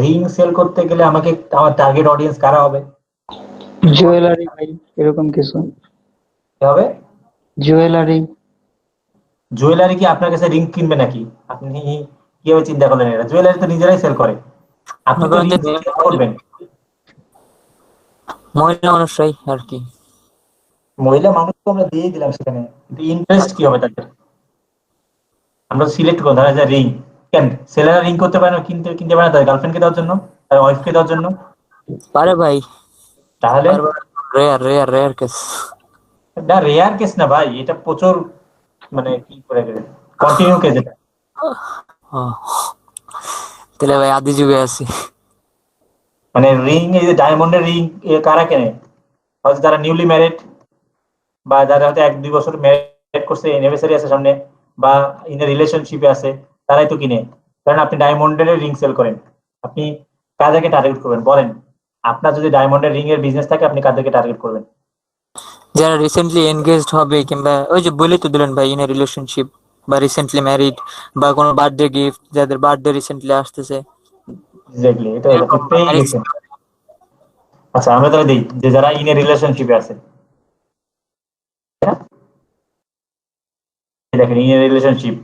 রিং সেল করতে গেলে আমাকে আমার টার্গেট অডিয়েন্স কারা হবে? জুয়েলারি ভাই, এরকম কিছু। কি হবে? জুয়েলারি। জুয়েলারি কি আপনার কাছে রিং কিনবে নাকি? আপনি কিভাবে চিন্তা করলেন? এটা জুয়েলারি তো নিজেরাই সেল করে, আপনি তো রিং সেল করবেন। মহিলা মানুষরাই আর কি। মহিলা মানুষ তো আমরা দিয়ে দিলাম সেখানে, কিন্তু ইন্টারেস্ট কি হবে তাদের? আমরা সিলেক্ট করবো, ধরা যায় রিং। কেন ছেলেরা রিং করতে পারে না, কিনতে পারে না তাদের গার্লফ্রেন্ডকে দেওয়ার জন্য, তার ওয়াইফকে দেওয়ার জন্য? পারে ভাই, তাহলে রেয়ার রেয়ার রেয়ার কেস। না, রেয়ার কেস না ভাই, এটা প্রচুর, মানে কি করে কন্টিনিউ কেস এটা। তাহলে ভাই আদি যুগে আছি। মানে রিং, এই যে ডায়মন্ডের রিং কারা কেনে? হয়তো যারা নিউলি ম্যারিড, বা যারা হয়তো 1-2 বছর ম্যারিড করছে, অ্যানিভার্সারি আছে সামনে, বা ইন রিলেশনশিপে আছে, তারাই তো কিনে। কারণ আপনি ডায়মন্ডের রিং সেল করেন, আপনি কাদেরকে টার্গেট করবেন বলেন? আপনার যদি ডায়মন্ডের রিং এর বিজনেস থাকে, আপনি কাদেরকে টার্গেট করবেন? যারা রিসেন্টলি এনগেজড হবে, কিংবা ওই যে বলেই তো দিলেন ভাই, ইন এ রিলেশনশিপ, বা রিসেন্টলি ম্যারিড, বা কোনো বার্থডে গিফট, যাদের বার্থডে রিসেন্টলি আসতেছে। এক্স্যাক্টলি, এটা হলো আপনি পেয়ে গেছেন। আচ্ছা, আমরা তাহলে দিই যে যারা ইন এ রিলেশনশিপে আছে, দেখেন ইন এ রিলেশনশিপ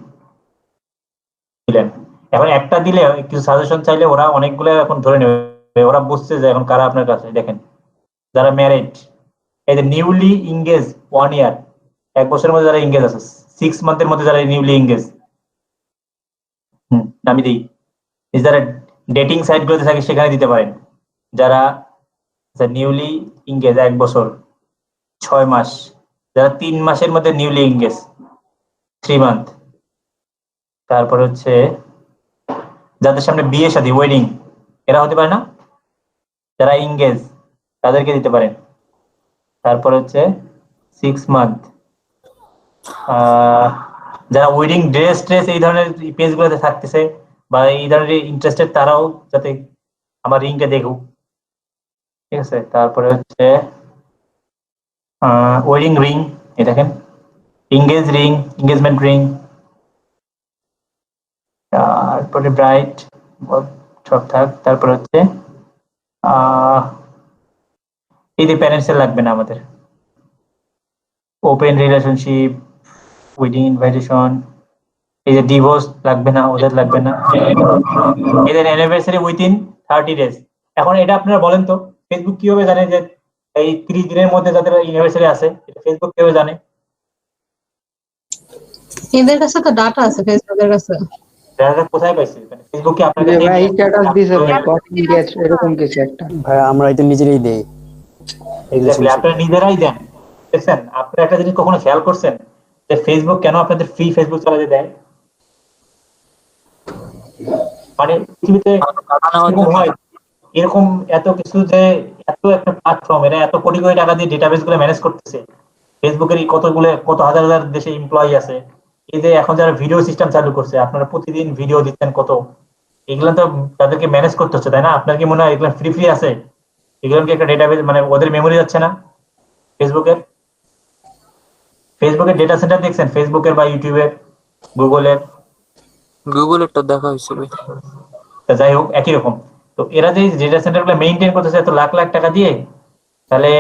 দিলেন, এখন একটা দিলে কিছু সাজেশন চাইলে ওরা অনেকগুলো এখন ধরে নেবে, ওরা বুঝছে যে এখন কারা আপনার কাছে। দেখেন যারা ম্যারিড, এই যে নিউলি ইংগেজ 1 ইয়ার, 1 বছরের মধ্যে যারা ইংগেজ আছে, 6 মান্থের মধ্যে যারা নিউলি ইংগেজ, আমি দিই। এই যারা ডেটিং সাইট গুলোতে থাকে সেখানে দিতে পারেন। যারা নিউলি ইংগেজ 1 বছর 6 মাস, যারা 3 মাসের মধ্যে নিউলি ইংগেজ 3 মান্থ, তারপর হচ্ছে যাদের সামনে বিয়ে শাদী ওয়েডিং, এরা হতে পারে না, যারা ইংগেজ তাদেরকে দিতে পারেন। তারপর হচ্ছে 6 মান্থ, যারা ওয়েডিং ড্রেস এই ধরনের পেজ গুলোতে থাকতেছে বা এই ধরনের ইন্টারেস্টেড, তারাও যাতে আমার রিংটা দেখুক, ঠিক আছে। তারপরে হচ্ছে ওয়েডিং রিং, এই দেখেন ইংগেজ রিং, এঙ্গেজমেন্ট রিং, তারপরে ব্রাইট সব থাক। তারপর হচ্ছে এই যে প্যারেন্টসের লাগবে না আমাদের, ওপেন রিলেশনশিপ, ওয়েডিং ইনভাইটেশন, এই যে ডিভোর্স লাগবে না, ওদের লাগবে না, এদের অ্যানিভার্সারি উইথিন 30 ডেজ। এখন এটা আপনারা বলেন তো, ফেসবুক কিভাবে জানে যে এই 30 দিনের মধ্যে যাদের অ্যানিভার্সারি আছে? এটা ফেসবুক কিভাবে জানে? এদের কাছে তো ডাটা আছে, ফেসবুকের কাছে। যারা কোথায় পাইছে? মানে ফেসবুক কি আপনার যে কাছে ভাই স্ট্যাটাস দিছে ভাই, গট এনগেজ এরকম কিছু একটা। ভাই আমরা তো নিজেরাই দেই। Exactly, আপনারা নিজেরাই দেন। দেখছেন, আপনারা একটা জিনিস কখনো খেয়াল করছেন যে ফেসবুক কেন আপনাদের ফ্রি ফেসবুক চালাতে দেয়? মানে পৃথিবীতে এরকম হয়, এরকম এত কিছু, যে এত একটা প্ল্যাটফর্ম, এরা এত কোটি কোটি টাকা দিয়ে ডেটাবেস গুলো ম্যানেজ করতেছে। ফেসবুকের কত হাজার হাজার দেশে এমপ্লয়ি আছে। এই যে এখন যারা ভিডিও সিস্টেম চালু করছে, আপনারা প্রতিদিন ভিডিও দিচ্ছেন কত, এগুলো তো তাদেরকে ম্যানেজ করতে হচ্ছে, তাই না? আপনার কি মনে হয় এগুলো ফ্রি ফ্রি আছে? এগুলো কি একটা ডেটাবেস, মানে ওদের মেমোরি যাচ্ছে না? ফেসবুকের ডেটা সেন্টার দেখছেন? ফেসবুকের বা ইউটিউবের, গুগলের তো দেখা হয়েছে ভাই। তা যাই হোক, একই রকম। তো এরা যে ডেটা সেন্টার গুলো মেইনটেইন করতেছে এত লাখ লাখ টাকা দিয়ে, তাহলে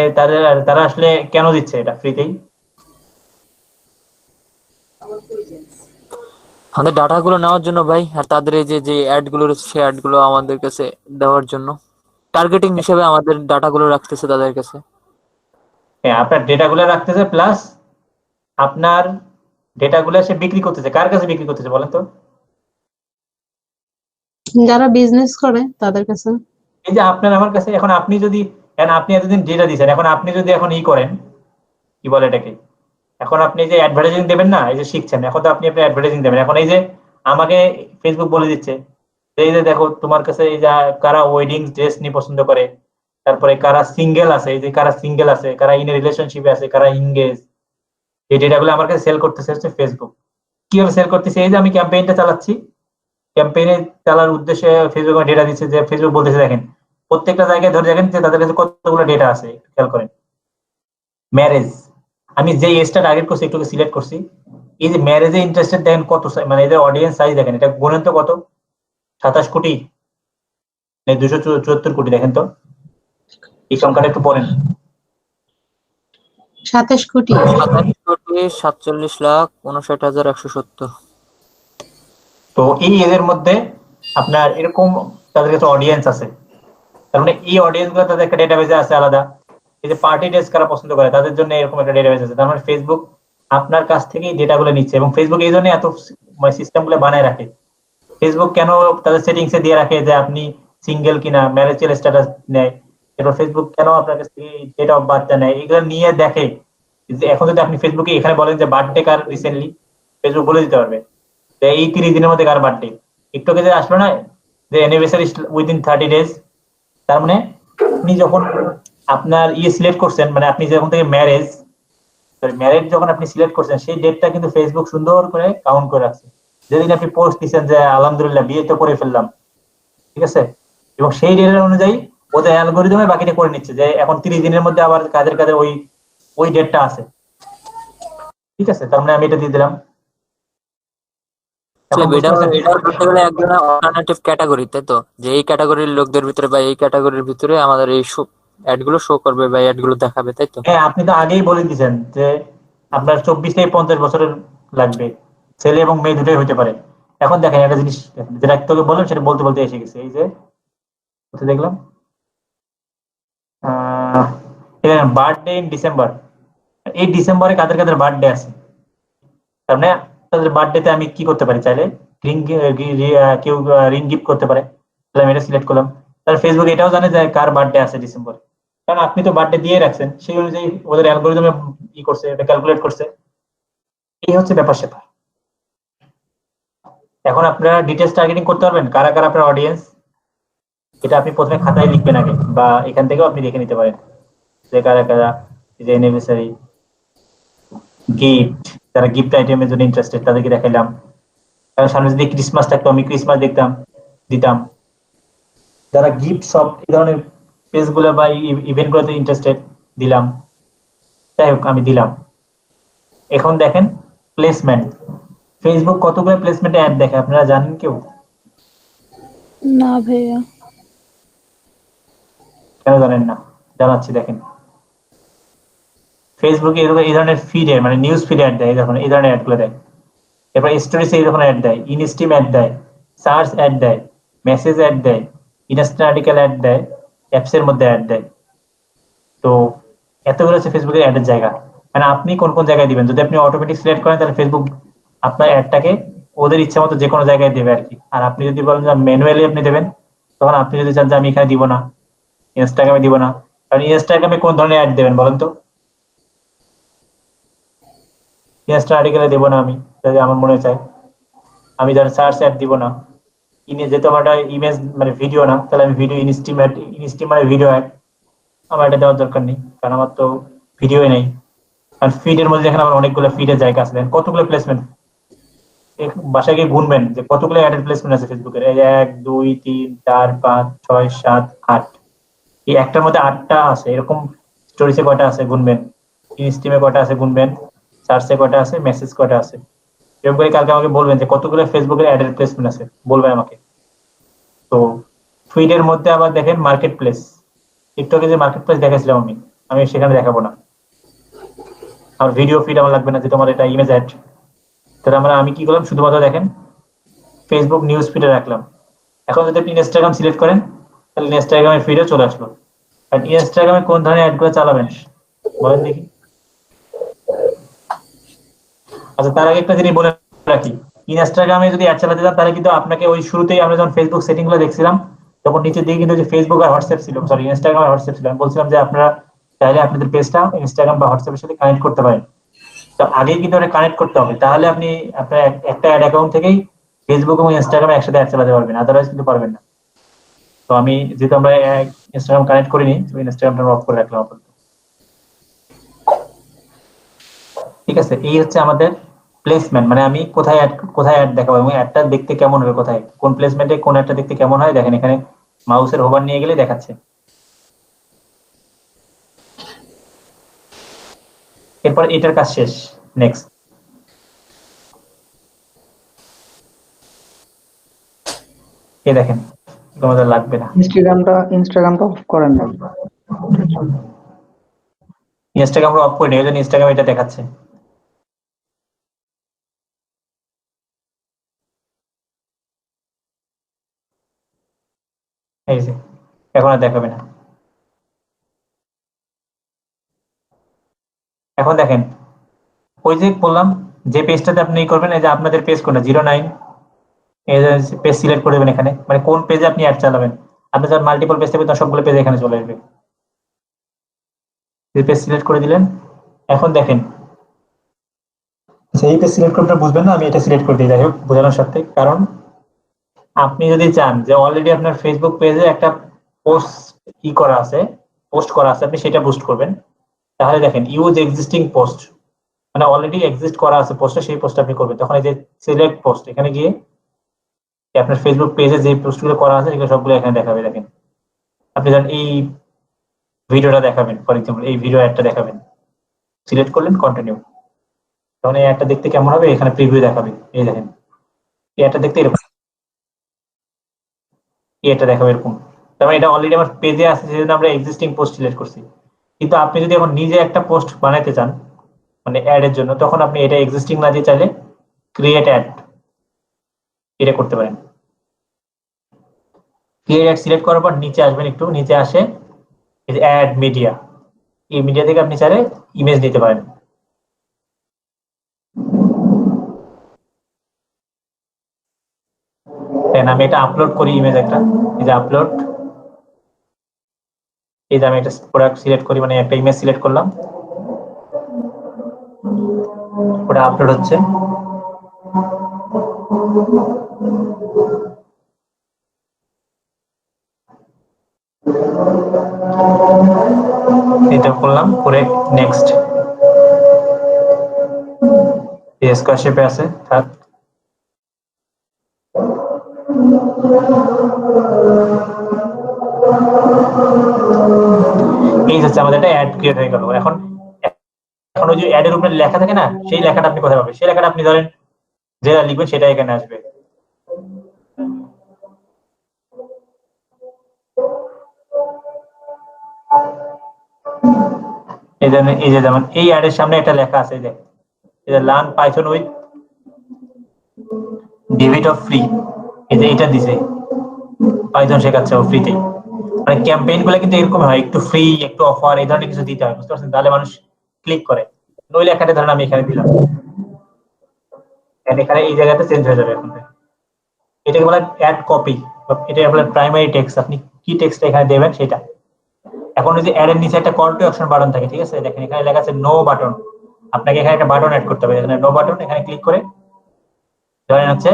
তারা আসলে কেন দিচ্ছে এটা ফ্রিতেই? আমাদের ডাটা গুলো নেওয়ার জন্য ভাই, আর তাদের এই যে অ্যাড গুলো রয়েছে, সেই অ্যাড গুলো আমাদের কাছে দেওয়ার জন্য, টার্গেটিং হিসেবে আমাদের ডাটা গুলো রাখতেছে তাদের কাছে। হ্যাঁ, আপনার ডেটা গুলো রাখতেছে, প্লাস আপনার ডেটা গুলো সে বিক্রি করতেছে। কার কাছে বিক্রি করতেছে বলেন তো? যারা বিজনেস করে তাদের কাছে। এই যে আপনার আমার কাছে, এখন আপনি যদি, আপনি এতদিন ডেটা দিচ্ছেন, এখন আপনি যদি এখন করেন, কি বলে এটাকে, এখন আপনি যে অ্যাডভার্টাইজিং দেবেন না, এই যে শিখছেন, এখন তো আপনি আপনার অ্যাডভার্টাইজিং দেবেন। এখন এই যে আমাকে ফেসবুক বলে দিচ্ছে যে এই যে দেখো তোমার কাছে এই যে কারা ওয়েডিং ড্রেস নিয়ে পছন্দ করে, তারপরে কারা সিঙ্গেল আছে, এই যে কারা সিঙ্গেল আছে, কারা ইন রিলেশনশিপে আছে, কারা ইংগেজ, এই ডেটাগুলো আমার কাছে সেল করতেছে হচ্ছে ফেসবুক। কিভাবে সেল করতেছে? এই যে আমি ক্যাম্পেইনটা চালাচ্ছি, ক্যাম্পেইনে চালার উদ্দেশ্যে ফেসবুক ডেটা দিচ্ছে, যে ফেসবুক বলতেছে দেখেন প্রত্যেকটা জায়গায় ধরে দেখেন যে তাদের কাছে কতগুলো ডেটা আছে, খেয়াল করেন। ম্যারেজ, আমি যে এজটা টার্গেট করছি, একটু সিলেক্ট করছি, এই যে ম্যারেজে ইন্টারেস্টেড দেখেন কত, মানে এদের অডিয়েন্স সাইজ দেখেন, এটা গুণেন তো কত, 27 কোটি, 274 কোটি, দেখেন তো এই সংখ্যাটা একটু পড়েন। 27 কোটি 47,59,170। তো এই এদের মধ্যে আপনার এরকম তাদের কাছে অডিয়েন্স আছে, তার মানে এই অডিয়েন্স গুলো তাদের একটা ডেটাবেসে আছে আলাদা। এই যে পার্টি ডেস কারা পছন্দ করে তাদের জন্য এরকম একটা ডেটাবেস আছে। তার মানে ফেসবুক আপনার কাছ থেকেই ডেটাগুলো নিচ্ছে, এবং ফেসবুক এই জন্য এত সিস্টেম গুলো বানায় রাখে। ফেসবুক কেন তাদের সেটিংসে দিয়ে রাখে যে আপনি সিঙ্গেল কিনা, ম্যারেজের স্ট্যাটাস নেয়, এরপর ফেসবুক কেন আপনার কাছ থেকে ডেট অফ বার্থটা নেয়, এগুলো নিয়ে দেখে। যে এখন যদি আপনি ফেসবুকে এখানে বলেন যে বার্থডে কার রিসেন্টলি, ফেসবুক বলে দিতে পারবে যে এই 30 দিনের মধ্যে কার বার্থডে। একটু আগে যে আসলো না যে অ্যানিভার্সারি উইদিন 30 days, তার মানে আপনি যখন আপনার সিলেক্ট করছেন, মানে আপনি যখন থেকে ম্যারেজ যখন আপনি সিলেক্ট করছেন, সেই ডেটটা কিন্তু ফেসবুক সুন্দর করে কাউন্ট করে রাখছে। যেদিন আপনি পোস্ট দিচ্ছেন যে আলহামদুলিল্লাহ বিয়ে তো করে ফেললাম, ঠিক আছে, এবং সেই ডেটের অনুযায়ী ওদের অ্যালগোরিদমে বাকিটা করে নিচ্ছে যে এখন 30 দিনের মধ্যে আবার কাদের কাদের ওই ওই ডেটটা আছে, ঠিক আছে। তার মানে আমি এটা দিয়ে দিলাম। এখন বুঝতে এটা পারছেন এটা বলতে গেলে এক ধরনের অল্টারনেটিভ ক্যাটাগরি, তাই তো? যে এই ক্যাটাগরির লোকদের ভিতরে বা এই ক্যাটাগরির ভিতরে আমাদের এই অ্যাড গুলো শো করবে বা অ্যাড গুলো দেখাবে, তাই তো? হ্যাঁ, আপনি তো আগেই বলে দিয়েছেন যে আপনার 24 থেকে 50 বছরের লাগবে, ছেলে এবং মেয়ে দুটোই হতে পারে। এখন দেখেন একটা জিনিস দেখেন, যেটা তোকে বললাম সেটা বলতে বলতে এসে গেছে। এই যে কোথায় দেখলাম, বার্থডে ইন ডিসেম্বর, এই ডিসেম্বরে কাদের কাদের বার্থডে আছে। তার মানে তাদের বার্থডেতে আমি কি করতে পারি, চাইলে রিং, কেউ রিং গিফট করতে পারে, তাহলে আমি এটা সিলেক্ট করলাম। তাহলে ফেসবুক এটাও জানে যে কার বার্থডে আছে ডিসেম্বরে, কারণ আপনি তো বার্থডে দিয়ে রাখছেন, সেই অনুযায়ী ওদের অ্যালগোরিদমে ই করছে, এটা ক্যালকুলেট করছে। এই হচ্ছে ব্যাপার স্যাপার। এখন আপনারা ডিটেলস টার্গেটিং করতে পারবেন কারা কারা আপনার অডিয়েন্স, এটা আপনি প্রথমে খাতায় লিখবেন আগে, বা এখান থেকেও আপনি দেখে নিতে পারেন যে কারা কারা, এই যে অ্যানিভার্সারি, গিফট, যারা গিফট আইটেমের জন্য ইন্টারেস্টেড তাদেরকে দেখাইলাম। কারণ সামনে যদি ক্রিসমাস থাকতো আমি ক্রিসমাস দেখতাম, দিতাম। যারা গিফট সব এই ধরনের পেজ গুলো বা ইভেন্ট গুলোতে ইন্টারেস্টেড, দিলাম। যাই হোক আমি দিলাম। এখন দেখেন প্লেসমেন্ট, ফেসবুক কতগুলো প্লেসমেন্টে অ্যাড দেখে আপনারা জানেন কেউ? না ভাইয়া। কেন জানেন না? জানাচ্ছি দেখেন। ফেসবুকে এই ধরনের ফিডে, মানে নিউজ ফিডে অ্যাড দেয়, যখন এই ধরনের অ্যাড গুলো দেয়। এরপর স্টোরিজে এই ধরনের অ্যাড দেয়, ইনস্টিম অ্যাড দেয়, সার্চ অ্যাড দেয়, মেসেজ অ্যাড দেয়, ইনস্টা আর্টিকেল অ্যাড দেয়, অ্যাপস এর মধ্যে অ্যাড দেয়। তো এতগুলো হচ্ছে ফেসবুকের অ্যাডের জায়গা। মানে আপনি কোন কোন জায়গায় দিবেন, যদি আপনি অটোমেটিক সিলেক্ট করেন তাহলে ফেসবুক আপনার অ্যাডটাকে ওদের ইচ্ছা মতো যে কোনো জায়গায় দেবে আর কি। আর আপনি যদি বলেন যে ম্যানুয়ালি আপনি দেবেন, তখন আপনি যদি চান যে আমি এখানে দিব না, ইনস্টাগ্রামে দিব না, কারণ ইনস্টাগ্রামে কোন ধরনের অ্যাড দেবেন বলেন তো? ইনস্টা আর্টিকেলে দেবো না আমি, যদি আমার মনে চায়। আমি ধরেন সার্চ অ্যাড দিব না, যেহেতু আমার ইমেজ মানে ভিডিও না, তাহলে আমি ভিডিও ইনস্টিম মানে ভিডিও অ্যাড, আমার এটা দেওয়ার দরকার নেই, কারণ আমার তো ভিডিওই নেই। আর ফিডের মধ্যে দেখেন আমার অনেকগুলো ফিডের জায়গা আছে, দেখেন কতগুলো প্লেসমেন্ট। বাসায় গিয়ে গুনবেন যে কতগুলো অ্যাডের প্লেসমেন্ট আছে ফেসবুকের। এই যে 1 2 3 4 5 6 7 8, এই একটার মধ্যে 8টা আছে এরকম। স্টোরিজে কয়টা আছে গুনবেন, ইনস্টিমে কয়টা আছে গুনবেন, সার্চে কয়টা আছে, মেসেজ কয়টা আছে। এরকম করে কালকে আমাকে বলবেন যে কতগুলো ফেসবুকের অ্যাডের প্লেসমেন্ট আছে, বলবেন আমাকে। তো ফিডের মধ্যে আবার দেখেন মার্কেট প্লেস, টিকটকে যে মার্কেট প্লেস দেখাছিলাম আমি, আমি সেখানে দেখাবো না। আমার ভিডিও ফিড আমার লাগবে না, যে তোমার এটা ইমেজ অ্যাড। তাহলে আমি কি করলাম, শুধুমাত্র দেখেন ফেসবুক নিউজ ফিডে রাখলাম। এখন যদি আপনি ইনস্টাগ্রাম সিলেক্ট করেন, তাহলে ইনস্টাগ্রামের ফিডে চলে আসলো। আর ইনস্টাগ্রামে কোন ধরনের অ্যাড গুলো চালাবেন বলেন দেখি। আচ্ছা, তার আগে একটা জিনিস বলে রাখি, ইনস্টাগ্রামে যদি অ্যাড চালাতে চান তাহলে কিন্তু আপনাকে ওই শুরুতেই আমরা যখন ফেসবুক সেটিং গুলো দেখছিলাম, তখন নিচের দিকে কিন্তু যে ফেসবুক আর হোয়াটসঅ্যাপ ছিল, সরি ইনস্টাগ্রাম আর হোয়াটসঅ্যাপ ছিল, আমি বলছিলাম যে আপনারা চাইলে আপনাদের পেজটা ইনস্টাগ্রাম বা হোয়াটসঅ্যাপের সাথে কানেক্ট করতে পারেন। তো আগেই কিন্তু ওটা কানেক্ট করতে হবে, তাহলে আপনি আপনার একটা অ্যাড অ্যাকাউন্ট থেকেই ফেসবুক এবং ইনস্টাগ্রামে একসাথে অ্যাড চালাতে পারবেন, আদারওয়াইজ কিন্তু পারবেন না। তো আমি যেহেতু আমরা ইনস্টাগ্রাম কানেক্ট করিনি, তো ইনস্টাগ্রামটা অফ করে রাখলাম আপাতত। ঠিক আছে, এই হচ্ছে আমাদের প্লেসমেন্ট, মানে আমি কোথায় অ্যাড দেখাবো এবং অ্যাডটা দেখতে কেমন হবে, কোথায় কোন প্লেসমেন্টে কোন একটা দেখতে কেমন হয়, দেখেন এখানে মাউসের হোভার নিয়ে গেলে দেখাচ্ছে। এরপর এটার কাজ শেষ। নেক্সট, এই দেখেন তোমাদের লাগবে না। ইনস্টাগ্রামটা অফ করেন নাই। ইনস্টাগ্রাম অফ করে নিই, ওই জন্য ইনস্টাগ্রাম এটা দেখাচ্ছে। এই যে এখন আর দেখাবে না। এখন দেখেন ওই যে বললাম যে পেজটাতে আপনি করবেন, এই যে আপনাদের পেজ কোনটা 09, এই যে পেজ সিলেক্ট করে দেবেন এখানে, মানে কোন পেজে আপনি অ্যাড চালাবেন। আপনি যখন মাল্টিপল পেজ থাকবে তখন সবগুলো পেজ এখানে চলে আসবে। পেজ সিলেক্ট করে দিলেন। এখন দেখেন সেই পেজ সিলেক্ট করতে বুঝবেন না, আমি এটা সিলেক্ট করে দিই যাই হোক বোঝানোর সাথে। কারণ আপনি যদি চান যে অলরেডি আপনার ফেসবুক পেজে একটা পোস্ট করা আছে, পোস্ট করা আছে, আপনি সেটা বুস্ট করবেন, তাহলে দেখেন ইউজ এক্সিস্টিং পোস্ট, মানে অলরেডি এক্সিস্ট করা আছে পোস্টে, সেই পোস্ট আপনি করবেন। তখন এই যে সিলেক্ট পোস্ট এখানে গিয়ে আপনার ফেসবুক পেজে যে পোস্টগুলো করা আছে এগুলো সবগুলো এখানে দেখাবে। দেখেন আপনি যখন এই ভিডিওটা দেখাবেন, ফর এক্সাম্পল এই ভিডিও অ্যাডটা দেখাবেন, সিলেক্ট করলেন, কন্টিনিউ। তখন এই অ্যাডটা দেখতে কেমন হবে, এখানে প্রিভিউ দেখাবে। এই দেখেন এই অ্যাডটা দেখতে এরকম, এই অ্যাডটা দেখাবে এরকম। তার মানে এটা অলরেডি আমার পেজে আছে, সেজন্য আমরা এক্সিস্টিং পোস্ট সিলেক্ট করছি। কিন্তু আপনি যদি এখন নিজে একটা পোস্ট বানাইতে চান মানে অ্যাড এর জন্য, তখন আপনি এটা এক্সিস্টিং না দিয়ে চাইলে ক্রিয়েট অ্যাড এটা করতে পারেন। ক্রিয়েট অ্যাড সিলেক্ট করার পর নিচে আসবেন, একটু নিচে আসে এই যে অ্যাড মিডিয়া, এই মিডিয়া থেকে আপনি চাইলে ইমেজ দিতে পারেন। আমি এটা আপলোড করি ইমেজ একটা, এই যে আপলোড, এই যে আমি একটা প্রোডাক্ট সিলেক্ট করি, মানে একটা ইমেজ সিলেক্ট করলাম, ওটা আপলোড হচ্ছে। এটা করলাম করে নেক্সট, স্কয়ার শেপে আছে থাক। এই হচ্ছে আমাদের একটা অ্যাড ক্রিয়েট হয়ে গেল। এখন এখন ওই যে অ্যাড এর উপরে লেখা থাকে না, সেই লেখাটা আপনি কোথায় পাবেন? সেই লেখাটা আপনি ধরেন যেটা লিখবেন সেটা এখানে আসবে। এই যে যেমন এই অ্যাড এর সামনে একটা লেখা আছে, এই যে learn Python with David of free, এই যে এটা দিছে পাইথন শেখাচ্ছে ও ফ্রিতেই। মানে ক্যাম্পেইন গুলো কিন্তু এরকম হয়, একটু ফ্রি একটু অফার এই ধরনের কিছু দিতে হয়, বুঝতে পারছেন? তাহলে মানুষ ক্লিক করে। ওই লেখাটা ধরেন আমি এখানে দিলাম, এখানে এই জায়গাতে চেঞ্জ হয়ে যাবে। এখন এটাকে বলে অ্যাড কপি, এটা বলে প্রাইমারি টেক্সট। আপনি কি টেক্সট এখানে দেবেন সেটা। এখন ওই যে অ্যাড এর নিচে একটা কল টু অ্যাকশন বাটন থাকে, ঠিক আছে? দেখেন এখানে লেখা আছে নো বাটন, আপনাকে এখানে একটা বাটন অ্যাড করতে হবে। এখানে নো বাটন, এখানে ক্লিক করে ধরেন হচ্ছে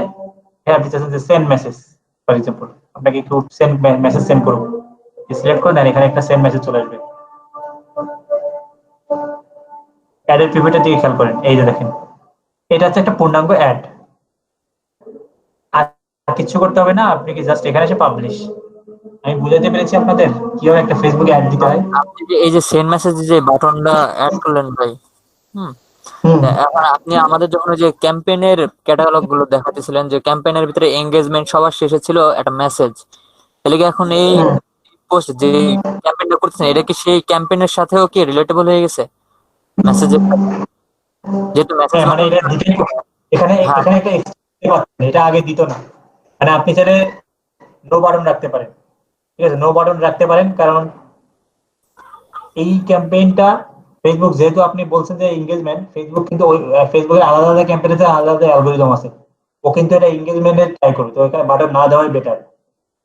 এখানে আপনি চাচ্ছেন যে সেন্ড মেসেজ, ফর এক্সাম্পল আপনাকে একটু সেন্ড মেসেজ সেন্ড করবো, সিলেক্ট করে দেন, এখানে একটা সেন্ড মেসেজ চলে আসবে। অ্যাড এর প্রিভিউটার দিকে খেয়াল করেন, এই যে দেখেন এটা হচ্ছে একটা পূর্ণাঙ্গ অ্যাড। আর কিছু করতে হবে না, আপনি কি জাস্ট এখানে এসে পাবলিশ। আমি বুঝাতে পেরেছি আপনাদের কিভাবে একটা ফেসবুকে অ্যাড দিতে হয়? আপনি যে এই যে সেন্ড মেসেজ যে বাটনটা অ্যাড করলেন ভাই, হুম, এখন আপনি আমাদের যখন ওই যে ক্যাম্পেইনের ক্যাটালগ গুলো দেখাতেছিলেন, যে ক্যাম্পেইনের ভিতরে এঙ্গেজমেন্ট সবার শেষে ছিল একটা মেসেজ, তাহলে কি এখন এই পোস্ট যে ক্যাম্পেইনটা করতেছেন এটা কি সেই ক্যাম্পেইনের সাথেও কি রিলেটেবল হয়ে গেছে মেসেজের, যেহেতু মেসেজ মানে বাটন? এটা দিতে এখানে হ্যাঁ, এখানে একটা extra button, এটা আগে দিত না। মানে আপনি চাইলে নো বাটন রাখতে পারেন, ঠিক আছে? নো বাটন রাখতে পারেন, কারণ এই ক্যাম্পেইনটা ফেসবুক, যেহেতু আপনি বলছেন যে এঙ্গেজমেন্ট, ফেসবুক কিন্তু ফেসবুকের আলাদা আলাদা ক্যাম্পেইনের আলাদা আলাদা অ্যালগরিদম আছে। ও কিন্তু এটা এঙ্গেজমেন্টের ট্রাই করবে, তো এখানে বাটন না দেওয়াই বেটার।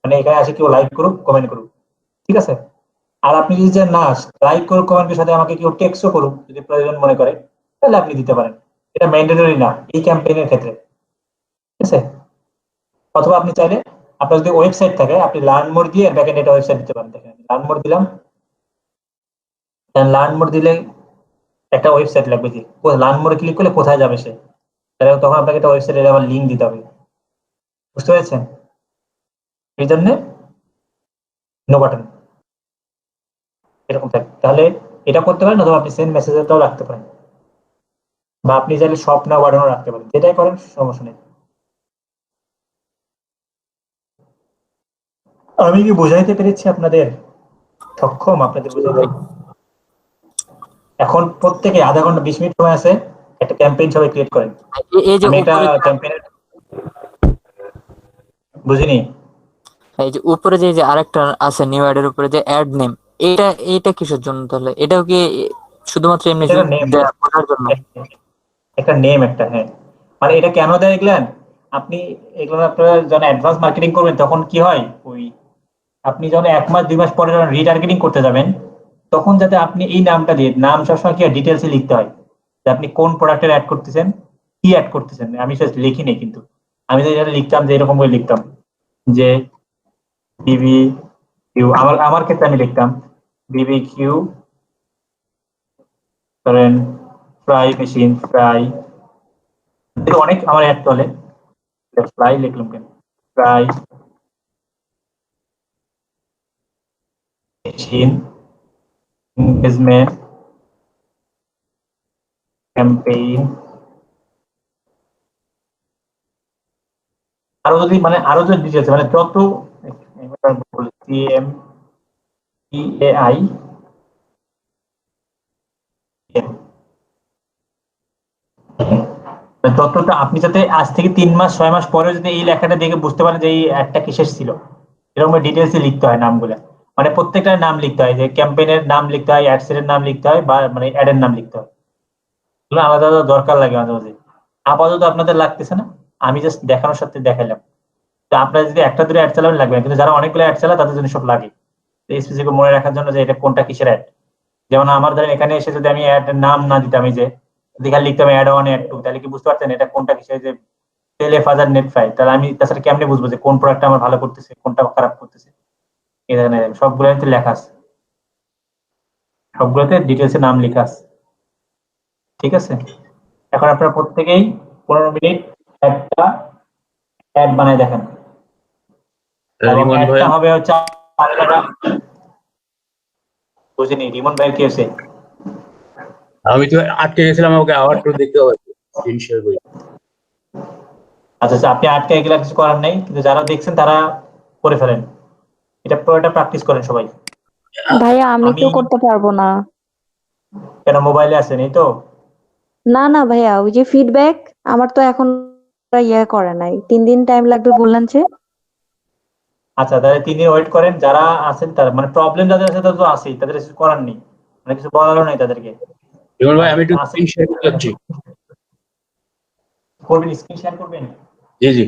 মানে এখানে আসে কেউ লাইক করুক কমেন্ট করুক, ঠিক আছে? আর আপনি যদি চান না লাইক করুক কমেন্টের সাথে আমাকে কেউ টেক্সটও করুক যদি প্রয়োজন মনে করে, তাহলে আপনি দিতে পারেন। এটা ম্যান্ডেটরি না এই ক্যাম্পেইনের ক্ষেত্রে, ঠিক আছে? অথবা আপনি চাইলে আপনার যদি ওয়েবসাইট থাকে, আপনি লার্ন মোর দিয়ে ব্যাকএন্ড এটা ওয়েবসাইট দিতে পারেন। দেখেন লার্ন মোর দিলাম, লার্ন মোর দিলে একটা ওয়েবসাইট লাগবে, যে লার্ন মোরে ক্লিক করলে কোথায় যাবে সে, তাহলে তখন আপনাকে একটা ওয়েবসাইটের আবার লিঙ্ক দিতে হবে, বুঝতে পেরেছেন? এই জন্য নো বাটন এরকম থাকে। তাহলে এটা করতে পারেন, অথবা আপনি সেন্ড মেসেজটাও রাখতে পারেন, বা আপনি চাইলে সব না বাটনও রাখতে পারেন, যেটাই করেন সমস্যা নেই। আমি কি বোঝাইতে পেরেছি আপনাদের? সক্ষম আপনাদের বোঝাইতে? এখন প্রত্যেকে আধা ঘন্টা 20 মিনিট সময় আছে, একটা ক্যাম্পেইন সবাই ক্রিয়েট করেন। এই যে আমি একটা উপরে ক্যাম্পেইনের বুঝিনি। এই যে উপরে যে যে আরেকটা আছে নিউ অ্যাড এর উপরে যে অ্যাড নেম, এটা কিসের জন্য? তাহলে এটাও কি শুধুমাত্র এমনি এটা নেম, বোঝার জন্য। একটা নেম একটা, হ্যাঁ। মানে এটা কেন দেয় এগুলান, আপনি এগুলো আপনারা যখন অ্যাডভান্স মার্কেটিং করবেন তখন কি হয়, ওই আপনি যখন 1 মাস 2 মাস পরে যখন রিটার্গেটিং করতে যাবেন, তখন যাতে আপনি এই নামটা দিয়ে, নাম সবসময় কি ডিটেলসে লিখতে হয় যে আপনি কোন প্রোডাক্টের অ্যাড করতেছেন, কি অ্যাড করতেছেন। আমি জাস্ট লিখি নেই, কিন্তু আমি তো এটা লিখতাম যে এরকম করে লিখতাম যে বিবি কিউ, আমার আমার ক্ষেত্রে আমি লিখতাম বিবি কিউ ধরেন ফ্রাই মেশিন ফ্রাই, অনেক আমার অ্যাড চলে, ফ্রাই লিখলাম কেন, ফ্রাই মেশিন এঙ্গেজমেন্ট ক্যাম্পেইন। আরো যদি মানে আরো যদি ডিটেলস মানে যত সিএম ইএআই ততটা আপনি যাতে আজ থেকে 3 মাস 6 মাস পরে যদি এই লেখাটা দেখে বুঝতে পারেন যে এই একটা কিসের ছিল, এরকম ডিটেলসে লিখতে হয় নামগুলা। মানে প্রত্যেকটা নাম লিখতে হয়, যে ক্যাম্পেইনের নাম লিখতে হয়, অ্যাডস এর নাম লিখতে হয়, বা মানে অ্যাড এর নাম লিখতে হয়। এগুলো আলাদা আলাদা দরকার লাগে মাঝে মাঝে। আপাতত আপনাদের লাগতেছে না, আমি জাস্ট দেখানোর সাথে দেখাইলাম। তো আপনার যদি একটা দুটো অ্যাড চালাবেন লাগবে না, কিন্তু যারা অনেকগুলো অ্যাড চালায় তাদের জন্য সব লাগে, স্পেসিফিক মনে রাখার জন্য যে এটা কোনটা কিসের অ্যাড। যেমন আমার ধরেন এখানে এসে যদি আমি অ্যাড নাম না দিতাম, এই যে দেখার লিখতাম অ্যাড 1 অ্যাড 2, তাহলে কি বুঝতে পারতেন এটা কোনটা কিসের, যে তেলে ফাজার নেট ফ্রাই, তাহলে আমি তাছাড়া কেমনে বুঝবো যে কোন প্রোডাক্ট আমার ভালো করতেছে কোনটা খারাপ করতেছে। এখানে সবগুলোতে লেখা আছে, সবগুলোতে ডিটেলসে নাম লেখা আছে। ঠিক আছে, এখন আপনারা প্রত্যেকেই 15 মিনিট একটা অ্যাড বানায় দেখেন, এবং রিমন ভাই, অ্যাডটা হবে হচ্ছে আপনারা বুঝিনি রিমন ভাই কি হয়েছে। আমি তো আটকে গেছিলাম, আমাকে আবার একটু দেখতে হবে স্ক্রিন শেয়ার করি। আচ্ছা আচ্ছা, আপনি আটকে গেলে কিছু করার নেই, কিন্তু যারা দেখছেন তারা করে ফেলেন, এটা পুরোটা প্র্যাকটিস করেন সবাই। ভাইয়া আমি তো আমি করতে পারবো না। কেন, মোবাইলে আছেন এই তো? না না ভাইয়া, ওই যে ফিডব্যাক আমার তো এখন ইয়ে করে নাই, 3 দিন টাইম লাগবে বললেন যে। আচ্ছা, তাহলে 3 দিন ওয়েট করেন। যারা আছেন তারা মানে প্রবলেম যাদের আছে তাদের তো আছেই, তাদের কিছু করার নেই, মানে কিছু বলারও নেই তাদেরকে। রিমন ভাই, আর আমি একটু আছে স্ক্রিন শেয়ার করছি। করবেন, স্ক্রিন শেয়ার করবেন, জি জি,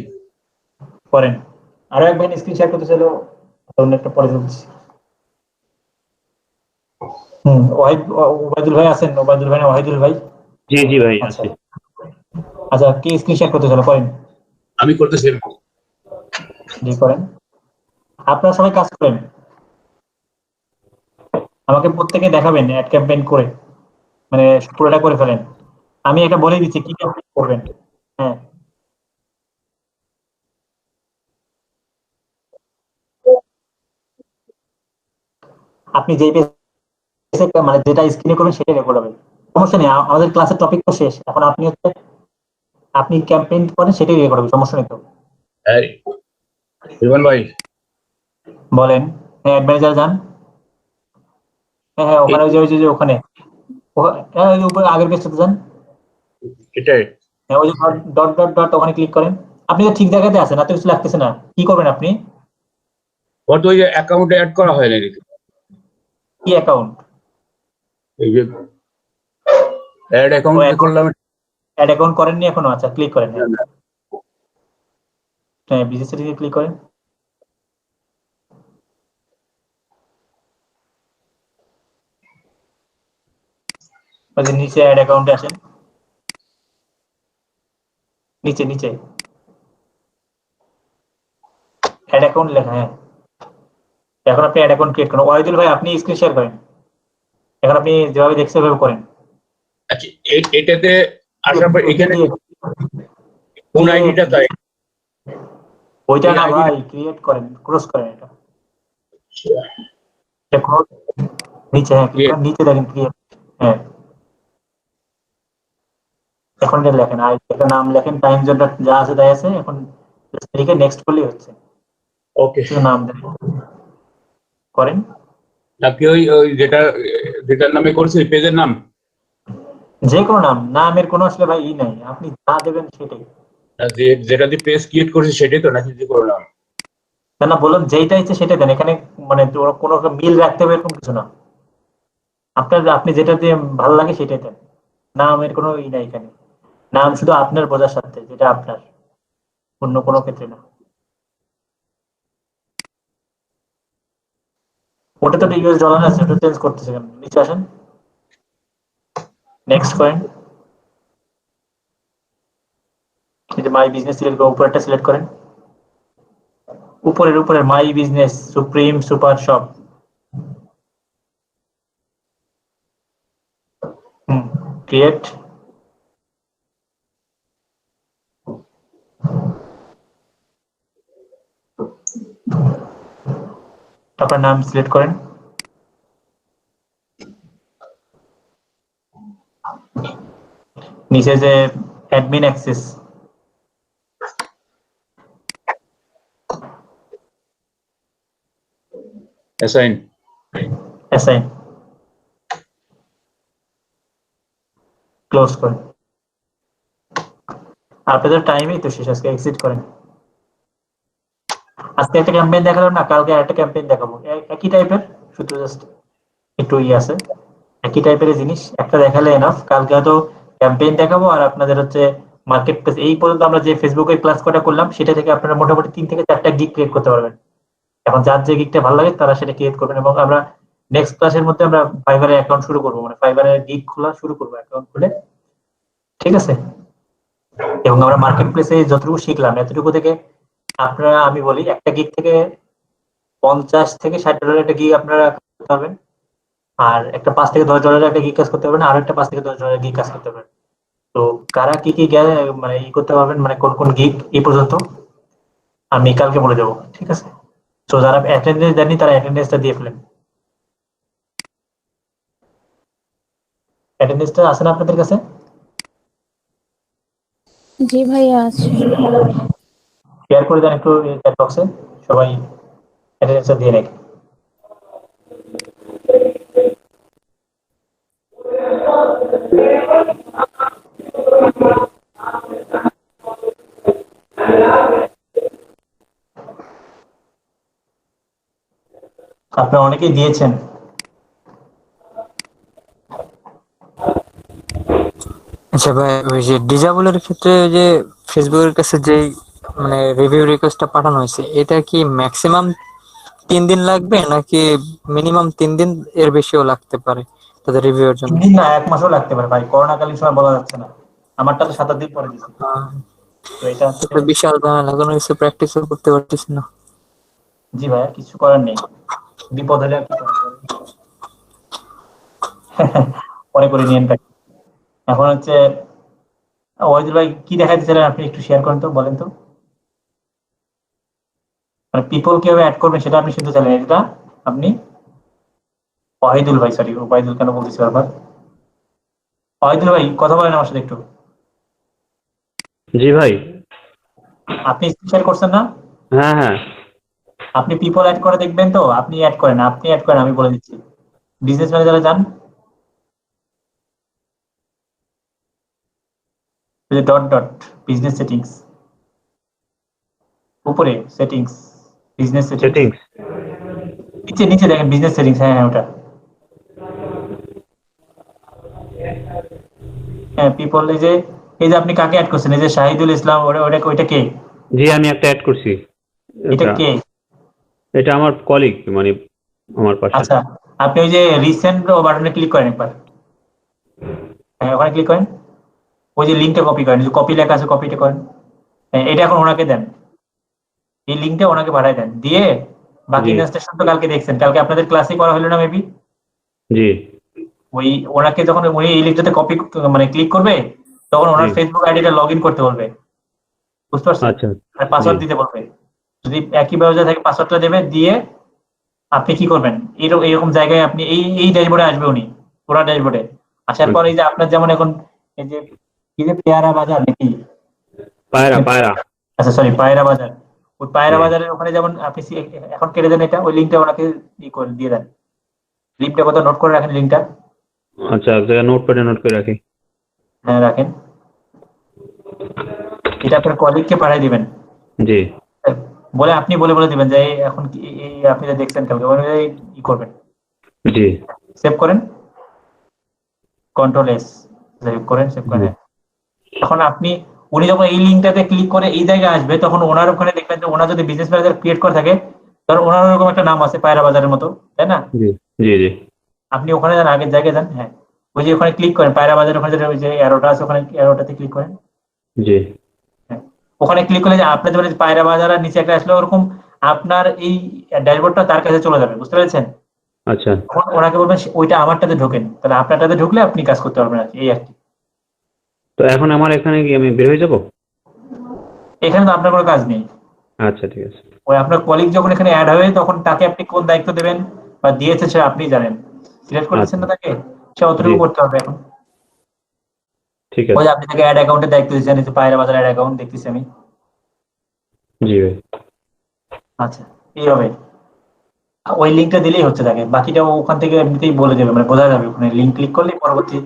করেন। আরো এক ভাই স্ক্রিন শেয়ার করতে চাইলো, অন্য একটা পরে বলছি। ওবায়দুল ভাই আছেন? ওবায়দুল ভাই না ওয়াহিদুল ভাই? জি জি ভাই আচ্ছা আছে, আচ্ছা, কি স্ক্রিন শেয়ার করতে চাইলো, করেন। আমি করতেছি। জি করেন, আপনারা সবাই কাজ করেন, আমাকে প্রত্যেকে দেখাবেন অ্যাড ক্যাম্পেইন করে, মানে পুরোটা করে ফেলেন। আমি এটা বলে দিচ্ছি কি কি করবেন। হ্যাঁ, আপনি যেই মানে যেটা স্ক্রিনে করবেন সেটাই রেকর্ড হবে, সমস্যা নেই। আমাদের ক্লাসের টপিক তো শেষ, এখন আপনি হচ্ছে আপনি ক্যাম্পেইন করেন সেটাই রেকর্ড হবে, সমস্যা নেই তো। এই, রিমন ভাই, বলেন। হ্যাঁ, অ্যাড ম্যানেজার যান। হ্যাঁ হ্যাঁ, ওখানে ওই যে ওখানে হ্যাঁ, ওই যে উপরে আগের পেজটাতে যান। এটাই হ্যাঁ, ওই যে ডট ডট ডট ওখানে ক্লিক করেন। আপনি তো ঠিক জায়গাতে আছেন, এত কিছু লাগতেছে না। কি করবেন আপনি? ওর তো ওই যে অ্যাকাউন্টে অ্যাড করা হয় নাকি, কি অ্যাকাউন্ট? এই যে অ্যাড অ্যাকাউন্ট যে করলাম। অ্যাড অ্যাকাউন্ট করেননি এখনো? আচ্ছা, ক্লিক করেন। হ্যাঁ, বিজনেস সেটিংয়ে ক্লিক করেন। ওই যে নিচে অ্যাড অ্যাকাউন্টে আসেন, নিচে নিচে অ্যাড অ্যাকাউন্ট লেখা। হ্যাঁ, এখন আপনি অ্যাড অ্যাকাউন্ট ক্রিয়েট করেন। ওয়াহিদুল ভাই আপনি স্ক্রিন শেয়ার করেন, এখন আপনি যেভাবে দেখছেন ওইভাবে করেন। আচ্ছা, এটাতে আসার পর এখানে কোন আইডিটা তাই? ওইটা না ভাই, ক্রিয়েট করেন, ক্রস করেন এটা। নিচে, হ্যাঁ ক্লিক করেন, নিচে দেখেন ক্রিয়েট। হ্যাঁ, এখন এটা লেখেন, আর একটা নাম লেখেন, টাইম জোনটা যা আছে তাই আছে। এখন লিখে নেক্সট করলেই হচ্ছে। ওকে, কিছু নাম দেন, করেন। নাকি ওই ওই যেটার নামে করছি পেজের নাম? যে কোনো নাম, নামের কোনো আসলে ভাই নাই, আপনি যা দেবেন সেটাই। যেটা দিয়ে পেজ ক্রিয়েট করছি সেটাই তো, নাকি যে করলাম? না না, বললাম যেইটা ইচ্ছে সেটাই দেন, এখানে মানে কোনো মিল রাখতে হবে এরকম কিছু না। আপনি যেটা দিয়ে ভালো লাগে সেটাই দেন, নামের কোনো ই নাই এখানে, নাম শুধু আপনার বোঝার সাথে, যেটা আপনার, অন্য কোনো ক্ষেত্রে না। ওটা তো ইউএস ডলার আছে, ওটা চেঞ্জ করতেছে কেন? নিচে আসেন, নেক্সট করেন, এই যে মাই বিজনেস সিলেক্ট করে উপরেরটা সিলেক্ট করেন, উপরের my business supreme super shop. Create, আপনার নাম সিলেক্ট করেন, নিচে যে admin access, assign. Assign, close করেন। আপনাদের টাইমই তো শেষ, আজকে এক্সিট করেন। আজকে একটা ক্যাম্পেইন দেখালাম না, কালকে আরেকটা ক্যাম্পেইন দেখাবো, একই টাইপের, শুধু জাস্ট একটু আছে, একই টাইপের জিনিস একটা দেখালে এনাফ। কালকে হয়তো ক্যাম্পেইন দেখাবো, আর আপনাদের হচ্ছে মার্কেট প্লেস। এই পর্যন্ত আমরা যে ফেসবুকে ক্লাস কটা করলাম, সেটা থেকে আপনারা মোটামুটি 3 থেকে 4টা গিগ ক্রিয়েট করতে পারবেন। এখন যার যে গিগটা ভালো লাগে তারা সেটা ক্রিয়েট করবেন, এবং আমরা নেক্সট ক্লাসের মধ্যে আমরা ফাইবারে অ্যাকাউন্ট শুরু করবো, মানে ফাইবারে গিগ খোলা শুরু করবো, অ্যাকাউন্ট খুলে, ঠিক আছে? এবং আমরা মার্কেট প্লেসে যতটুকু শিখলাম এতটুকু থেকে আপনারা, আমি বলি একটা গিগ থেকে 50 থেকে $60 একটা গিগ আপনারা করতে পারবেন, আর একটা $5 থেকে $10 একটা গিগ কাজ করতে পারবেন, আর একটা $5 থেকে $10 গিগ কাজ করতে পারবেন। তো কারা কি কি মানে ই করতে পারবেন, মানে কোন কোন গিগ এই পর্যন্ত আমি কালকে বলে দেবো, ঠিক আছে? তো যারা অ্যাটেন্ডেন্স দেননি তারা অ্যাটেন্ডেন্সটা দিয়ে ফেলেন। অ্যাটেন্ডেন্সটা আছে না আপনাদের কাছে? জি ভাইয়া আছে। শেয়ার করে দেন একটু চ্যাট বক্সে, সবাই অ্যাটেন্ডেন্সটা দিয়ে রাখেন। আপনারা অনেকেই দিয়েছেন। আচ্ছা ভাই, ওই যে ডিজাবলের ক্ষেত্রে ওই যে ফেসবুকের কাছে যে মানে রিভিউ রিকোয়েস্টটা পাঠানো হয়েছে, এটা কি ম্যাক্সিমাম 3 দিন লাগবে নাকি মিনিমাম 3 দিন এর বেশিও লাগতে পারে তাদের রিভিউর 3 জন্য? দিন না, 1 মাসও লাগতে পারে ভাই, করোনাকালীন সময় বলা যাচ্ছে না। আমারটা তো 7 দিন পরে দিছি, আহ, তো এটা হচ্ছে। এটা বিশাল ঝামেলা, কোনো কিছু প্র্যাকটিসও করতে পারতেছি না। জি ভাইয়া, কিছু করার নেই, বিপদ হলে আর কি করার পরে করে নিয়েন তাকে। এখন হচ্ছে ওয়াহিদুল ভাই কি দেখাইতেছিলেন, আপনি একটু শেয়ার করেন তো, বলেন তো, মানে পিপল কিভাবে অ্যাড করবেন সেটা আপনি শুনতে চাইলেন, এটা আপনি? ওয়াহিদুল ভাই, সরি ওয়াহিদুল কেন বলতেছি বারবার, ওয়াহিদুল ভাই কথা বলেন আমার সাথে একটু। জি ভাই। আপনি শেয়ার করছেন না? হ্যাঁ হ্যাঁ। আপনি পিপল অ্যাড করে দেখবেন তো, আপনি অ্যাড করেন, আমি বলে দিচ্ছি। বিজনেস ম্যানেজারে যান, ডট ডট বিজনেস সেটিংস, উপরে সেটিংস, বিজনেস সেটিংস, সেটিংস। নিচে নিচে দেখেন বিজনেস সেটিংস, হ্যাঁ হ্যাঁ ওটা, হ্যাঁ পিপল। এই যে আপনি কাকে অ্যাড করছেন, এই যে শাহিদুল ইসলাম, ওইটা কে? জি আমি একটা অ্যাড করছি। এটা কে? এটা আমার কলিগ, মানে আমার পাশে। আচ্ছা, আপনি ওই যে রিসেন্ট বাটনে ক্লিক করেন একবার, হ্যাঁ ওখানে ক্লিক করেন, ওই যে লিঙ্কটা কপি করেন, যে কপি লেখা আছে কপিটা করেন, হ্যাঁ এটা এখন ওনাকে দেন, এই লিঙ্কটা ওনাকে পাঠাই দেন, দিয়ে বাকি জি ইনস্ট্রাকশন তো কালকে দেখছেন, কালকে আপনাদের ক্লাসে করা হলো না মেবি? জি ওই ওনাকে যখন উনি এই লিঙ্কটাতে কপি মানে ক্লিক করবে, তখন ওনার জি। ফেসবুক আইডিটা লগ ইন করতে বলবে, বুঝতে পারছেন? আচ্ছা। আর জি পাসওয়ার্ড দিতে বলবে, যদি একই ব্রাউজার থাকে পাসওয়ার্ডটা দেবে, দিয়ে আপনি কি করবেন, এইরকম জায়গায় আপনি এই ড্যাশবোর্ডে আসবে উনি, পুরো ড্যাশবোর্ডে আসার পর এই যে আপনার যেমন এখন এই যে কি যে পেয়ারা বাজার নাকি, পায়রা পায়রা। আচ্ছা সরি পায়রা বাজার, ওই পায়রা জি। বাজারের ওখানে যেমন আপনি এখন কেটে দেন এটা, ওই লিঙ্কটা ওনাকে ই করে দিয়ে দেন, লিঙ্কটা কথা নোট করে রাখেন লিঙ্কটা, আচ্ছা এক জায়গায় নোট করে রাখি। হ্যাঁ রাখেন, এটা আপনার কলিগকে পাঠিয়ে দিবেন, জি বলে আপনি বলে দিবেন যে এখন কি আপনি যে দেখছেন কালকে ই করবেন, জি। সেভ করেন, কন্ট্রোল এস সেভ করেন। এখন আপনি উনি যখন এই লিঙ্কটাতে ক্লিক করে এই জায়গায় আসবে তখন ওনার ওখানে দেখবেন যে ওনার যদি বিজনেস ম্যানেজার ক্রিয়েট করে থাকে ধর ওনার ওরকম একটা নাম আছে পায়রা বাজারের মতো, তাই না? জি জি জি আপনি ওখানে যান, আগের জায়গায় যান, হ্যাঁ ওই যে ওখানে ক্লিক করেন পায়রা বাজারের ওখানে ওই যে অ্যারোটা আছে ওখানে অ্যারোটাতে ক্লিক করেন। জি ওখানে ক্লিক করলে যে আপনার যেমন পায়রা বাজার আর নিচে একটা আসলে ওরকম আপনার এই ড্যাশবোর্ডটা তার কাছে চলে যাবে, বুঝতে পেরেছেন? আচ্ছা। তখন ওনাকে বলবেন ওইটা আমারটাতে ঢোকেন, তাহলে আপনারটাতে ঢুকলে আপনি কাজ করতে পারবেন আর কি, এই আর কি। তো এখন আমার এখানে কি আমি বের হয়ে যাব? এখানে তো আপনার কোনো কাজ নেই। আচ্ছা ঠিক আছে। ওই আপনার কলিগ যখন এখানে অ্যাড হবে তখন তাকে আপনি কোন দায়িত্ব দেবেন বা দিয়েছে সে আপনি জানেন, সিলেক্ট করেছেন না তাকে, সে অতটুকু জি। করতে হবে এখন। ঠিক ওই আছে। যে আপনি তাকে অ্যাড অ্যাকাউন্টের দায়িত্ব দিয়েছেন, এই যে পায়রা বাজার অ্যাড অ্যাকাউন্ট দেখতেছি আমি। জি ভাই। আচ্ছা এইভাবে ওই লিঙ্কটা দিলেই হচ্ছে তাকে, বাকিটা ও ওখান থেকে এমনিতেই বলে দেবে, মানে বোঝা যাবে ওখানে লিঙ্ক ক্লিক করলে পরবর্তী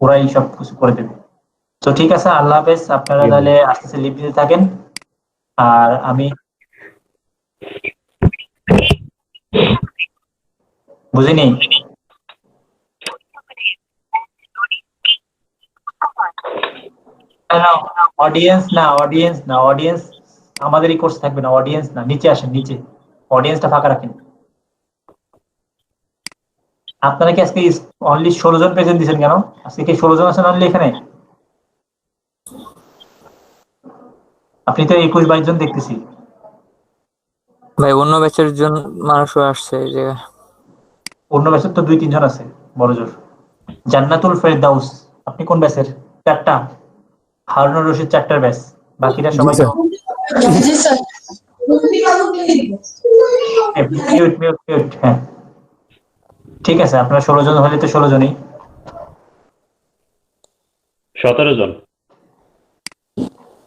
ওরাই সব কিছু করে দেবে। তো ঠিক আছে, আল্লাহ হাফেজ, আপনারা জি। তাহলে আস্তে আস্তে লিভ দিতে থাকেন। আর আমি বুঝিনি অডিয়েন্স না, অডিয়েন্স না, অডিয়েন্স আমাদেরই কোর্স থাকবে না, অডিয়েন্স না, নিচে আসেন, নিচে অডিয়েন্সটা ফাঁকা রাখেন। আপনারা কি আজকে অনলি 16 জন প্রেজেন্ট দিচ্ছেন কেন? আজকে কি 16 জন আছেন অনলি এখানে? আপনি তো 21-22 জন দেখতেছি। ভাই অন্য ব্যাচের জন মানুষও আসছে এই যে। অন্য ব্যাচের তো 2-3 জন আছে বড় জোর। জান্নাতুল ফেরদাউস, আপনি কোন ব্যাচের? 4টা। হারুনুর রশিদ 4টার ব্যাচ, বাকিরা সবাই তো মিউট মিউট মিউট। হ্যাঁ ঠিক আছে, আপনারা 16 জন হলে তো 16 জনই। 17 জন।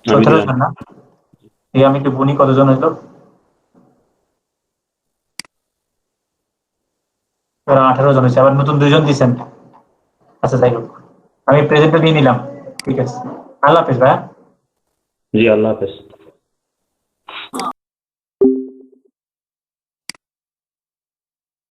17 জন না? এই আমি একটু গুনি কতজন হইলো। 18 জন হয়েছে, আবার নতুন 2 জন দিচ্ছেন। আচ্ছা যাই হোক, আমি প্রেজেন্টটা নিয়ে নিলাম। ঠিক আছে, আল্লাহ হাফেজ ভাইয়া। জি আল্লাহ হাফেজ।